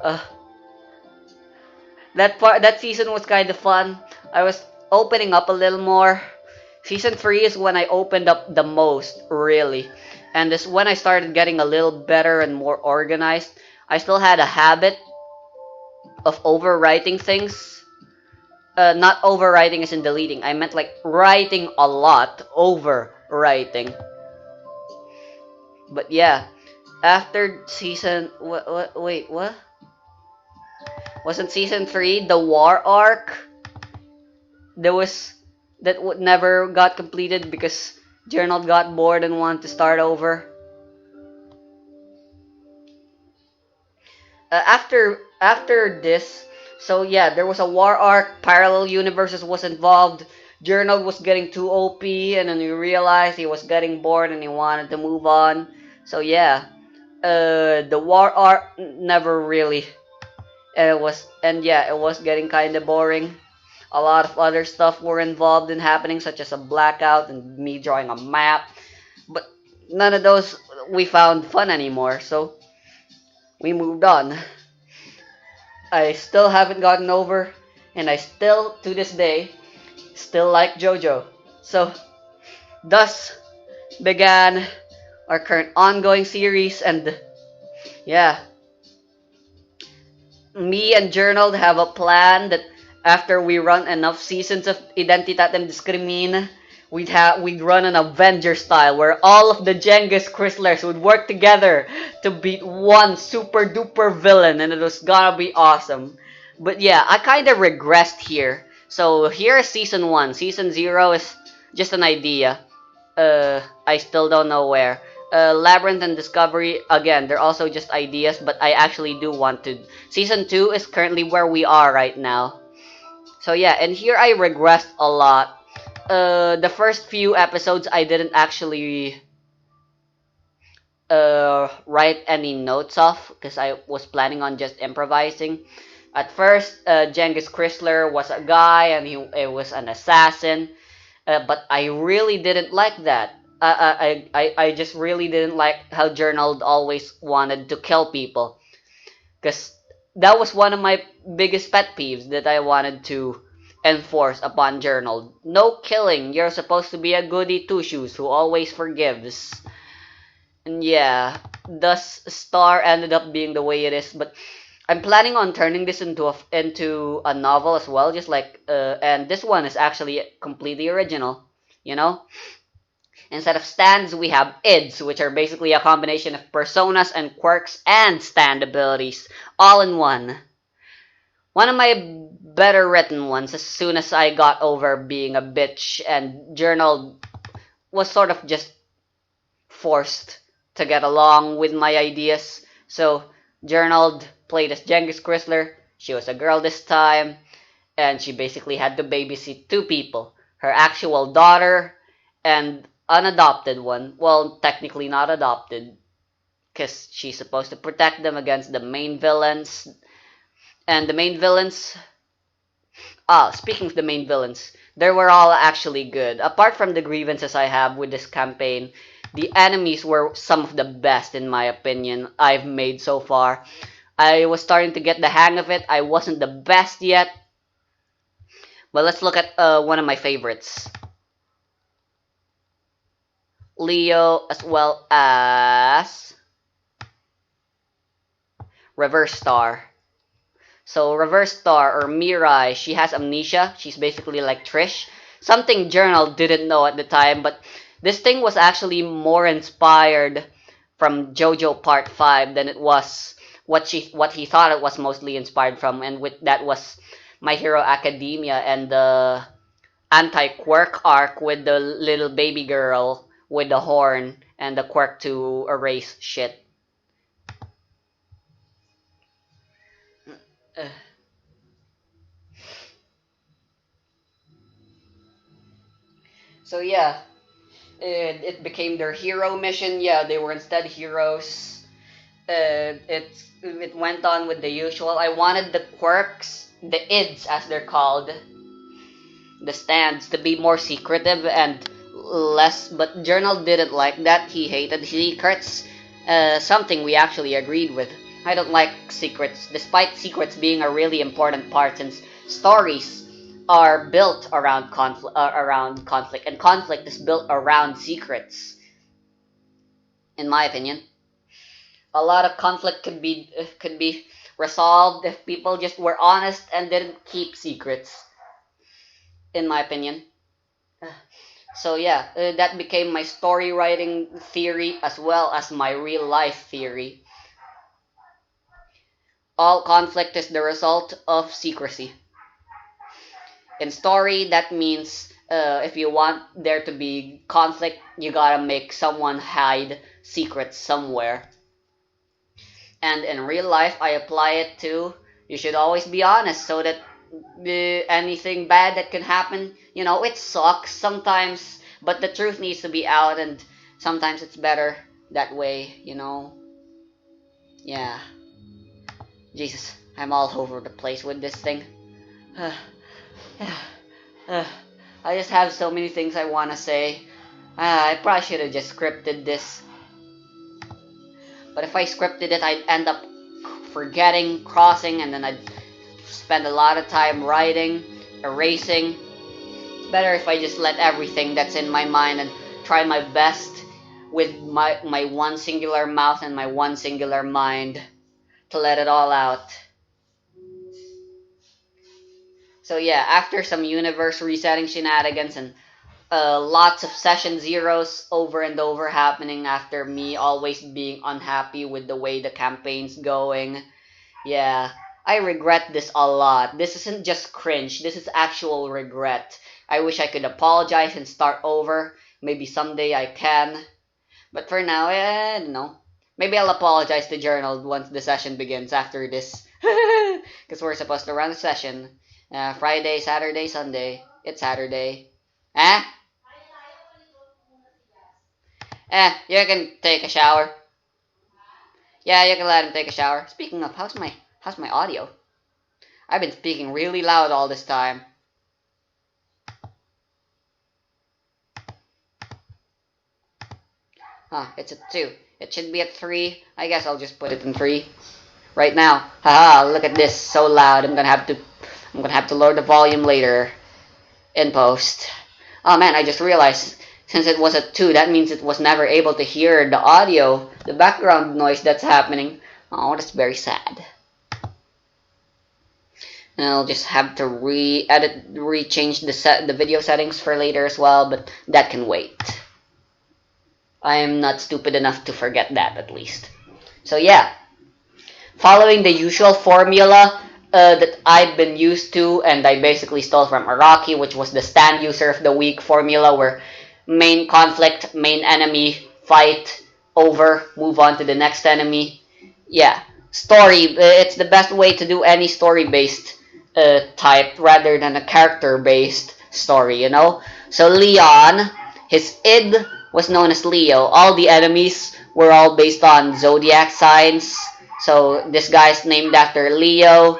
S1: uh, that season was kind of fun. I was opening up a little more. Season 3 is when I opened up the most, really. And this when I started getting a little better and more organized. I still had a habit of overwriting things. Not overwriting as in deleting. I meant like writing a lot, overwriting. But yeah, after season wait, what? Wasn't season 3 the war arc? There was that would never got completed because Journal got bored and wanted to start over. After this, so yeah, there was a war arc. Parallel universes was involved. Journal was getting too OP, and then he realized he was getting bored and he wanted to move on. So yeah, the war arc never really. It was, and yeah, it was getting kind of boring. A lot of other stuff were involved in happening, such as a blackout and me drawing a map. But none of those we found fun anymore, so we moved on. I still haven't gotten over, and I still, to this day, still like JoJo. So, thus began our current ongoing series, and yeah, me and Journal have a plan that after we run enough seasons of Identitatem Discrimin, we'd run an Avenger style where all of the Genghis Chryslers would work together to beat one super duper villain, and it was gonna be awesome. But yeah, I kind of regressed here. So here is season 1. Season 0 is just an idea. I still don't know where. Labyrinth and Discovery, again, they're also just ideas, but I actually do want to. Season 2 is currently where we are right now. So yeah, and here I regressed a lot. The first few episodes I didn't actually write any notes off because I was planning on just improvising. At first, Genghis Chrysler was a guy and it was an assassin, but I really didn't like that. I just really didn't like how Journal always wanted to kill people, because that was one of my biggest pet peeves that I wanted to enforce upon Journal. No killing. You're supposed to be a goody two shoes who always forgives. And yeah, thus Star ended up being the way it is. But I'm planning on turning this into a novel as well, just like and this one is actually completely original. You know, instead of stands, we have ids, which are basically a combination of personas and quirks and stand abilities all in one. One of my better written ones. As soon as I got over being a bitch and journal was sort of just forced to get along with my ideas. So, journaled, played as Genghis Chrysler. She was a girl this time, and she basically had to babysit two people, her actual daughter and unadopted one. Well, technically not adopted, because she's supposed to protect them against the main villains. And the main villains, speaking of the main villains, they were all actually good. Apart from the grievances I have with this campaign, the enemies were some of the best, in my opinion, I've made so far. I was starting to get the hang of it. I wasn't the best yet. But let's look at one of my favorites. Leo, as well as Reverse Star. So Reverse Star, or Mirai, she has amnesia. She's basically like Trish. Something Journal didn't know at the time, but this thing was actually more inspired from JoJo Part 5 than it was what he thought it was mostly inspired from, and with that was My Hero Academia and the anti-quirk arc with the little baby girl with the horn and the quirk to erase shit. Uh, so yeah, it became their hero mission. Yeah, they were instead heroes. It went on with the usual. I wanted the quirks, the ids as they're called, the stands, to be more secretive and less. But Journal didn't like that. He hated secrets. Something we actually agreed with. I don't like secrets, despite secrets being a really important part since stories are built around conflict, and conflict is built around secrets. In my opinion, a lot of conflict could be resolved if people just were honest and didn't keep secrets. In my opinion. So yeah, that became my story writing theory as well as my real life theory. All conflict is the result of secrecy. In story, that means if you want there to be conflict, you gotta make someone hide secrets somewhere. And in real life, I apply it to you should always be honest so that anything bad that can happen, it sucks sometimes, but the truth needs to be out, and sometimes it's better that way. Yeah. Jesus, I'm all over the place with this thing. I just have so many things I want to say. I probably should have just scripted this. But if I scripted it, I'd end up forgetting, crossing, and then I'd spend a lot of time writing, erasing. It's better if I just let everything that's in my mind and try my best with my one singular mouth and my one singular mind to let it all out. So yeah, after some universe resetting shenanigans and lots of session zeros over and over happening after me always being unhappy with the way the campaign's going, yeah, I regret this a lot. This isn't just cringe, this is actual regret. I wish I could apologize and start over. Maybe someday I can. But for now, I don't know. Maybe I'll apologize to Journal once the session begins after this. Because we're supposed to run a session. Friday, Saturday, Sunday. It's Saturday. Eh? You can take a shower. Yeah, you can let him take a shower. Speaking of, how's my audio? I've been speaking really loud all this time. It's at 2. It should be at 3. I guess I'll just put it in 3. Right now. Haha, look at this. So loud. I'm gonna have to lower the volume later. In post. Oh man, I just realized, since it was at 2, that means it was never able to hear the audio, the background noise that's happening. Oh, that's very sad. And I'll just have to re-change the video settings for later as well, but that can wait. I am not stupid enough to forget that, at least. So yeah, following the usual formula that I've been used to, and I basically stole from Araki, which was the stand user of the week formula, where main conflict, main enemy, fight, over, move on to the next enemy. Yeah, story, it's the best way to do any story-based type rather than a character-based story, you know? So Leon, his id was known as Leo. All the enemies were all based on zodiac signs. So this guy's named after Leo.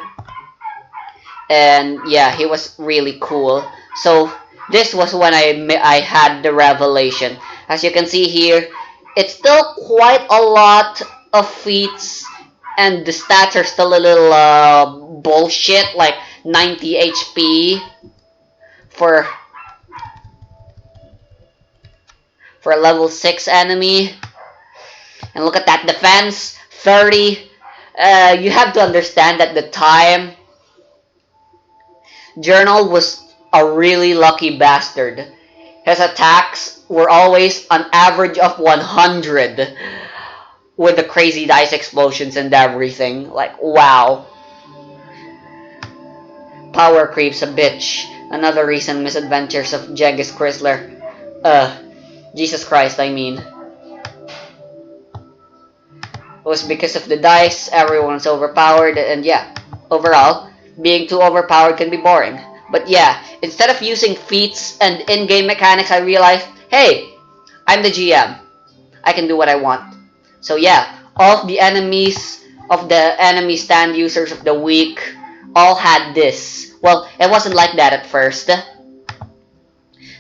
S1: And yeah, he was really cool. So this was when I had the revelation. As you can see here, it's still quite a lot of feats, and the stats are still a little bullshit, like 90 HP for a level 6 enemy. And look at that defense, 30. You have to understand that the time Journal was a really lucky bastard. His attacks were always an average of 100 with the crazy dice explosions and everything. Like, wow. Power creep's a bitch. Another reason misadventures of Genghis Chrysler. Jesus Christ, I mean. It was because of the dice, everyone's overpowered, and yeah, overall, being too overpowered can be boring. But yeah, instead of using feats and in-game mechanics, I realized, hey, I'm the GM. I can do what I want. So yeah, all of the enemies of the enemy stand users of the week all had this. Well, it wasn't like that at first.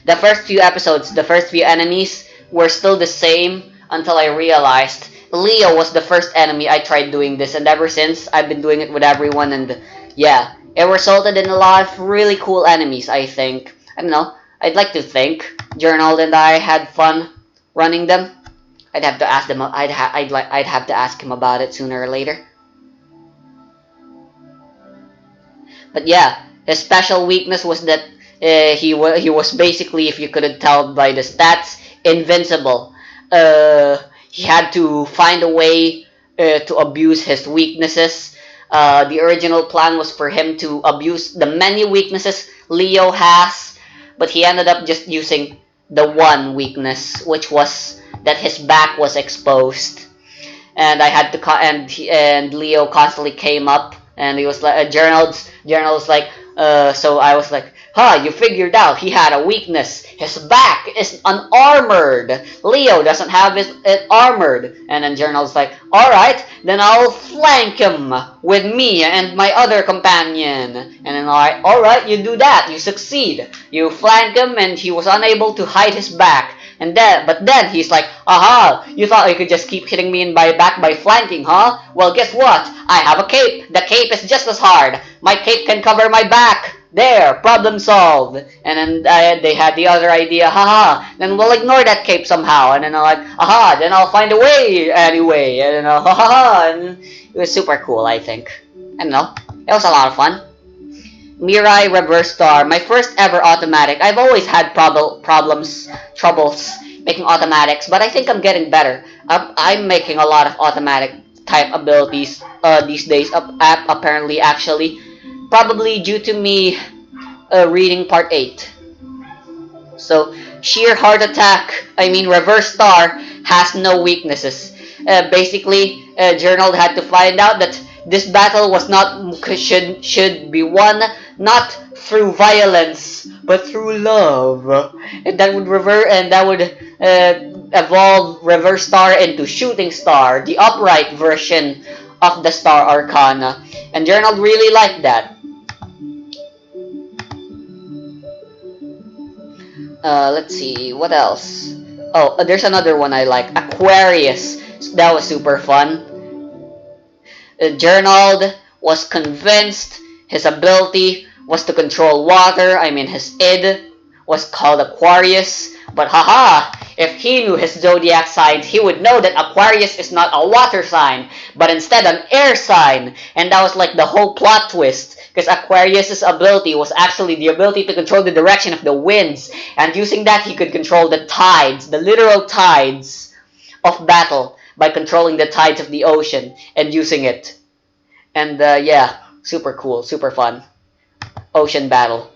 S1: The first few episodes, the first few enemies were still the same until I realized Leo was the first enemy I tried doing this, and ever since, I've been doing it with everyone, and yeah, it resulted in a lot of really cool enemies, I think. I don't know, I'd like to think Journal and I had fun running them. I'd have to ask them. I'd have to ask him about it sooner or later. But yeah, his special weakness was that he was basically, if you couldn't tell by the stats, invincible. He had to find a way to abuse his weaknesses. The original plan was for him to abuse the many weaknesses Leo has, but he ended up just using the one weakness, which was that his back was exposed. And I had to and Leo constantly came up, and he was like, journals like, so I was like, huh, you figured out he had a weakness. His back is unarmored. Leo doesn't have it armored. And then Journal's like, alright, then I'll flank him with me and my other companion. And then alright, you do that, you succeed. You flank him, and he was unable to hide his back. But then he's like, aha, you thought you could just keep hitting me in my back by flanking, huh? Well, guess what? I have a cape. The cape is just as hard. My cape can cover my back. There, problem solved. And then they had the other idea, haha, then we'll ignore that cape somehow. And then I'm like, aha, then I'll find a way anyway. And then, haha, and it was super cool, I think. I don't know, it was a lot of fun. Mirai Reverse Star, my first ever automatic. I've always had troubles making automatics, but I think I'm getting better. I'm making a lot of automatic type abilities these days, apparently, actually. Probably due to me reading part 8. So, sheer heart attack, Reverse Star, has no weaknesses. Basically, Journal had to find out that this battle was not should be won not through violence but through love, and that would evolve Reverse Star into Shooting Star, the upright version of the Star Arcana, and Journal really liked that. Let's see, what else? Oh, there's another one I like, Aquarius. That was super fun. Journaled was convinced his ability was to control water. His id was called Aquarius, But haha, if he knew his zodiac signs, he would know that Aquarius is not a water sign, but instead an air sign. And that was like the whole plot twist. Because Aquarius' ability was actually the ability to control the direction of the winds. And using that, he could control the tides, the literal tides of battle, by controlling the tides of the ocean and using it. And yeah, super cool, super fun. Ocean battle.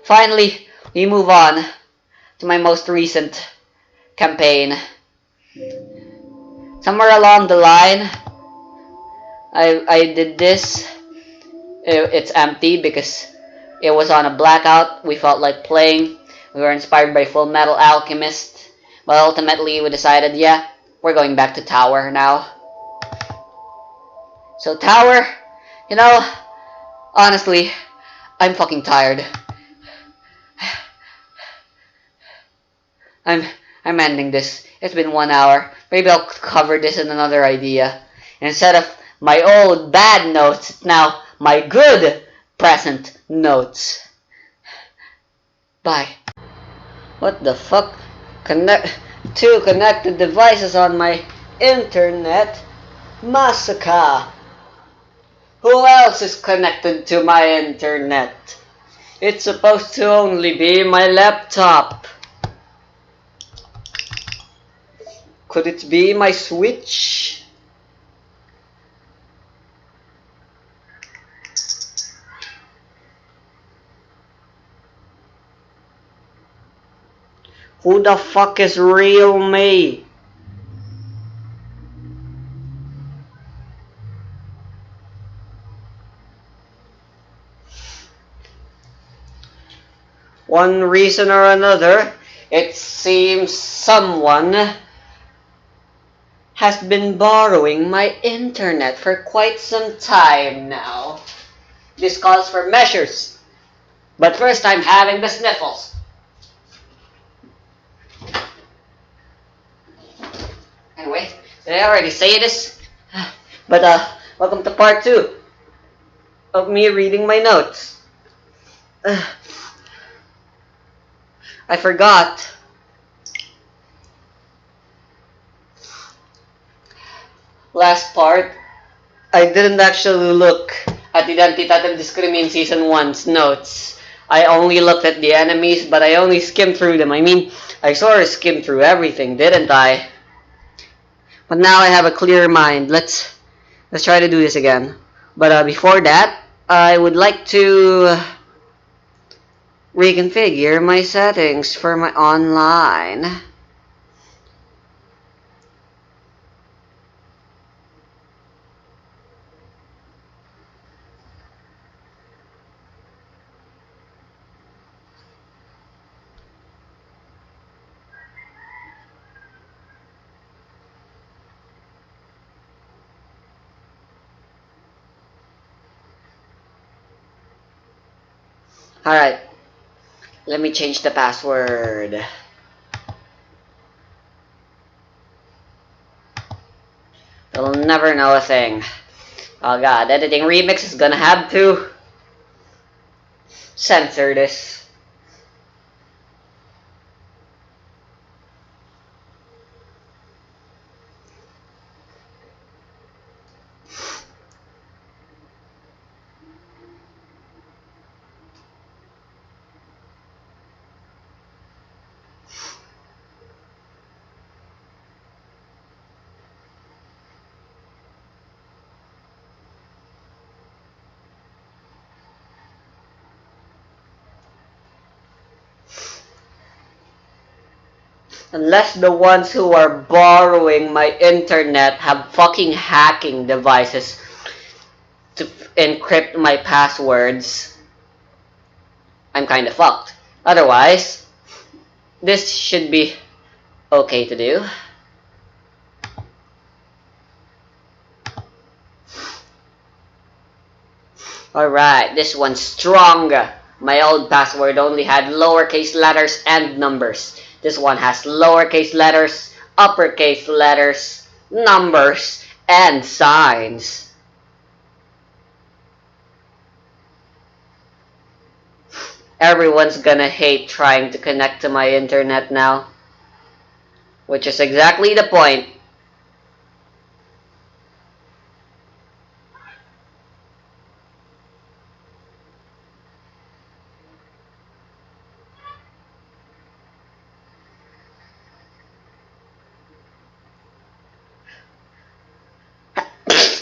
S1: Finally, we move on to my most recent campaign. Somewhere along the line, I did this. It's empty because it was on a blackout. We felt like playing. We were inspired by Full Metal Alchemist. But ultimately, we decided, yeah, we're going back to Tower now. So Tower, you know, honestly, I'm fucking tired. I'm ending this. It's been 1 hour. Maybe I'll cover this in another idea. Instead of my old bad notes, it's now my good present notes. Bye. What the fuck? Two connected devices on my internet? Massacre. Who else is connected to my internet? It's supposed to only be my laptop. Could it be my Switch? Who the fuck is real me? One reason or another, it seems someone has been borrowing my internet for quite some time now. This calls for measures. But first I'm having the sniffles. Anyway, did I already say this? But welcome to part 2 of me reading my notes. I forgot. Last part, I didn't actually look at Identitatem Discrimin Season 1's notes. I only looked at the enemies, but I only skimmed through them. I mean, I sort of skimmed through everything, didn't I? But now I have a clearer mind. Let's try to do this again. But before that, I would like to reconfigure my settings for my online. Alright, let me change the password. They'll never know a thing. Oh god, editing remix is gonna have to censor this. Unless the ones who are borrowing my internet have fucking hacking devices to encrypt my passwords, I'm kinda fucked. Otherwise, this should be okay to do. Alright, this one's stronger. My old password only had lowercase letters and numbers. This one has lowercase letters, uppercase letters, numbers, and signs. everyone's gonna hate trying to connect to my internet now. Which is exactly the point.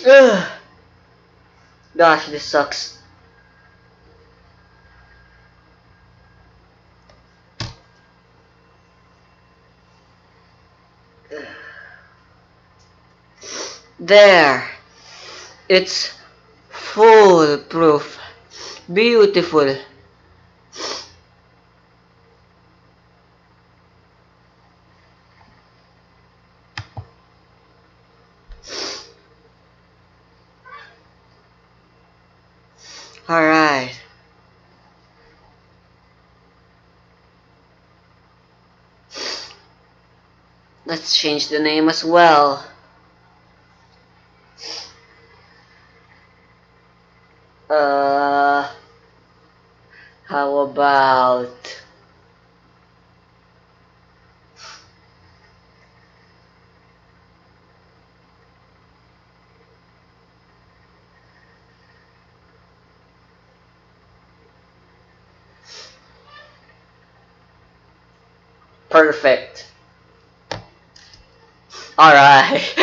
S1: Ugh. Gosh, this sucks. There. It's foolproof. Beautiful. Alright. Let's change the name as well. How about... Perfect. Alright.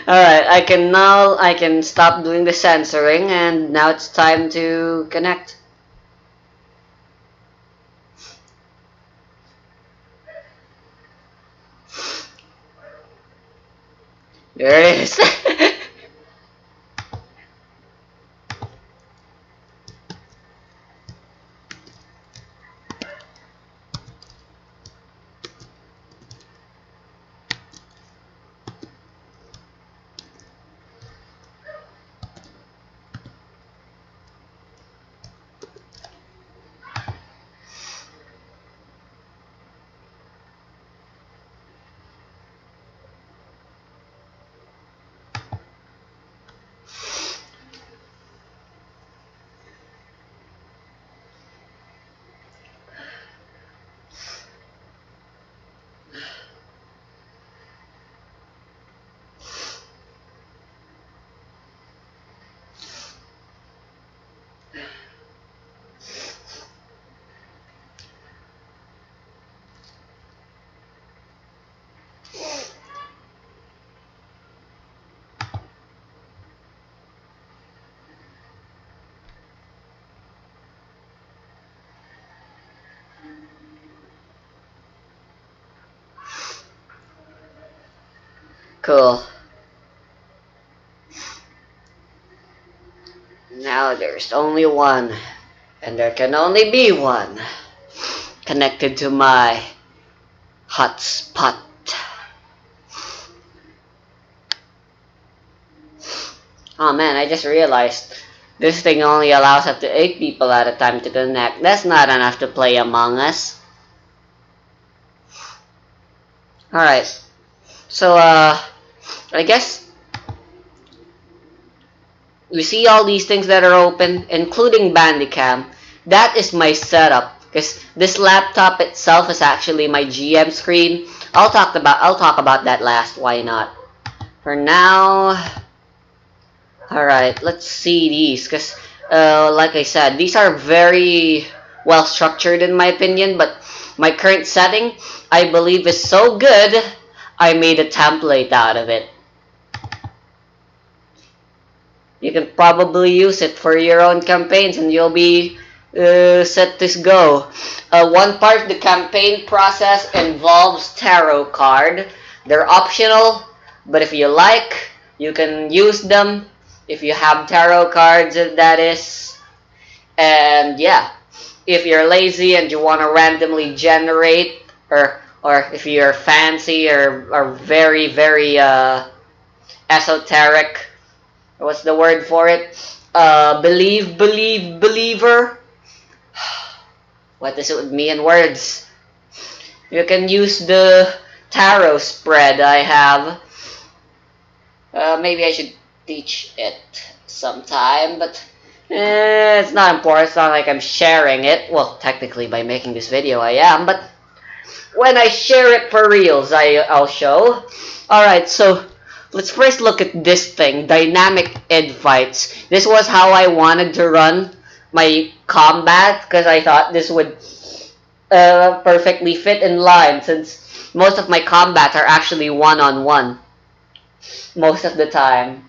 S1: Alright, I can stop doing the censoring, and now it's time to connect. There it is. Cool. Now there's only one, and there can only be one, connected to my hotspot. Oh man, I just realized this thing only allows up to 8 people at a time to connect. That's not enough to play Among Us. Alright, so I guess you see all these things that are open, including Bandicam. That is my setup, because this laptop itself is actually my GM screen. I'll talk about that last. Why not? For now, all right. Let's see these, because like I said, these are very well structured in my opinion. But my current setting, I believe, is so good, I made a template out of it. You can probably use it for your own campaigns, and you'll be set to go. One part of the campaign process involves tarot card. They're optional, but if you like, you can use them if you have tarot cards, that is. And yeah, if you're lazy and you want to randomly generate, or if you're fancy or very esoteric, what's the word for it? Believer. What is it with me and words? You can use the tarot spread I have. Maybe I should teach it sometime, but It's not important. It's not like I'm sharing it. Well, technically, by making this video, I am. But when I share it for reals, I'll show. Alright, so let's first look at this thing. Dynamic id fights. This was how I wanted to run my combat, because I thought this would perfectly fit in line, since most of my combats are actually one-on-one. Most of the time.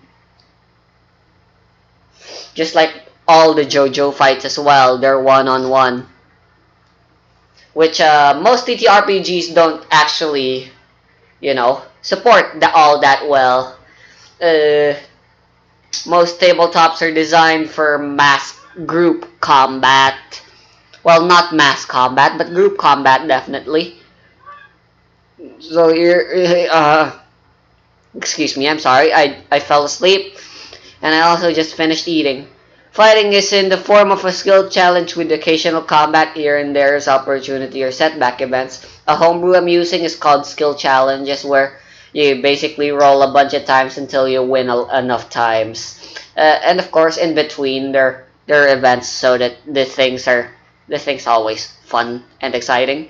S1: Just like all the JoJo fights as well, they're one-on-one. Which most TTRPGs don't actually, support all that well. Uh, most tabletops are designed for mass group combat. Well, not mass combat, but group combat definitely. So here, excuse me, I'm sorry, I fell asleep, and I also just finished eating. Fighting is in the form of a skill challenge with occasional combat here and there as opportunity or setback events. A homebrew I'm using is called skill challenges, where you basically roll a bunch of times until you win enough times. And of course, in between, there are events, so that the things always fun and exciting.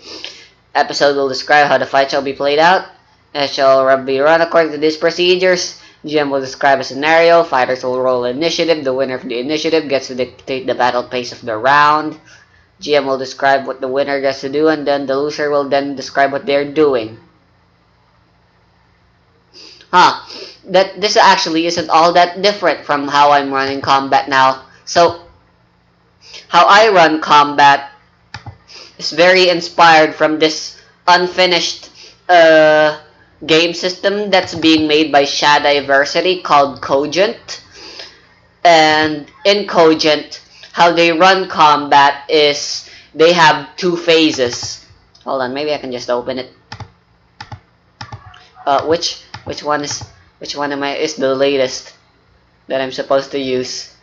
S1: Episode will describe how the fight shall be played out. It shall be run according to these procedures. GM will describe a scenario. Fighters will roll initiative. The winner of the initiative gets to dictate the battle pace of the round. GM will describe what the winner gets to do, and then the loser will then describe what they're doing. This actually isn't all that different from how I'm running combat now. So, how I run combat is very inspired from this unfinished game system that's being made by Shadiversity called Cogent. And in Cogent, how they run combat is they have two phases. Hold on, maybe I can just open it. Which one is the latest that I'm supposed to use?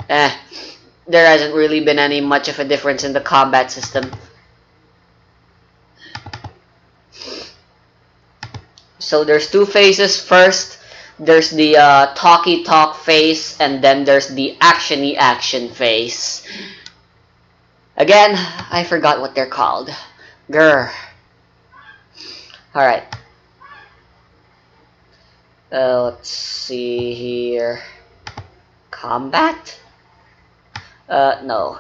S1: There hasn't really been any much of a difference in the combat system. So there's two phases. First, there's the talky talk phase, and then there's the actiony action phase. Again, I forgot what they're called. Grr. Alright. Let's see here. Combat? No.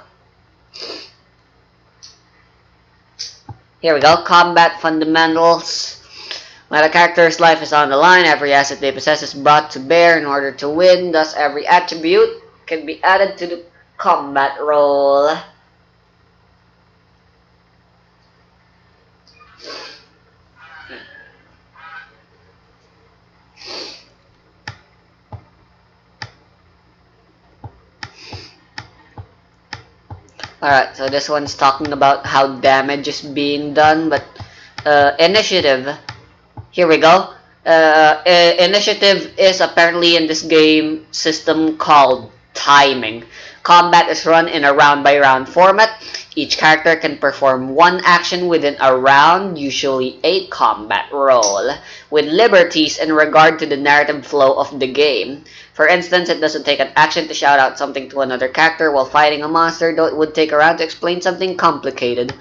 S1: Here we go. Combat fundamentals. When a character's life is on the line, every asset they possess is brought to bear in order to win. Thus, every attribute can be added to the combat roll. Alright, so this one's talking about how damage is being done, but initiative. Here we go. Initiative is apparently in this game system called timing. Combat is run in a round-by-round format. Each character can perform one action within a round, usually a combat roll, with liberties in regard to the narrative flow of the game. For instance, it doesn't take an action to shout out something to another character while fighting a monster, though it would take a round to explain something complicated.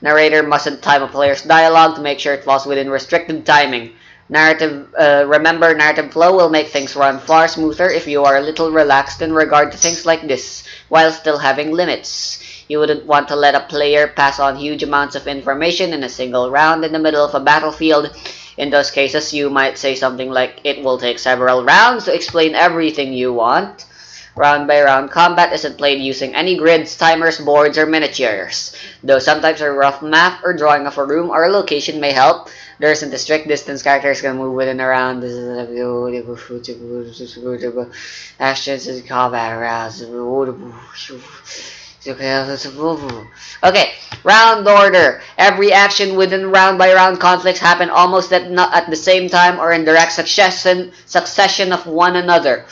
S1: Narrator mustn't time a player's dialogue to make sure it falls within restricted timing. Remember, narrative flow will make things run far smoother if you are a little relaxed in regard to things like this, while still having limits. You wouldn't want to let a player pass on huge amounts of information in a single round in the middle of a battlefield. In those cases, you might say something like, "It will take several rounds to explain everything you want." Round-by-round combat isn't played using any grids, timers, boards, or miniatures. Though sometimes a rough map or drawing of a room or a location may help, there isn't a strict distance characters can move within a round. Actions in combat rounds. Okay, round order. Every action within round-by-round conflicts happen almost at the same time or in direct succession of one another.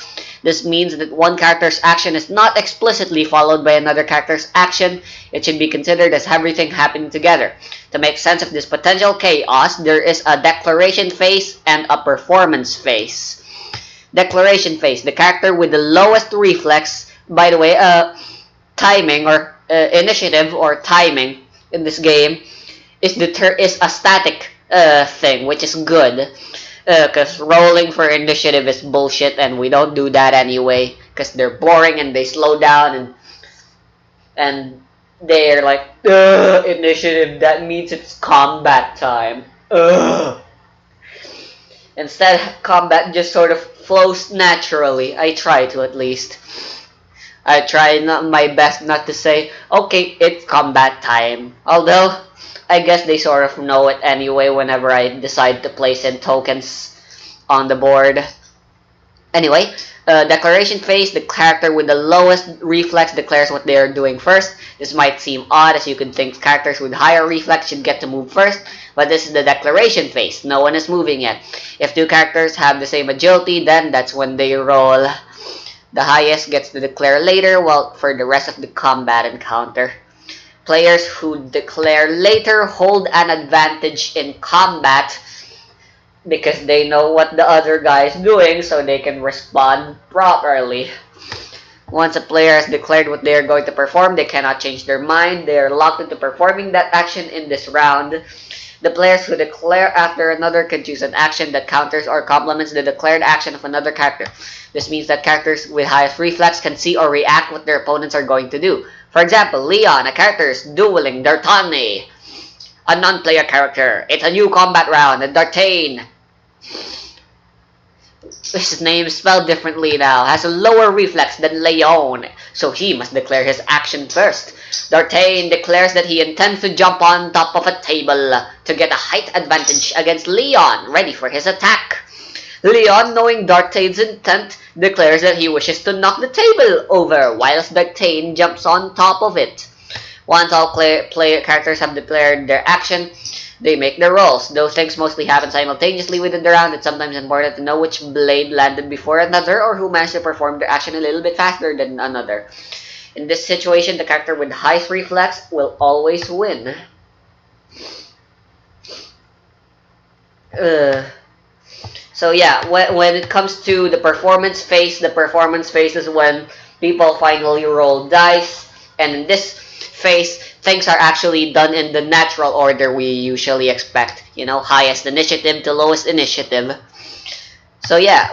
S1: This means that one character's action is not explicitly followed by another character's action. It should be considered as everything happening together. To make sense of this potential chaos, there is a declaration phase and a performance phase. Declaration phase. The character with the lowest reflex by the way, timing or initiative or timing in this game is a static thing, which is good. Because rolling for initiative is bullshit, and we don't do that anyway. Because they're boring and they slow down, and they're like, initiative. That means it's combat time. Ugh. Instead, combat just sort of flows naturally. I try to, at least. I try my best not to say, okay, it's combat time. Although, I guess they sort of know it anyway whenever I decide to place in tokens on the board. Anyway, declaration phase, the character with the lowest reflex declares what they are doing first. This might seem odd, as you could think characters with higher reflex should get to move first, but this is the declaration phase. No one is moving yet. If two characters have the same agility, then that's when they roll. The highest gets to declare later, while for the rest of the combat encounter. Players who declare later hold an advantage in combat because they know what the other guy is doing, so they can respond properly. Once a player has declared what they are going to perform, they cannot change their mind. They are locked into performing that action in this round. The players who declare after another can choose an action that counters or complements the declared action of another character. This means that characters with highest reflex can see or react what their opponents are going to do. For example, Leon, a character, is dueling D'Artagnan, a non-player character. It's a new combat round, and D'Artagnan, his name is spelled differently now, has a lower reflex than Leon, so he must declare his action first. D'Artagnan declares that he intends to jump on top of a table to get a height advantage against Leon, ready for his attack. Leon, knowing D'Artagnan's intent, declares that he wishes to knock the table over, whilst D'Artagnan jumps on top of it. Once all player characters have declared their action, they make their rolls. Those things mostly happen simultaneously within the round. It's sometimes important to know which blade landed before another, or who managed to perform their action a little bit faster than another. In this situation, the character with the highest reflex will always win. So yeah, when it comes to the performance phase is when people finally roll dice, and in this phase, things are actually done in the natural order we usually expect. You know, highest initiative to lowest initiative. So yeah,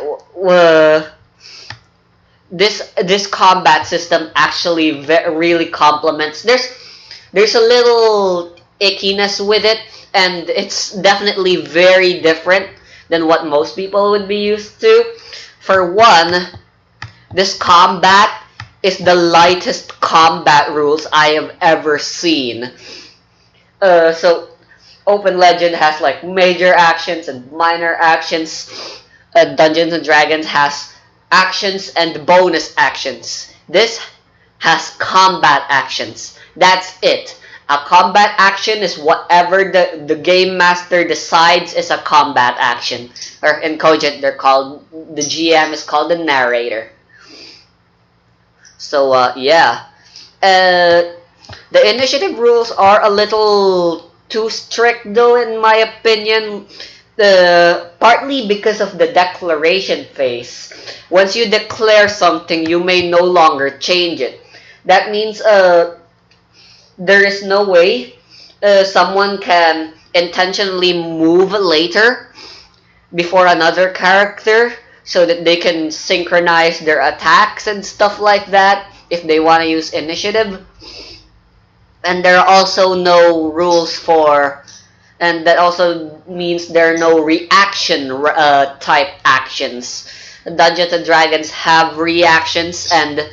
S1: this combat system actually really complements. There's a little ickiness with it, and it's definitely very different than what most people would be used to. For one, this combat is the lightest combat rules I have ever seen. So Open Legend has like major actions and minor actions. Dungeons and Dragons has actions and bonus actions. This has combat actions. That's it. A combat action is whatever the game master decides is a combat action. Or in Cogent, the GM is called the narrator. So, yeah. The initiative rules are a little too strict, though, in my opinion. Partly because of the declaration phase. Once you declare something, you may no longer change it. That means, there is no way someone can intentionally move later before another character so that they can synchronize their attacks and stuff like that if they want to use initiative. And there are also no rules for, and that also means there are no reaction type actions. Dungeons and Dragons have reactions, and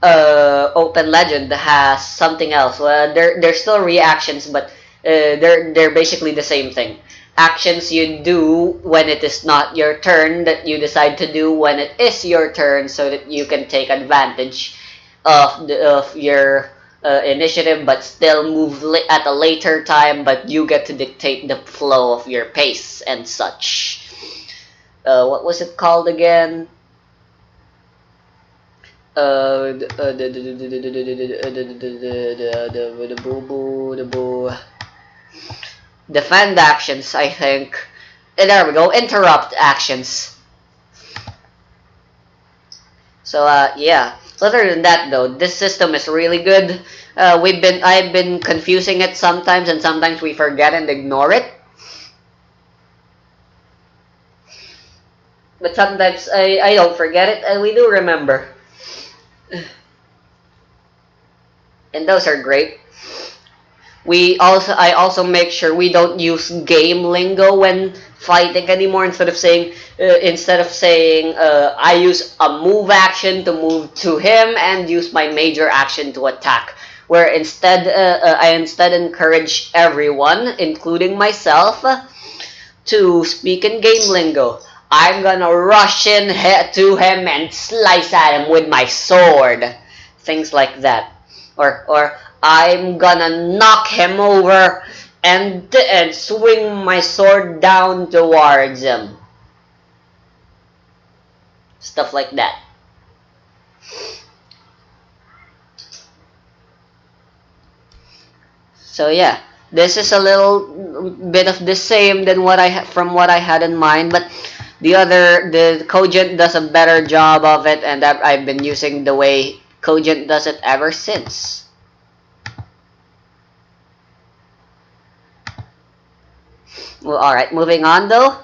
S1: Open Legend has something else. Well, they're still reactions, but they're basically the same thing. Actions you do when it is not your turn that you decide to do when it is your turn, so that you can take advantage of your initiative, but still move at a later time. But you get to dictate the flow of your pace and such. What was it called again? Defend actions, I think. There we go. Interrupt actions. So, yeah. Other than that, though, this system is really good. I've been confusing it sometimes, and sometimes we forget and ignore it. But sometimes I don't forget it, and we do remember. And those are great. I also make sure we don't use game lingo when fighting anymore. Instead of saying I use a move action to move to him and use my major action to attack. Where I instead encourage everyone, including myself, to speak in game lingo. I'm gonna rush in to him and slice at him with my sword. Things like that. Or I'm gonna knock him over and swing my sword down towards him. Stuff like that. So yeah, this is a little bit of the same than from what I had in mind, but the Cogent does a better job of it, and I've been using the way Cogent does it ever since. Well, alright, moving on though.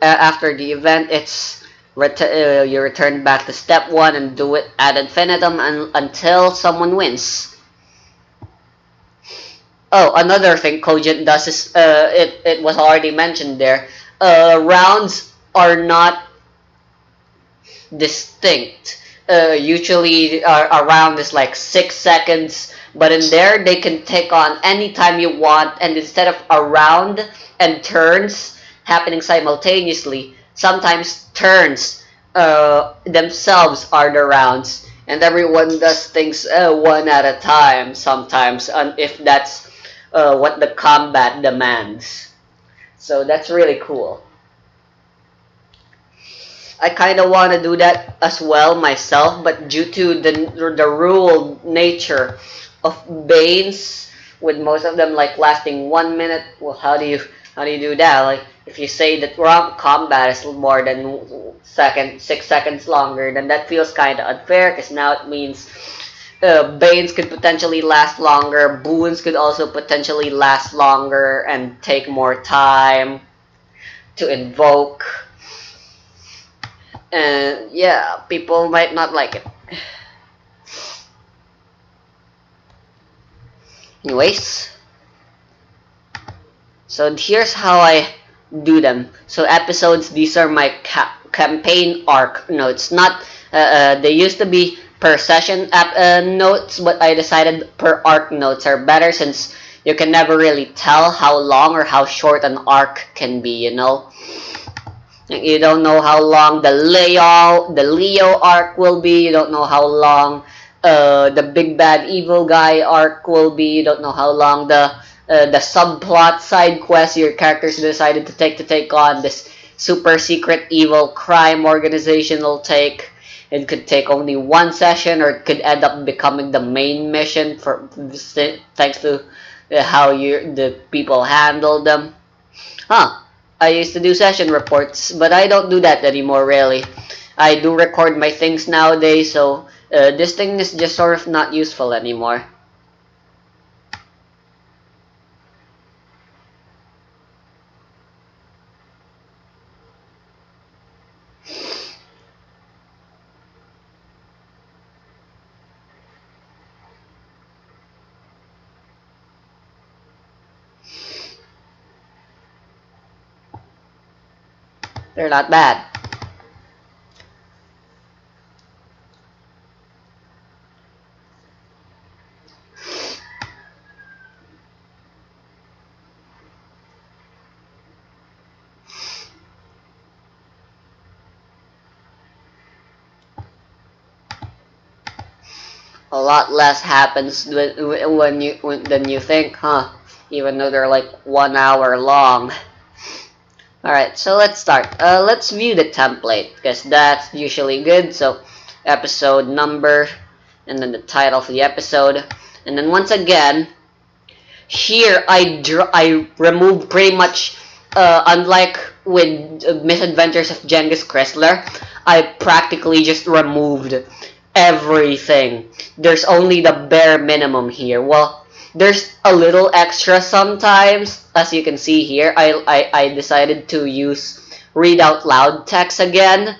S1: After the event, you return back to step 1 and do it ad infinitum until someone wins. Oh, another thing Cogent does is, it was already mentioned there, rounds are not distinct. Usually a round is like 6 seconds, but in there they can take on any time you want, and instead of a round and turns happening simultaneously, sometimes turns themselves are the rounds, and everyone does things one at a time sometimes, if that's what the combat demands. So that's really cool. I kind of want to do that as well myself, but due to the rule nature of Banes, with most of them like lasting 1 minute, well, how do you do that? Like, if you say that round combat is more than 6 seconds longer, then that feels kind of unfair, because now it means Banes could potentially last longer, boons could also potentially last longer and take more time to invoke. And yeah, people might not like it. Anyways, so here's how I do them. So episodes, these are my campaign arc notes. Not they used to be per session notes, but I decided per arc notes are better, since you can never really tell how long or how short an arc can be, you know. You don't know how long the Leo arc will be. You don't know how long the big bad evil guy arc will be. You don't know how long the subplot side quest your characters decided to take on this super secret evil crime organization will take. It could take only 1 session, or it could end up becoming the main mission thanks to how the people handle them. I used to do session reports, but I don't do that anymore, really. I do record my things nowadays, so this thing is just sort of not useful anymore. They're not bad. A lot less happens than you think, huh? Even though they're like 1 hour long. Alright, so let's start. Let's view the template, because that's usually good. So, episode number, and then the title for the episode. And then once again, here I remove pretty much, unlike with Misadventures of Genghis Chrysler, I practically just removed everything. There's only the bare minimum here. Well, there's a little extra sometimes, as you can see here. I decided to use read out loud text again,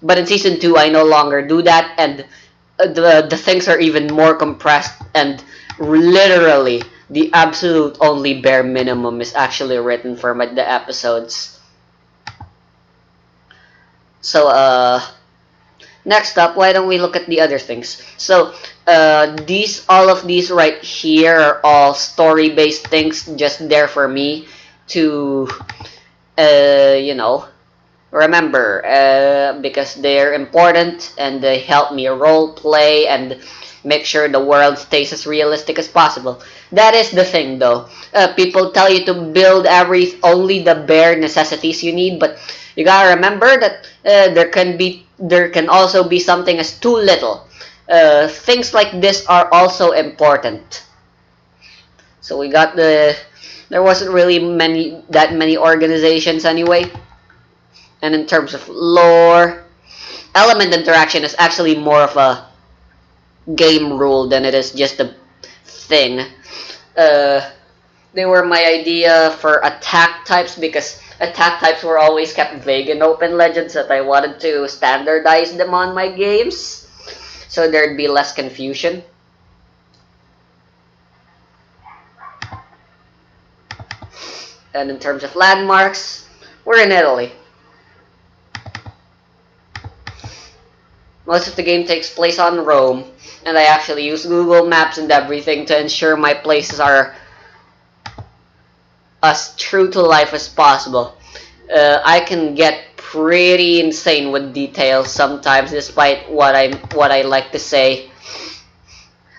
S1: but in season 2 I no longer do that, and the things are even more compressed, and literally the absolute only bare minimum is actually written for the episodes. So next up, why don't we look at the other things? So all of these right here are all story based things, just there for me to you know, remember, because they're important and they help me role play and make sure the world stays as realistic as possible. That is the thing, though. People tell you to build only the bare necessities you need, but you gotta remember that there can also be something as too little. Things like this are also important. So we got there wasn't really that many organizations anyway. And in terms of lore, element interaction is actually more of a game rule than it is just a thing. They were my idea for attack types, because attack types were always kept vague in Open Legends, that I wanted to standardize them on my games so there'd be less confusion. And in terms of landmarks, we're in Italy. Most of the game takes place on Rome, and I actually use Google Maps and everything to ensure my places are as true to life as possible. I can get pretty insane with details sometimes, despite what I like to say.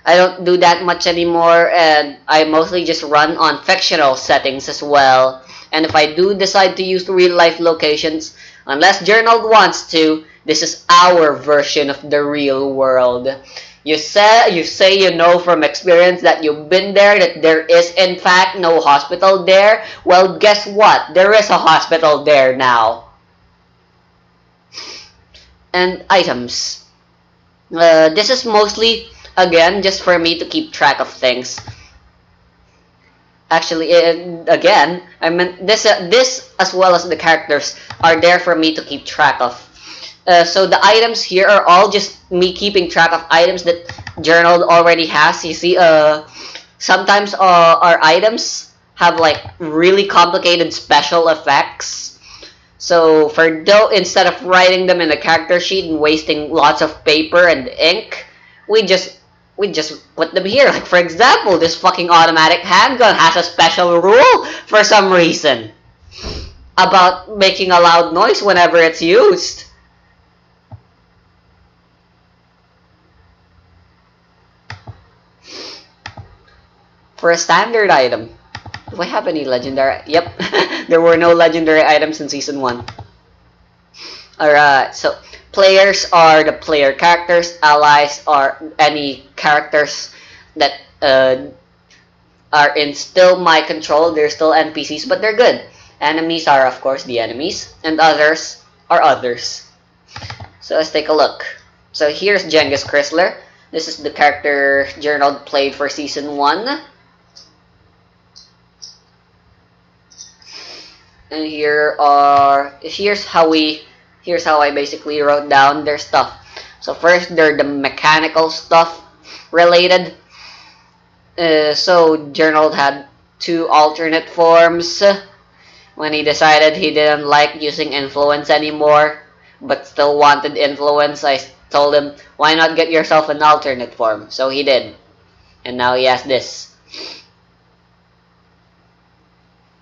S1: I don't do that much anymore, and I mostly just run on fictional settings as well. And if I do decide to use real-life locations, unless Journal wants to, this is our version of the real world. You say you know from experience that you've been there, that there is in fact no hospital there. Well, guess what? There is a hospital there now. And items. This is mostly, again, just for me to keep track of things. Actually, again, I meant this as well as the characters are there for me to keep track of. So the items here are all just me keeping track of items that Journal already has. You see, sometimes our items have like really complicated special effects. So instead of writing them in a character sheet and wasting lots of paper and ink, we just put them here. Like, for example, this fucking automatic handgun has a special rule for some reason about making a loud noise whenever it's used. For a standard item, do I have any legendary? Yep, there were no legendary items in Season 1. Alright, so players are the player characters, allies are any characters that are in still my control. They're still NPCs, but they're good. Enemies are, of course, the enemies, and others are others. So let's take a look. So here's Genghis Chrysler. This is the character Journal played for Season 1. And here's how I basically wrote down their stuff. So first, they're the mechanical stuff related. So Journal had 2 alternate forms when he decided he didn't like using influence anymore, but still wanted influence. I told him, why not get yourself an alternate form? So he did, and now he has this.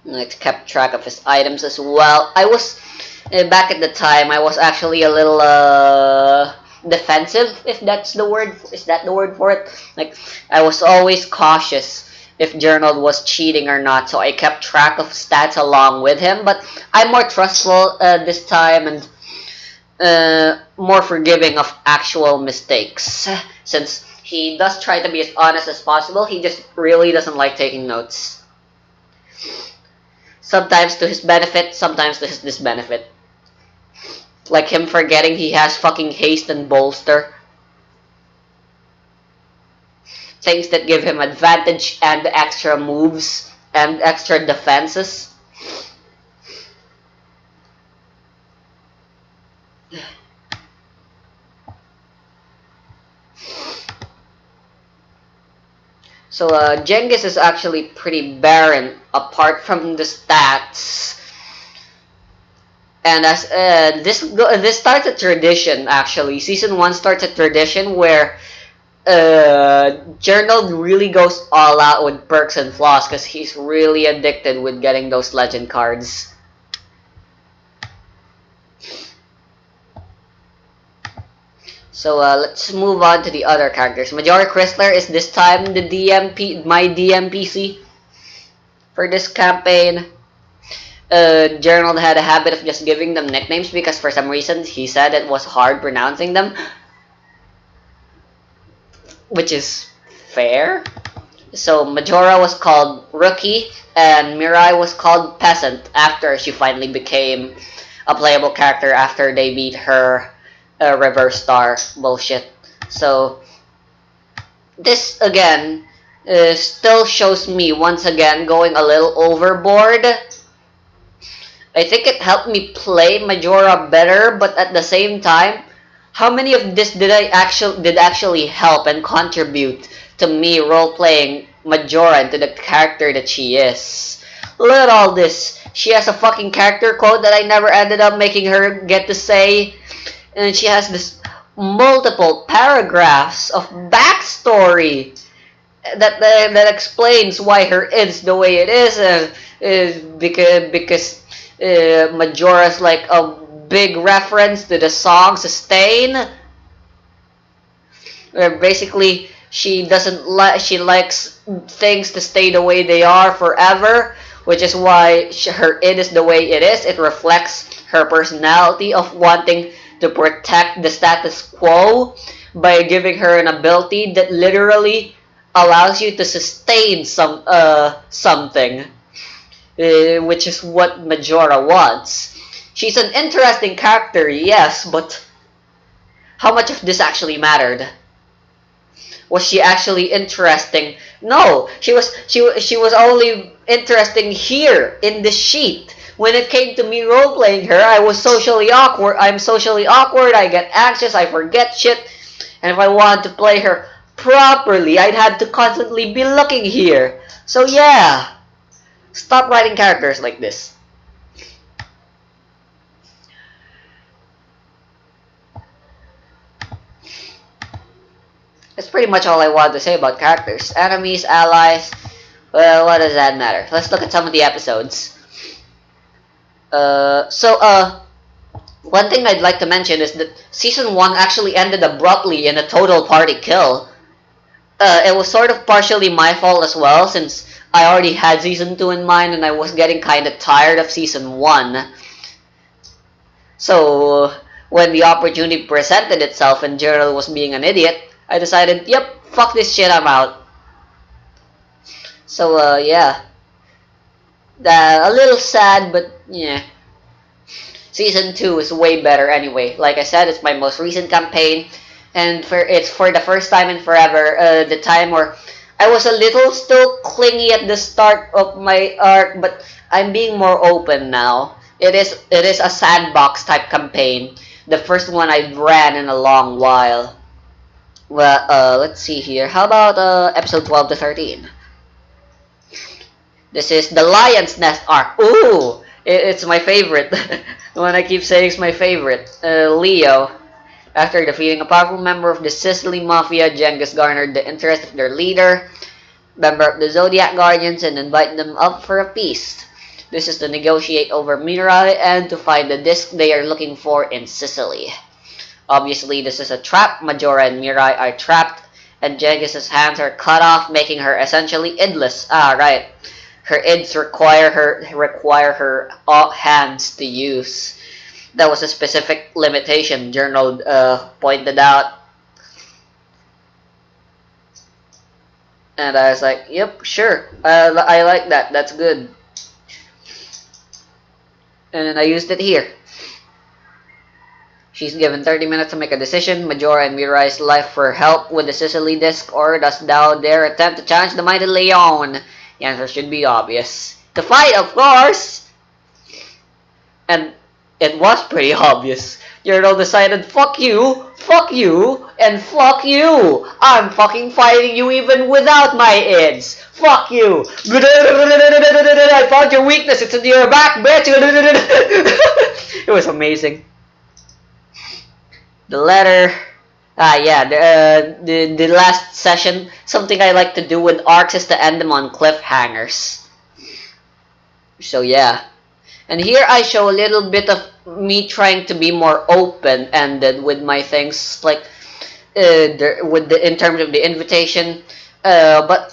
S1: I kept track of his items as well. I was back at the time, I was actually a little defensive, if that's the word. Is that the word for it? Like, I was always cautious if Journal was cheating or not, so I kept track of stats along with him. But I'm more trustful this time, and more forgiving of actual mistakes, since he does try to be as honest as possible. He just really doesn't like taking notes. Sometimes to his benefit, sometimes to his disbenefit. Like him forgetting he has fucking haste and bolster. Things that give him advantage and extra moves and extra defenses. So Genghis is actually pretty barren apart from the stats. And as this starts a tradition actually. Season 1 starts a tradition where Journal really goes all out with perks and flaws because he's really addicted with getting those legend cards. So let's move on to the other characters. Majora Chrysler is this time the my DMPC for this campaign. Journal had a habit of just giving them nicknames because for some reason he said it was hard pronouncing them. Which is fair. So Majora was called Rookie and Mirai was called Peasant after she finally became a playable character after they beat her reverse star bullshit. So this again still shows me once again going a little overboard. I think it helped me play Majora better, but at the same time, how many of this did actually help and contribute to me role playing Majora into the character that she is? Look at all this. She has a fucking character code that I never ended up making her get to say. And she has this multiple paragraphs of backstory that explains why her is the way it is because Majora's like a big reference to the song Sustain, where basically she likes things to stay the way they are forever, which is why her it is the way it is. It reflects her personality of wanting to protect the status quo by giving her an ability that literally allows you to sustain something, which is what Majora wants. She's an interesting character, yes, but how much of this actually mattered? Was she actually interesting? No, she was only interesting here in the sheet. When it came to me role playing her, I was socially awkward. I'm socially awkward. I get anxious. I forget shit. And if I wanted to play her properly, I'd have to constantly be looking here. So yeah, stop writing characters like this. That's pretty much all I wanted to say about characters. Enemies, allies, well, what does that matter? Let's look at some of the episodes. One thing I'd like to mention is that Season 1 actually ended abruptly in a total party kill. It was sort of partially my fault as well, since I already had Season 2 in mind and I was getting kinda tired of Season 1. So, when the opportunity presented itself and Gerald was being an idiot, I decided, yep, fuck this shit, I'm out. So, yeah. A little sad, but yeah. Season 2 is way better anyway. Like I said, it's my most recent campaign, and it's for the first time in forever, the time where I was a little still clingy at the start of my arc, but I'm being more open now. It is a sandbox type campaign. The first one I ran in a long while. Well, let's see here. How about episode 12 to 13? This is the Lion's Nest arc. Ooh, it's my favorite. The one I keep saying is my favorite. Leo. After defeating a powerful member of the Sicily Mafia, Genghis garnered the interest of their leader, member of the Zodiac Guardians, and invited them up for a feast. This is to negotiate over Mirai and to find the disc they are looking for in Sicily. Obviously, this is a trap. Majora and Mirai are trapped, and Genghis' hands are cut off, making her essentially idless. Ah, right. Her ids require her hands to use. That was a specific limitation Journal pointed out. And I was like, yep, sure. I like that. That's good. and then I used it here. She's given 30 minutes to make a decision. Majora and Mirai's life for help with the Sicily disc, or does thou dare attempt to challenge the mighty Leon? The answer should be obvious. To fight, of course! And it was pretty obvious. Yerno decided, fuck you, and fuck you! I'm fucking fighting you even without my aids! Fuck you! I found your weakness, it's in your back, bitch! It was amazing. The letter... the last session, something I like to do with arcs is to end them on cliffhangers. So yeah. And here I show a little bit of me trying to be more open-ended with my things, like in terms of the invitation. But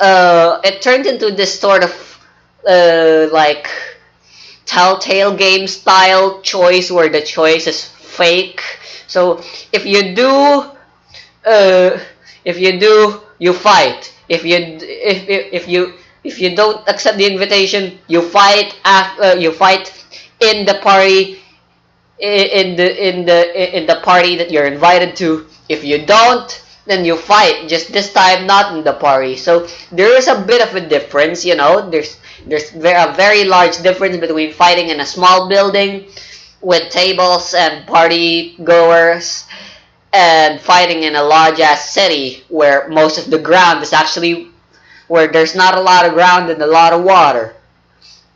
S1: it turned into this sort of like Telltale game style choice where the choice is fake. So if you do, you fight. If you don't accept the invitation, you fight in the party in the party that you're invited to. If you don't, then you fight, just this time not in the party. So there is a bit of a difference, you know. There's a very large difference between fighting in a small building with tables and party goers and fighting in a large ass city where most of the ground is actually where there's not a lot of ground and a lot of water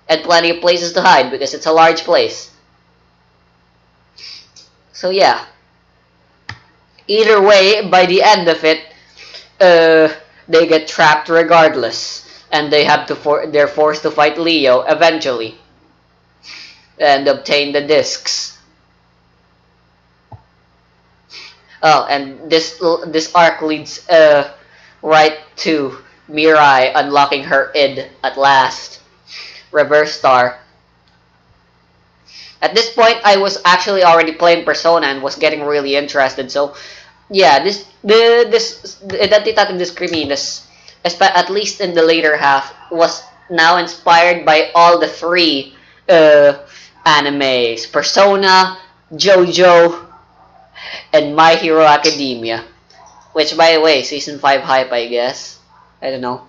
S1: and plenty of places to hide because it's a large place. So yeah, either way, by the end of it, they get trapped regardless, and they have to they're forced to fight Leo eventually and obtain the discs. Oh, and this arc leads right to Mirai unlocking her id at last. Reverse Star. At this point, I was actually already playing Persona and was getting really interested. So, yeah, this Identitat Indiscriminis, at least in the later half, was now inspired by all the three animes: Persona, JoJo, and My Hero Academia. Which, by the way, season 5 hype, I guess. I don't know.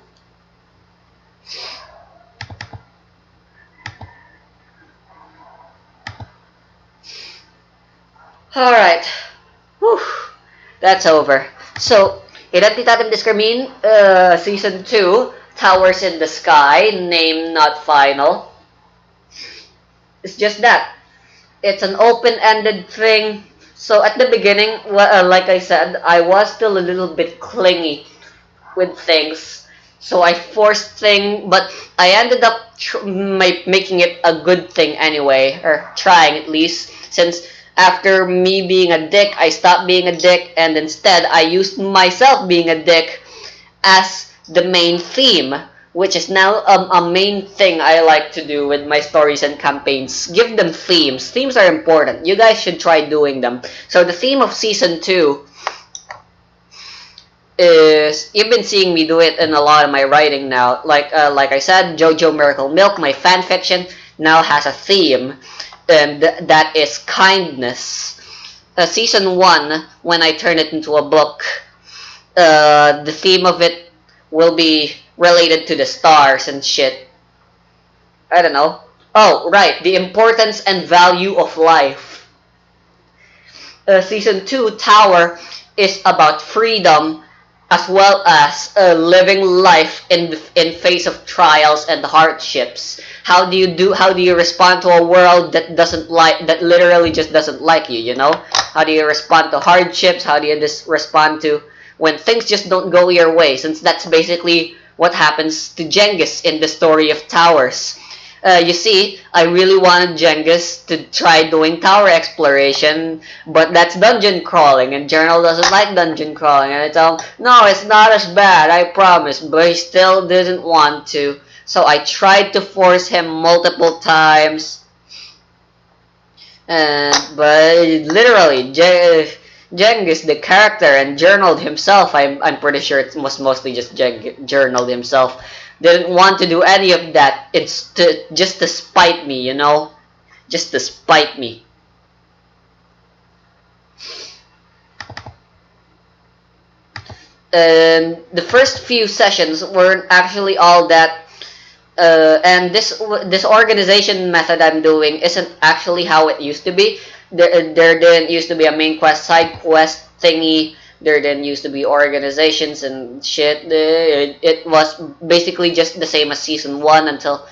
S1: Alright. Whew. That's over. So, Identitat Indiscrimin, Season 2, Towers in the Sky, name not final. It's just that. It's an open-ended thing. So, at the beginning, like I said, I was still a little bit clingy with things. So, I forced things, but I ended up making it a good thing anyway, or trying at least, since after me being a dick, I stopped being a dick, and instead I used myself being a dick as the main theme, which is now a main thing I like to do with my stories and campaigns. Give them themes. Themes are important. You guys should try doing them. So the theme of Season 2 is, you've been seeing me do it in a lot of my writing now. Like I said, JoJo Miracle Milk, my fanfiction, now has a theme. And that is kindness. Season 1, when I turn it into a book, the theme of it will be related to the stars and shit. I don't know. Oh, right, the importance and value of life. Season 2, Tower, is about freedom as well as living life in face of trials and hardships. How do you respond to a world that literally just doesn't like you, you know? How do you respond to hardships? How do you respond to when things just don't go your way? Since that's basically what happens to Genghis in the story of Towers. You see, I really wanted Genghis to try doing tower exploration, but that's dungeon crawling, and Journal doesn't like dungeon crawling, and it's no, it's not as bad, I promise, but he still didn't want to. So I tried to force him multiple times, but literally, Genghis, the character, and Journaled himself, I'm pretty sure it was mostly just Journaled himself, didn't want to do any of that. It's just to spite me, you know? just to spite me. The first few sessions weren't actually all that, and this organization method I'm doing isn't actually how it used to be. There didn't used to be a main quest, side quest thingy. There didn't used to be organizations and shit. It was basically just the same as season 1 until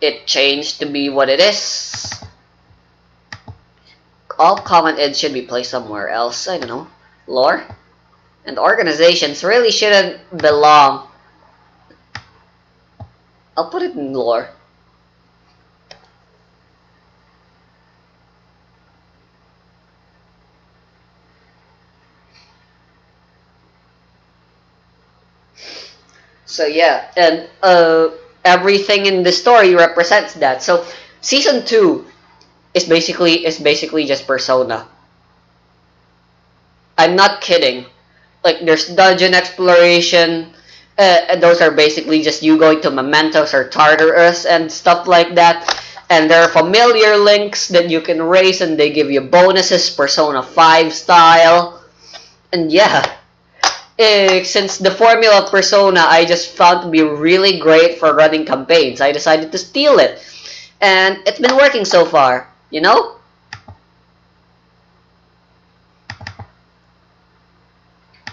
S1: it changed to be what it is. All common ed should be placed somewhere else. I don't know. Lore? And organizations really shouldn't belong. I'll put it in lore. So yeah, and everything in the story represents that. So season 2 is basically just Persona. I'm not kidding. Like there's dungeon exploration. Those are basically just you going to Mementos or Tartarus and stuff like that. And there are familiar links that you can raise and they give you bonuses, Persona 5 style. And yeah, since the formula of Persona I just found to be really great for running campaigns, I decided to steal it. And it's been working so far, you know?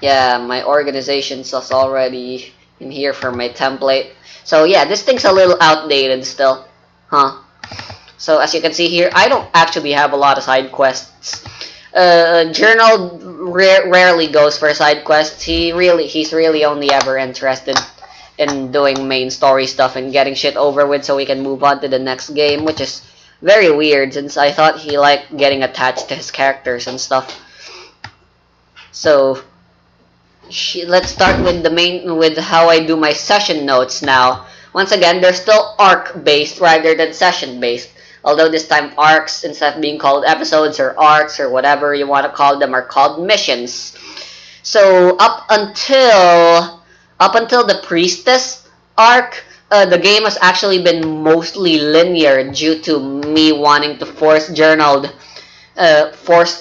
S1: Yeah, my organizations is already in here for my template. So yeah, this thing's a little outdated still. Huh. So as you can see here, I don't actually have a lot of side quests. Journal rarely goes for side quests. He's really only ever interested in doing main story stuff and getting shit over with so we can move on to the next game, which is very weird since I thought he liked getting attached to his characters and stuff. So let's start with how I do my session notes now. Once again, they're still arc based rather than session based. Although this time arcs, instead of being called episodes or arcs or whatever you want to call them, are called missions. So up until the priestess arc, the game has actually been mostly linear due to me wanting to force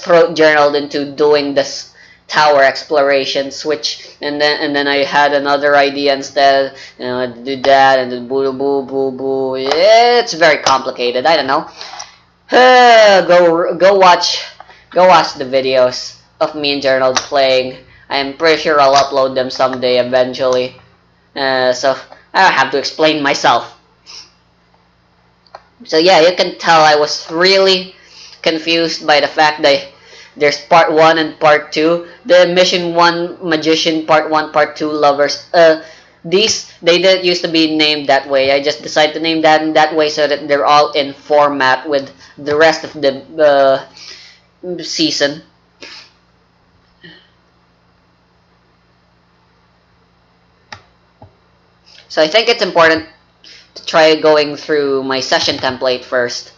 S1: throat journaled into doing this tower exploration switch, and then I had another idea instead. You know, I did that and then boo boo boo boo. It's very complicated. I don't know. Go watch the videos of me and Gerald playing. I'm pretty sure I'll upload them someday eventually. So I don't have to explain myself. So yeah, you can tell I was really confused by the fact that there's part 1 and part 2. The mission 1 magician, part 1, part 2 lovers. They didn't used to be named that way. I just decided to name that in that way so that they're all in format with the rest of the season. So I think it's important to try going through my session template first.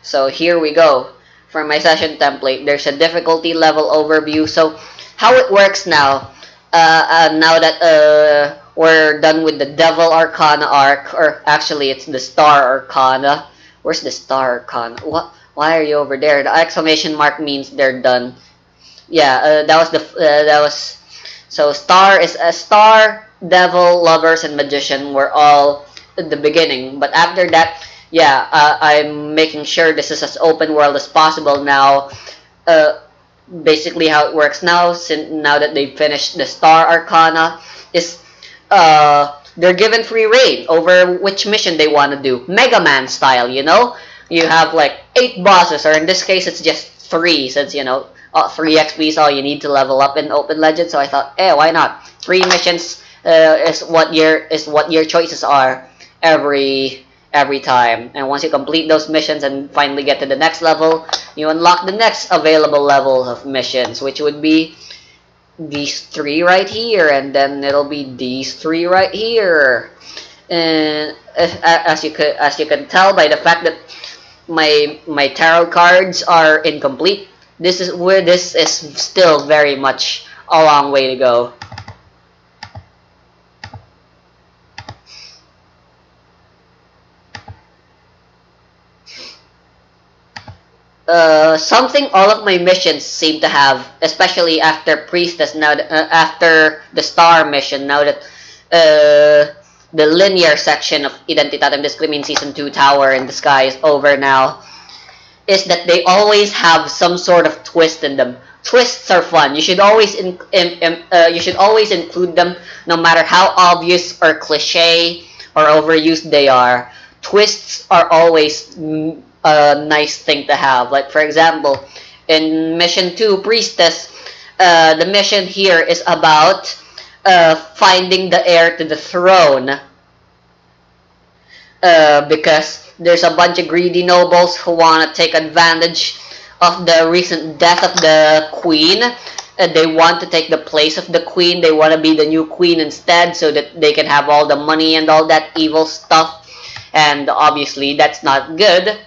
S1: So here we go. For my session template, there's a difficulty level overview. So how it works now, now that we're done with the Devil Arcana arc, or actually it's the Star Arcana. Where's the Star Arcana? What? Why are you over there? The exclamation mark means they're done. Yeah, that was. So Star, Devil, Lovers, and Magician were all at the beginning, but after that, yeah, I'm making sure this is as open world as possible now. Basically, how it works now, now that they've finished the Star Arcana, is they're given free reign over which mission they want to do, Mega Man style. You know, you have like 8 bosses, or in this case, it's just 3, since 3 XP is all you need to level up in Open Legend. So I thought, why not? 3 missions is what your choices are every time. And once you complete those missions and finally get to the next level, you unlock the next available level of missions, which would be these 3 right here, and then it'll be these 3 right here. And as you can tell by the fact that my tarot cards are incomplete, this is still very much a long way to go. something all of my missions seem to have, especially after Priestess, now that, after the Star mission, now that the linear section of Identitatem Discrimin Season 2 Tower in the Sky is over now, is that they always have some sort of twist in them. Twists are fun. You should always include them, no matter how obvious or cliche or overused they are. Twists are always a nice thing to have. Like for example, in Mission 2 Priestess, the mission here is about finding the heir to the throne. Because there's a bunch of greedy nobles who want to take advantage of the recent death of the queen. They want to take the place of the queen. They want to be the new queen instead so that they can have all the money and all that evil stuff. And obviously that's not good.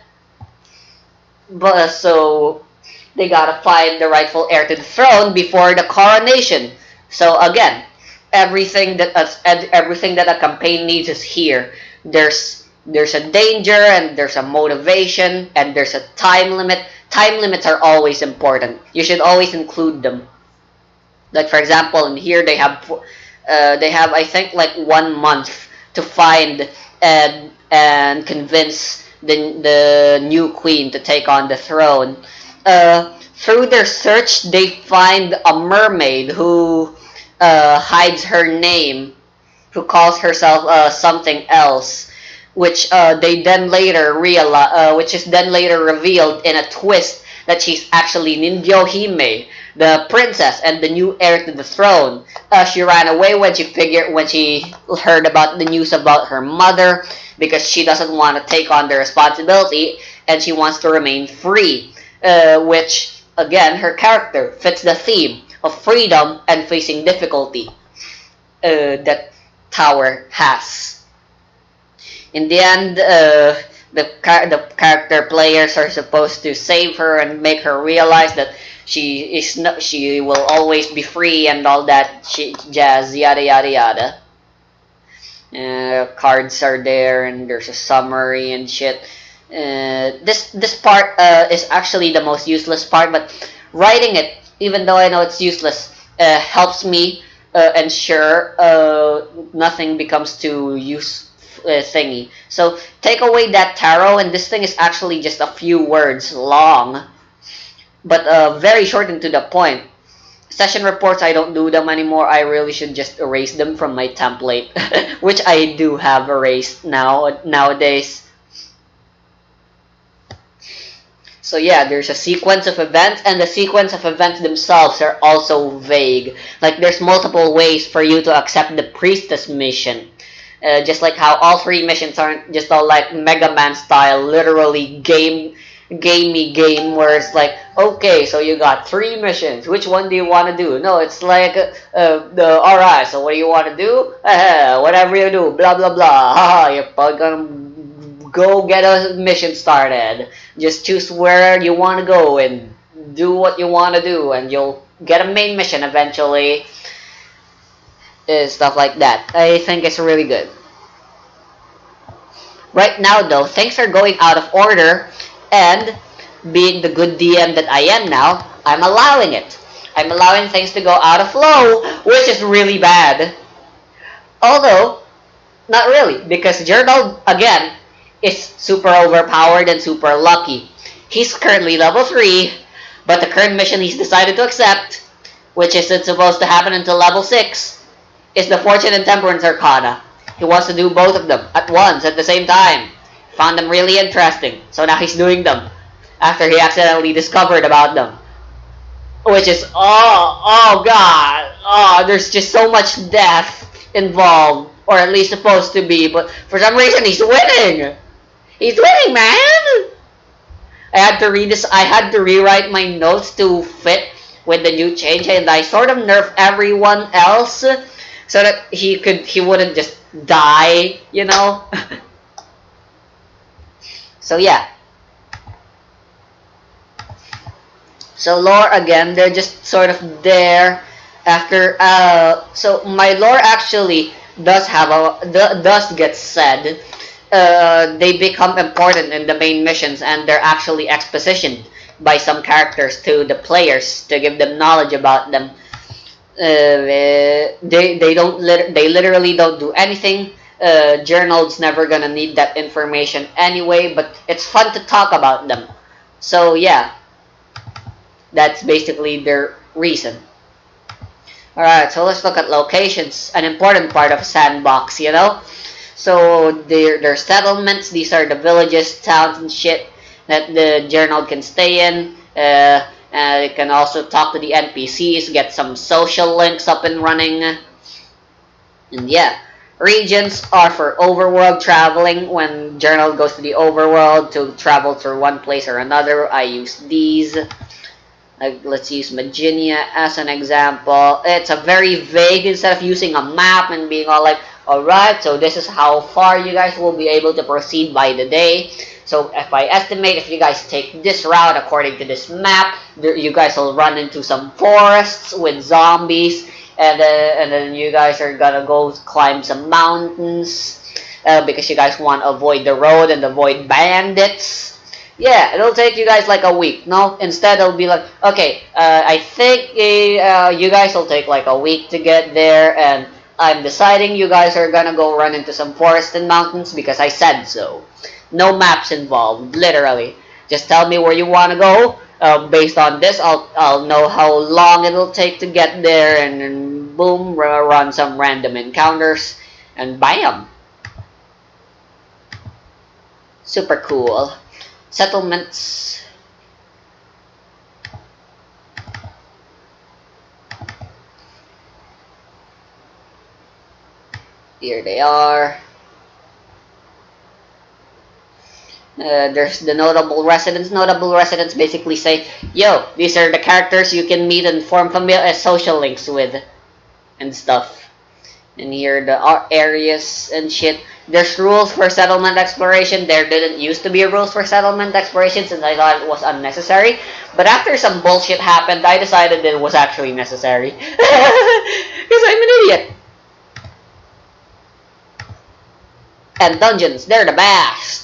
S1: But so they gotta find the rightful heir to the throne before the coronation. So again, everything that a campaign needs is here. There's a danger and there's a motivation and there's a time limit. Time limits are always important. You should always include them. Like for example, in here they have I think like 1 month to find and convince the new queen to take on the throne. Through their search, they find a mermaid who hides her name, who calls herself something else, which they then later realize, which is then later revealed in a twist that she's actually Nindyohime, the princess and the new heir to the throne. She ran away when she heard about the news about her mother, because she doesn't want to take on the responsibility and she wants to remain free. Which again, her character fits the theme of freedom and facing difficulty that Tower has. In the end, the character players are supposed to save her and make her realize that she will always be free and all that jazz, yada yada yada. Cards are there and there's a summary and shit. This part is actually the most useless part, but writing it, even though I know it's useless, helps me ensure nothing becomes too thingy. So take away that tarot, and this thing is actually just a few words long, but very short and to the point. Session reports, I don't do them anymore. I really should just erase them from my template, which I do have erased nowadays. So yeah, there's a sequence of events, and the sequence of events themselves are also vague. Like there's multiple ways for you to accept the priestess mission. Just like how all 3 missions aren't just all like Mega Man style, literally gamey game where it's like, okay, so you got 3 missions, which one do you want to do? No, it's like alright, so what do you want to do? Whatever you do, blah blah blah. Haha, you're probably gonna go get a mission started. Just choose where you want to go and do what you want to do, and you'll get a main mission eventually. Stuff like that. I think it's really good. Right now though, things are going out of order, and being the good DM that I am now, I'm allowing it. I'm allowing things to go out of flow, which is really bad. Although, not really, because Gerald, again, is super overpowered and super lucky. He's currently level 3, but the current mission he's decided to accept, which isn't supposed to happen until level 6, is the Fortune and Temperance Arcana. He wants to do both of them at once, at the same time. Found them really interesting, so now he's doing them after he accidentally discovered about them. Which is, oh god, there's just so much death involved, or at least supposed to be, but for some reason he's winning! He's winning, man! I had to rewrite my notes to fit with the new change, and I sort of nerfed everyone else so that he wouldn't just die, you know? So yeah. So lore, again, they're just sort of there after, so my lore actually does get said. They become important in the main missions, and they're actually expositioned by some characters to the players to give them knowledge about them. They literally don't do anything. Journals never gonna need that information anyway, but it's fun to talk about them. So yeah, that's basically their reason. Alright, so let's look at locations, an important part of Sandbox, you know? So their settlements, these are the villages, towns, and shit that the journal can stay in. It can also talk to the NPCs, get some social links up and running. And yeah, regions are for overworld traveling. When journal goes to the overworld to travel through one place or another, I use these. Like, let's use Maginia as an example. It's a very vague, instead of using a map and being all like, alright, so this is how far you guys will be able to proceed by the day. So if I estimate, if you guys take this route according to this map, you guys will run into some forests with zombies, and then you guys are gonna go climb some mountains, because you guys want to avoid the road and avoid bandits. Yeah, it'll take you guys like a week. No, instead it'll be like, okay, I think you guys will take like a week to get there, and I'm deciding you guys are gonna go run into some forest and mountains because I said so. No maps involved, literally. Just tell me where you want to go. Based on this, I'll know how long it'll take to get there, and then boom, run some random encounters, and bam. Super cool. Settlements. Here they are. There's the notable residents. Notable residents basically say, yo, these are the characters you can meet and form social links with and stuff. And here are the areas and shit. There's rules for settlement exploration. There didn't used to be rules for settlement exploration since I thought it was unnecessary. But after some bullshit happened, I decided it was actually necessary. Because I'm an idiot. And dungeons, they're the best.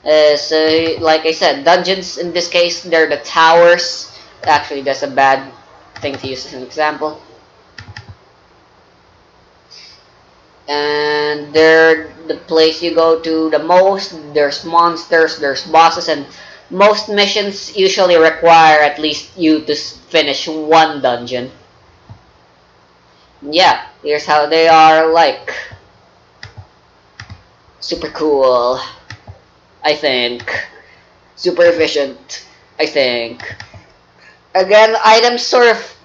S1: So, like I said, dungeons in this case, they're the towers. Actually, that's a bad thing to use as an example. And they're the place you go to the most. There's monsters, there's bosses, and most missions usually require at least you to finish one dungeon. Yeah, here's how they are like. Super cool, I think. Super efficient, I think. Again, items sort of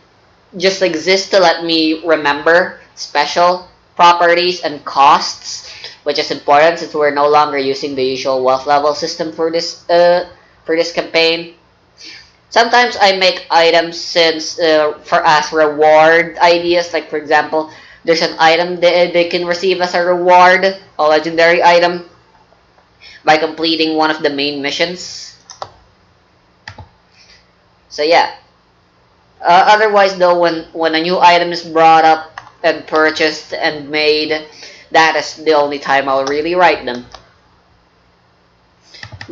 S1: just exist to let me remember special properties and costs, which is important since we're no longer using the usual wealth level system for this campaign. Sometimes I make items since for as reward ideas. Like for example, there's an item they can receive as a reward, a legendary item, by completing one of the main missions. So yeah. Otherwise though, when a new item is brought up and purchased and made, that is the only time I'll really write them.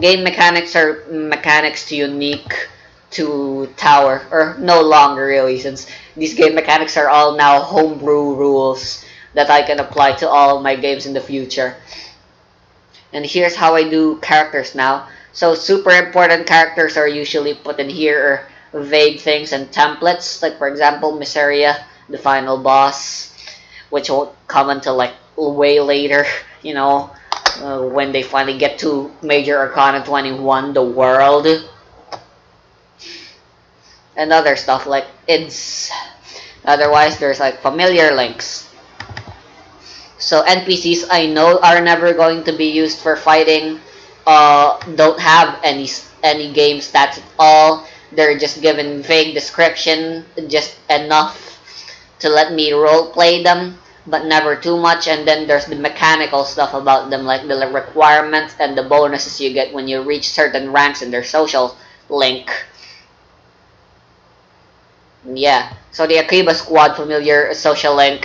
S1: Game mechanics are mechanics unique to Tower, or no longer really, since these game mechanics are all now homebrew rules that I can apply to all of my games in the future. And here's how I do characters now. So super important characters are usually put in here, or vague things and templates, like for example Miseria, the final boss, which won't come until like way later, you know, when they finally get to Major Arcana 21, the world, and other stuff like IDs. Otherwise, there's like familiar links. So NPCs I know are never going to be used for fighting, don't have any game stats at all. They're just given vague description, just enough to let me roleplay them, but never too much. And then there's the mechanical stuff about them, like the requirements and the bonuses you get when you reach certain ranks in their social link. Yeah, so the Akiba Squad familiar social link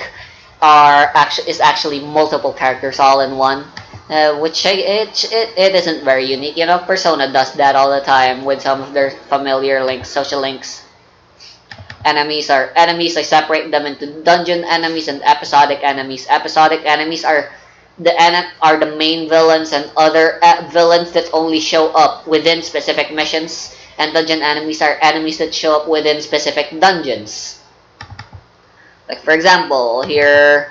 S1: is actually multiple characters all in one. It isn't very unique. You know, Persona does that all the time with some of their familiar links, social links. Enemies are enemies. I separate them into dungeon enemies and episodic enemies. Episodic enemies are the main villains and other villains that only show up within specific missions, and dungeon enemies are enemies that show up within specific dungeons. Like for example, here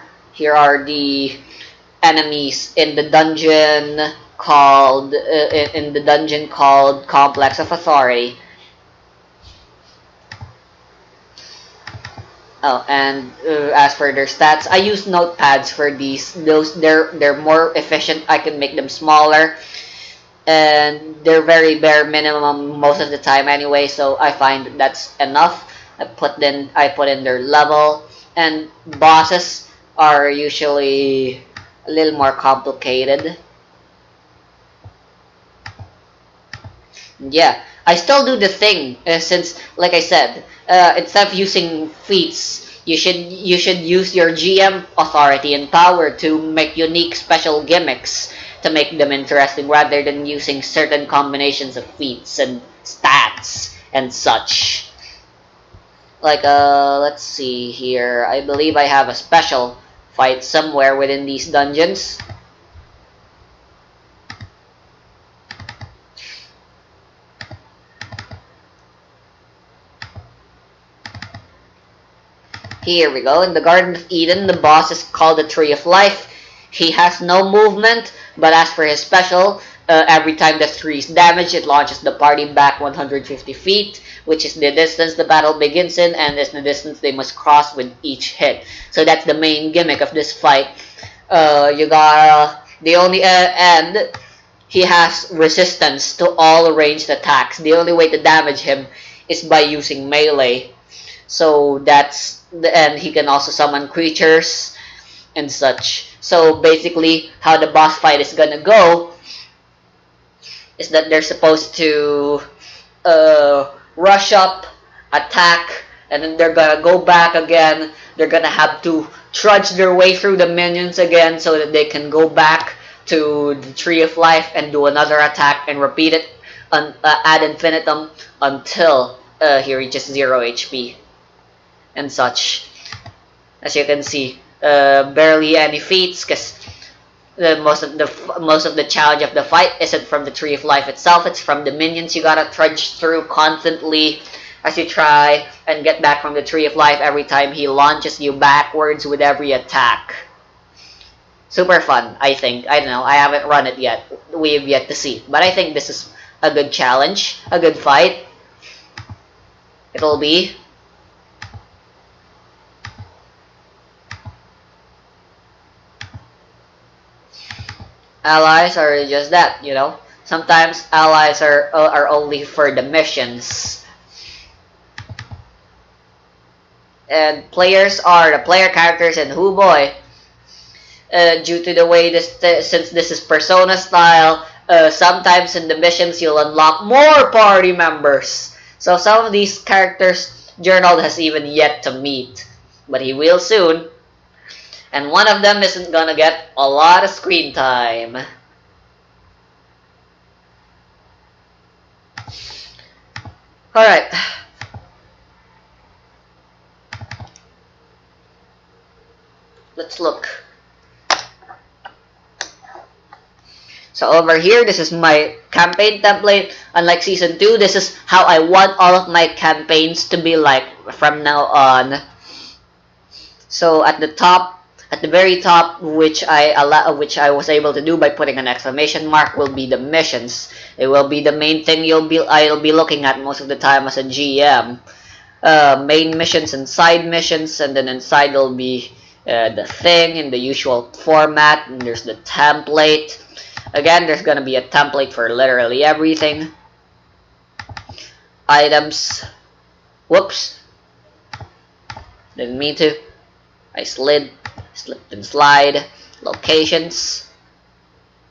S1: are the enemies in the dungeon called Complex of Authority. Oh, and as for their stats, I use notepads for these. They're more efficient. I can make them smaller, and they're very bare minimum most of the time anyway. So I find that's enough. I put in their level, and bosses are usually a little more complicated. Yeah, I still do the thing since, like I said, instead of using feats, you should use your GM authority and power to make unique special gimmicks to make them interesting, rather than using certain combinations of feats and stats and such. Like let's see here. I believe I have a special fight somewhere within these dungeons. Here we go. In the Garden of Eden, the boss is called the Tree of Life. He has no movement, but as for his special, every time the tree is damaged, it launches the party back 150 feet, which is the distance the battle begins in, and is the distance they must cross with each hit. So that's the main gimmick of this fight. You got the only and he has resistance to all ranged attacks. The only way to damage him is by using melee. So that's and he can also summon creatures and such. So basically, how the boss fight is gonna go is that they're supposed to rush up, attack, and then they're gonna go back again. They're gonna have to trudge their way through the minions again so that they can go back to the Tree of Life and do another attack and repeat it ad infinitum until he reaches 0 HP and such. As you can see, barely any feats, because most of the challenge of the fight isn't from the Tree of Life itself. It's from the minions you gotta trudge through constantly as you try and get back from the Tree of Life every time he launches you backwards with every attack. Super fun, I think. I don't know, I haven't run it yet. We have yet to see. But I think this is a good challenge, a good fight. It'll be. Allies are just that, you know. Sometimes allies are only for the missions. And players are the player characters, and who boy, due to the way since this is Persona style, sometimes in the missions you'll unlock more party members. So some of these characters Journal has even yet to meet, but he will soon. And one of them isn't gonna get a lot of screen time. Alright. Let's look. So over here, this is my campaign template. Unlike Season 2, this is how I want all of my campaigns to be like from now on. So at the very top, which I was able to do by putting an exclamation mark, will be the missions. It will be the main thing I'll be looking at most of the time as a GM. Main missions and side missions, and then inside there'll be the thing in the usual format, and there's the template. Again, there's gonna be a template for literally everything. Items. Whoops. Didn't mean to. I slipped and slide. Locations.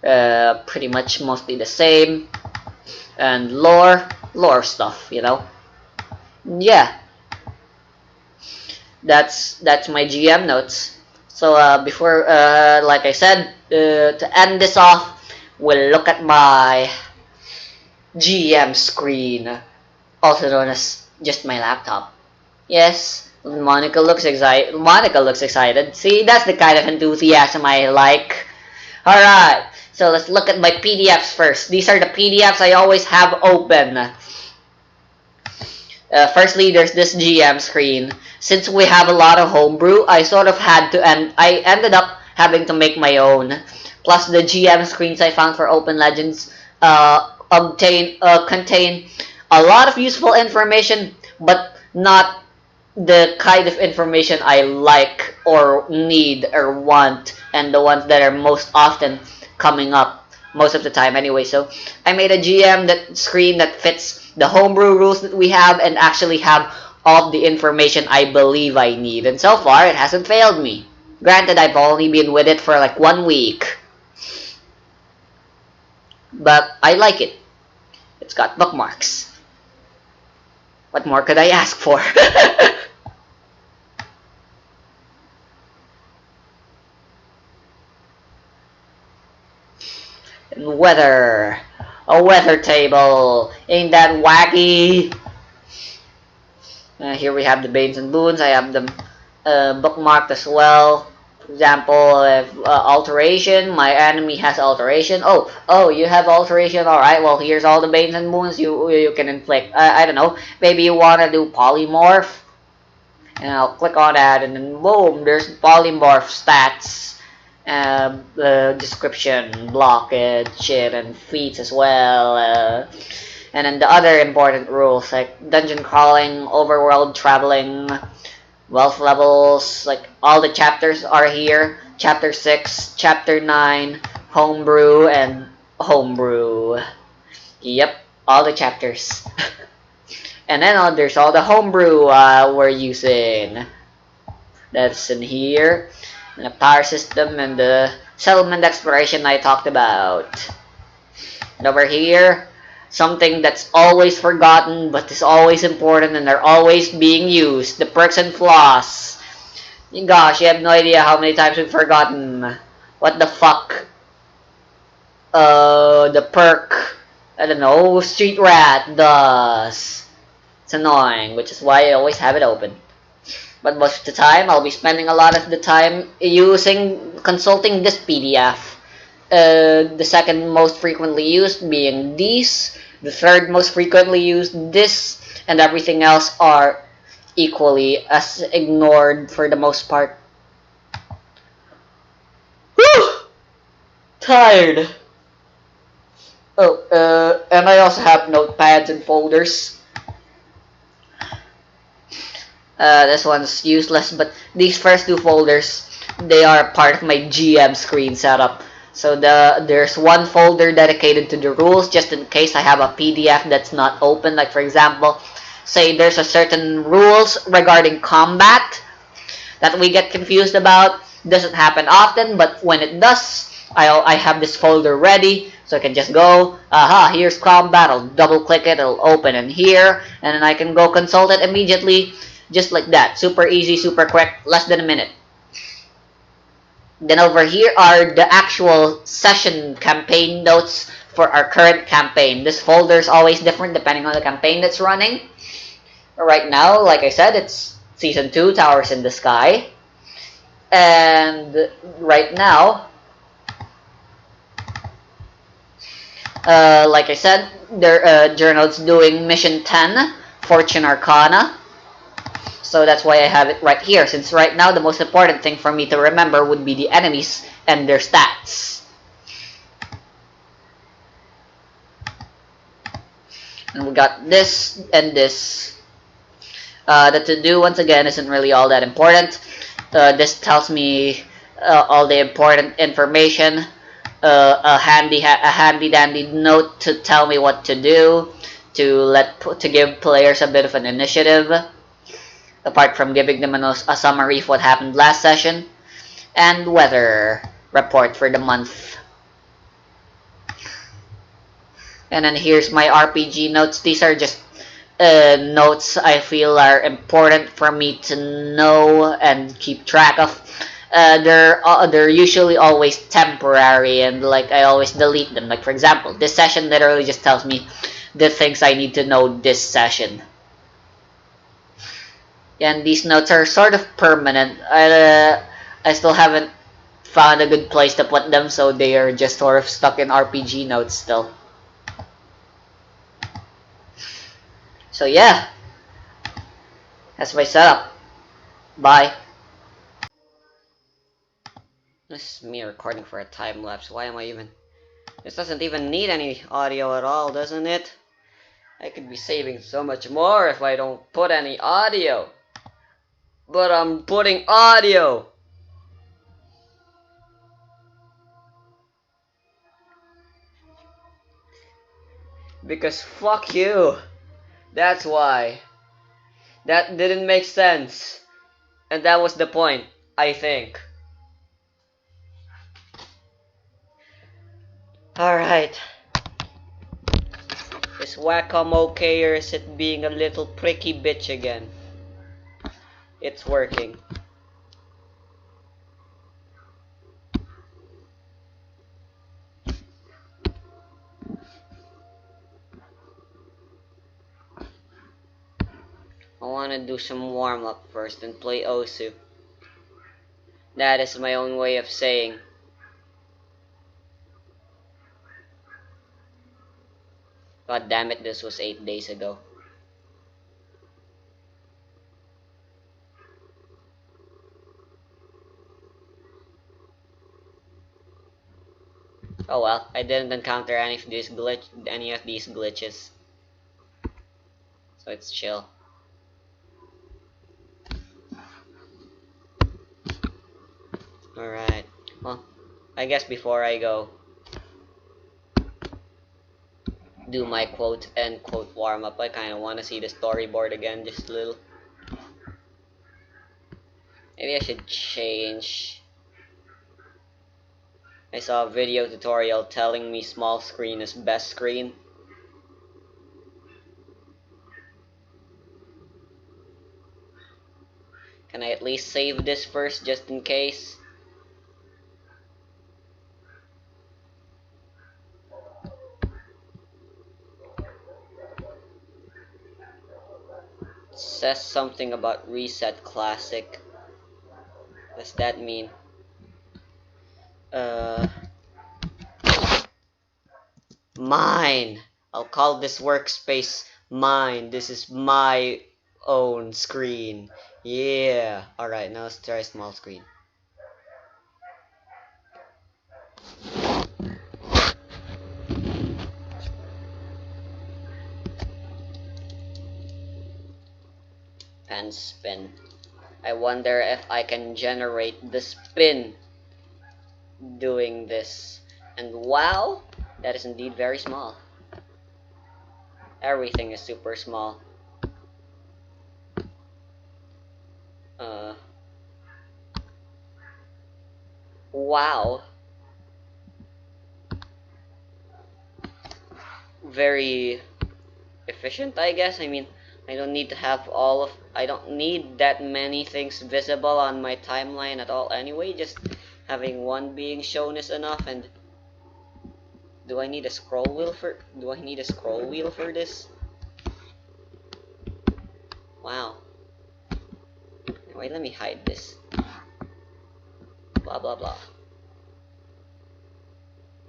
S1: Pretty much mostly the same. And lore stuff, you know. Yeah. That's my GM notes. So before, like I said, to end this off, we'll look at my GM screen, also known as just my laptop. Yes, Monica looks excited. Monica looks excited. See, that's the kind of enthusiasm I like. Alright, so let's look at my PDFs first. These are the PDFs I always have open. Firstly, there's this GM screen. Since we have a lot of homebrew, I sort of had to I ended up having to make my own. Plus, the GM screens I found for Open Legends contain a lot of useful information, but not the kind of information I like or need or want, and the ones that are most often coming up most of the time anyway. So I made a GM that screen that fits the homebrew rules that we have and actually have all the information I believe I need. And so far, it hasn't failed me. Granted, I've only been with it for like 1 week. But I like it. It's got bookmarks. What more could I ask for? And weather. A weather table. Ain't that wacky? Here we have the Banes and Boons. I have them bookmarked as well. For example, if alteration, my enemy has alteration. Oh, you have alteration. All right. Well, here's all the Banes and Boons you can inflict. I don't know. Maybe you wanna do polymorph, and I'll click on that, and then boom, there's polymorph stats. Description, blockage, shit, and feats as well. And then the other important rules like dungeon crawling, overworld traveling, wealth levels, like all the chapters are here. Chapter 6, Chapter 9, Homebrew, and Homebrew. Yep, all the chapters. And then there's all the homebrew we're using. That's in here. And the power system and the settlement exploration I talked about. And over here, something that's always forgotten but is always important and are always being used. The perks and flaws. Gosh, you have no idea how many times we've forgotten. What the fuck? The perk, I don't know, Street Rat does. It's annoying, which is why I always have it open. But most of the time, I'll be spending a lot of the time consulting this PDF. The second most frequently used being these. The third most frequently used this. And everything else are equally as ignored for the most part. Whew! Tired. And I also have notepads and folders. This one's useless, but these first two folders, they are part of my GM screen setup. So there's one folder dedicated to the rules, just in case I have a PDF that's not open. Like for example, say there's a certain rules regarding combat that we get confused about. Doesn't happen often, but when it does, I have this folder ready, so I can just go, aha, here's combat, I'll double click it, it'll open in here, and then I can go consult it immediately. Just like that. Super easy, super quick, less than a minute. Then over here are the actual session campaign notes for our current campaign. This folder is always different depending on the campaign that's running. Right now, like I said, it's Season 2, Towers in the Sky. And right now, like I said, Journal's doing Mission 10, Fortune Arcana. So that's why I have it right here, since right now the most important thing for me to remember would be the enemies and their stats. And we got this and this. The to-do, once again, isn't really all that important. This tells me all the important information. A handy dandy note to tell me what to do, to give players a bit of an initiative. Apart from giving them a summary of what happened last session, and weather report for the month. And then here's my RPG notes. These are just notes I feel are important for me to know and keep track of. they're usually always temporary, and like I always delete them. Like for example, this session literally just tells me the things I need to know this session. And these notes are sort of permanent. I still haven't found a good place to put them, so they are just sort of stuck in RPG notes still. So yeah, that's my setup. Bye. This is me recording for a time lapse. Why am I even... This doesn't even need any audio at all, doesn't it? I could be saving so much more if I don't put any audio. But I'm putting audio! Because fuck you. That's why. That didn't make sense. And that was the point, I think. Alright. Is Wacom okay, or is it being a little pricky bitch again? It's working. I want to do some warm-up first and play Osu. That is my own way of saying. God damn it, this was 8 days ago. Oh well, I didn't encounter any of these glitches. So it's chill. Alright. Well, I guess before I go do my quote and quote warm up, I kinda wanna see the storyboard again just a little. Maybe I should change. I saw a video tutorial telling me small screen is best screen. Can I at least save this first just in case? It says something about reset classic. What does that mean? Mine. I'll call this workspace mine. This is my own screen. Yeah. Alright, now let's try small screen. Pen spin. I wonder if I can generate the spin doing this. And wow, that is indeed very small. Everything is super small. Wow. Very efficient, I guess. I mean, I don't need to have I don't need that many things visible on my timeline at all anyway. Just having one being shown is enough. And do I need a scroll wheel for this? Wow. Wait, let me hide this. Blah blah blah.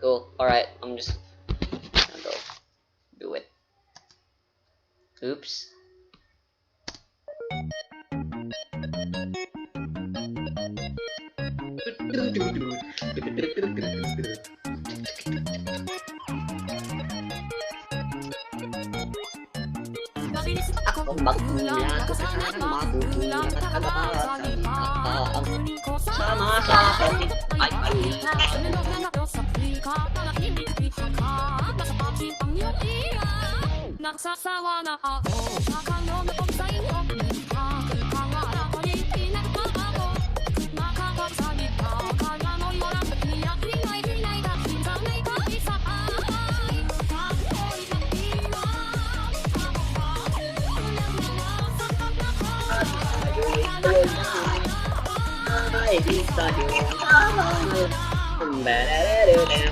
S1: Cool. Alright, I'm just gonna go do it. Oops. Ako magkulang kasalanan, magugulang at kalabatan sama sa akin ay nagsasawa na ako sa kanong napagsayin ko kangara ko ni pinagpapako makapagsalita kala mo'y walang nagniyak hinay at minsan ay kaisa ay ako'y nagdiwang ay
S2: di stadium. Ba-da-da-da-da.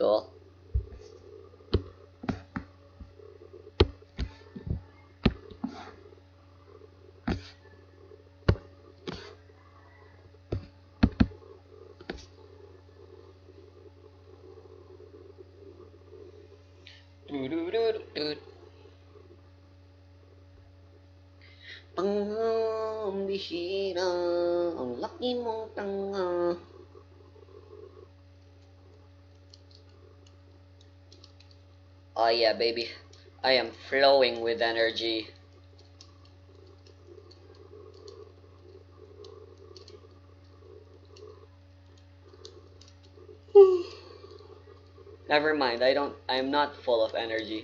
S1: Cool. Pambihira, ang laki mong tanga. Oh yeah, baby. I am flowing with energy. Never mind, I'm not full of energy.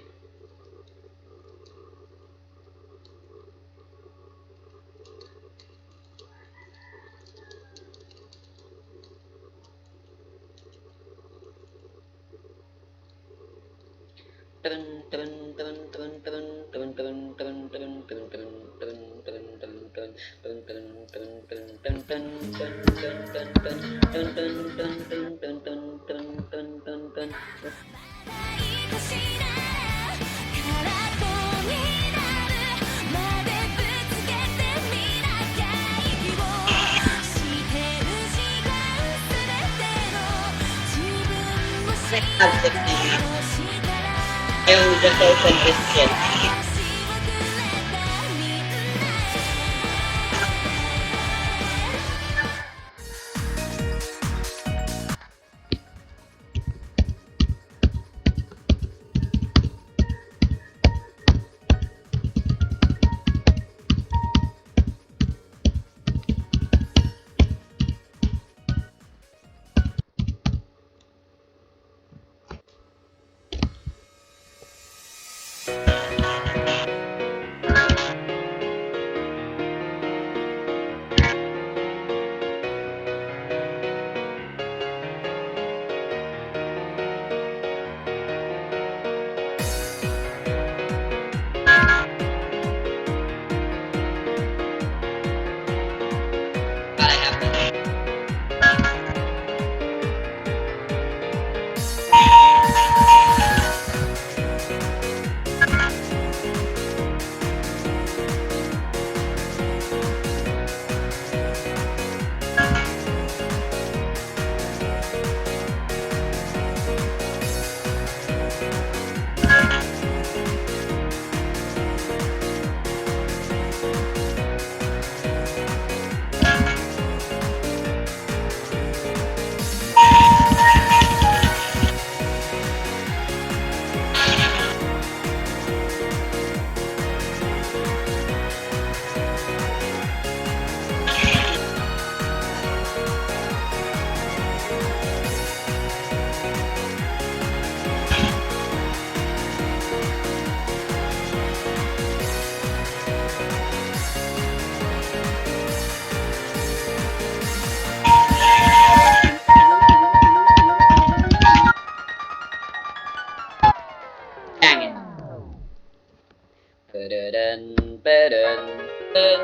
S2: I have 60. I only just opened this shit. But I have to dang it.
S1: Ba-da-dun, ba-dun, dun.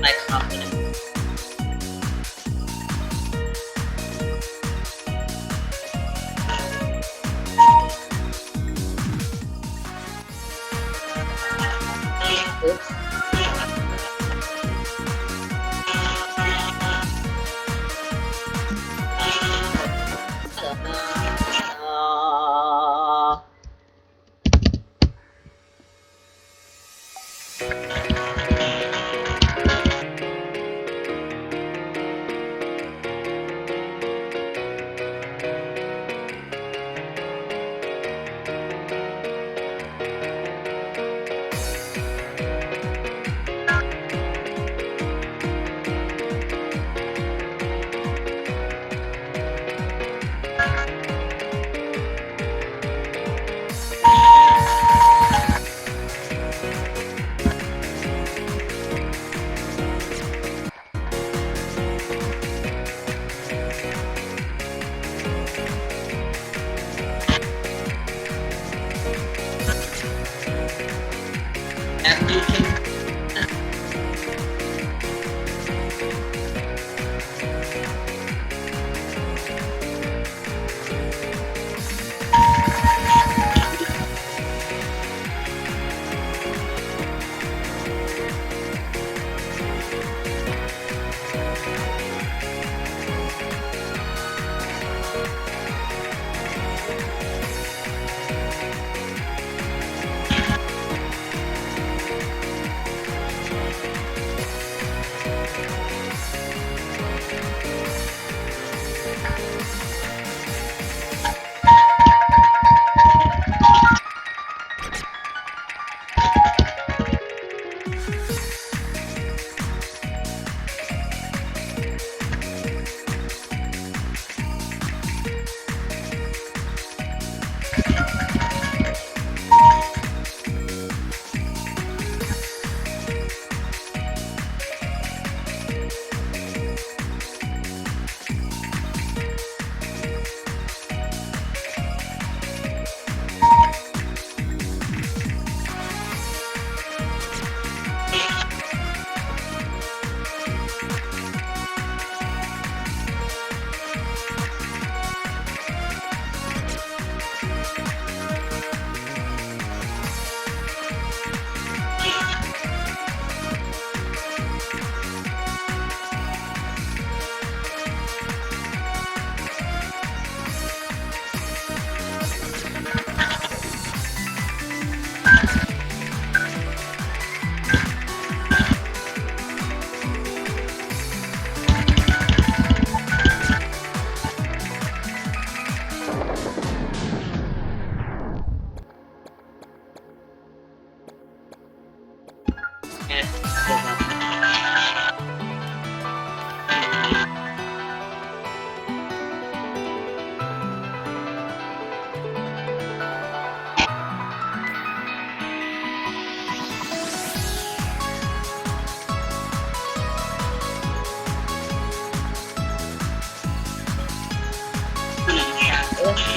S2: Like confident.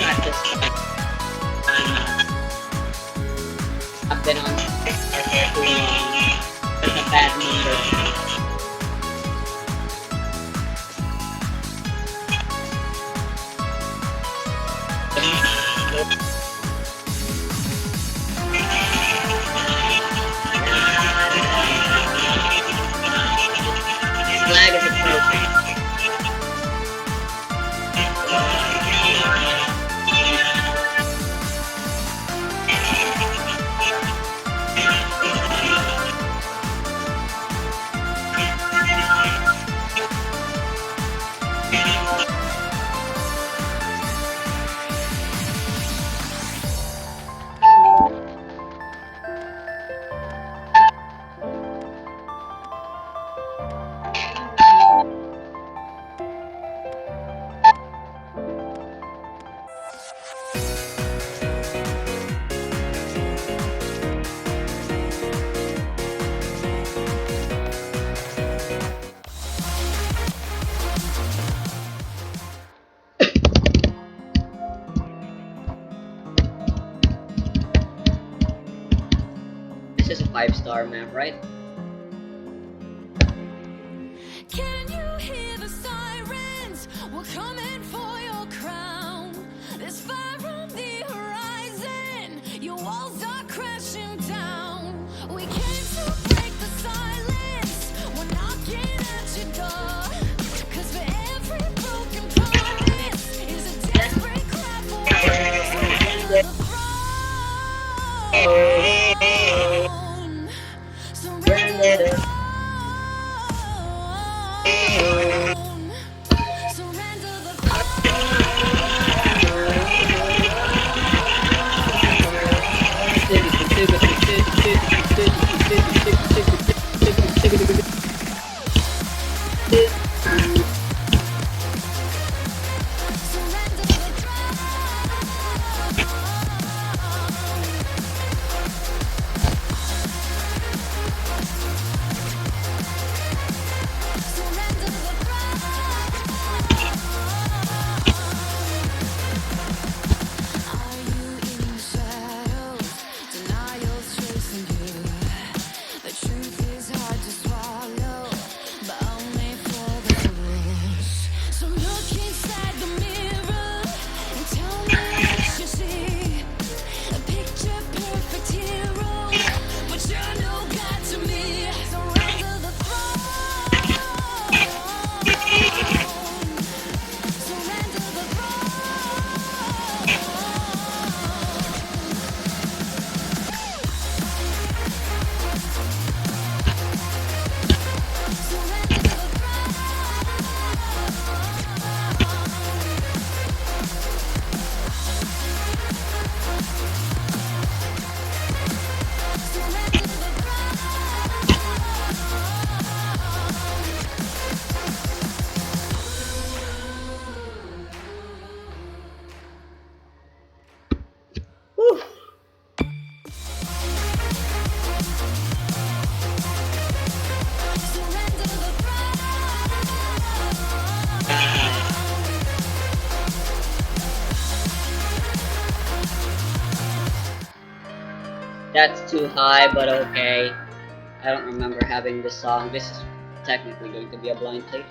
S2: at this time. I've been on for too long. It's a bad number. Flag is approaching. This is a 5-star map, right?
S3: Can you hear the sirens? We're coming for your crown. There's fire on the horizon. Your walls are crashing down. We came to break the silence. We're knocking at your door. 'Cause for every broken promise is a desperate cry for the throne. Surrender the throne. Surrender the
S2: That's too high, but okay. I don't remember having this song. This is technically going to be a blind plate.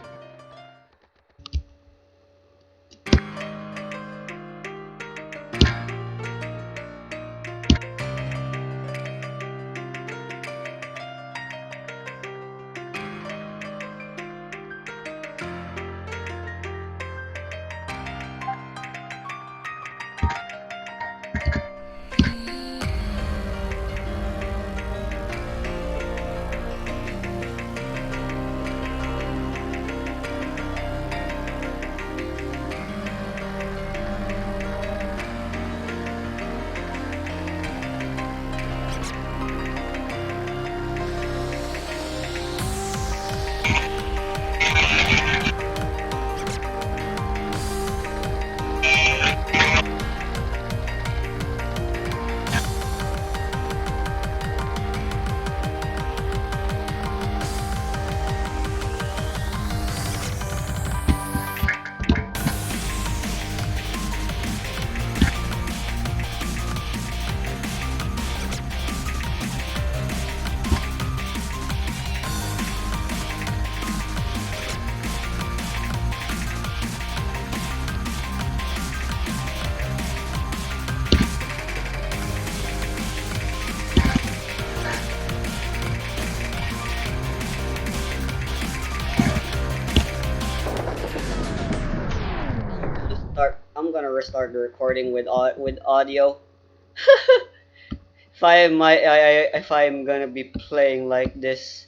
S1: restart the recording with audio. If I'm gonna be playing like this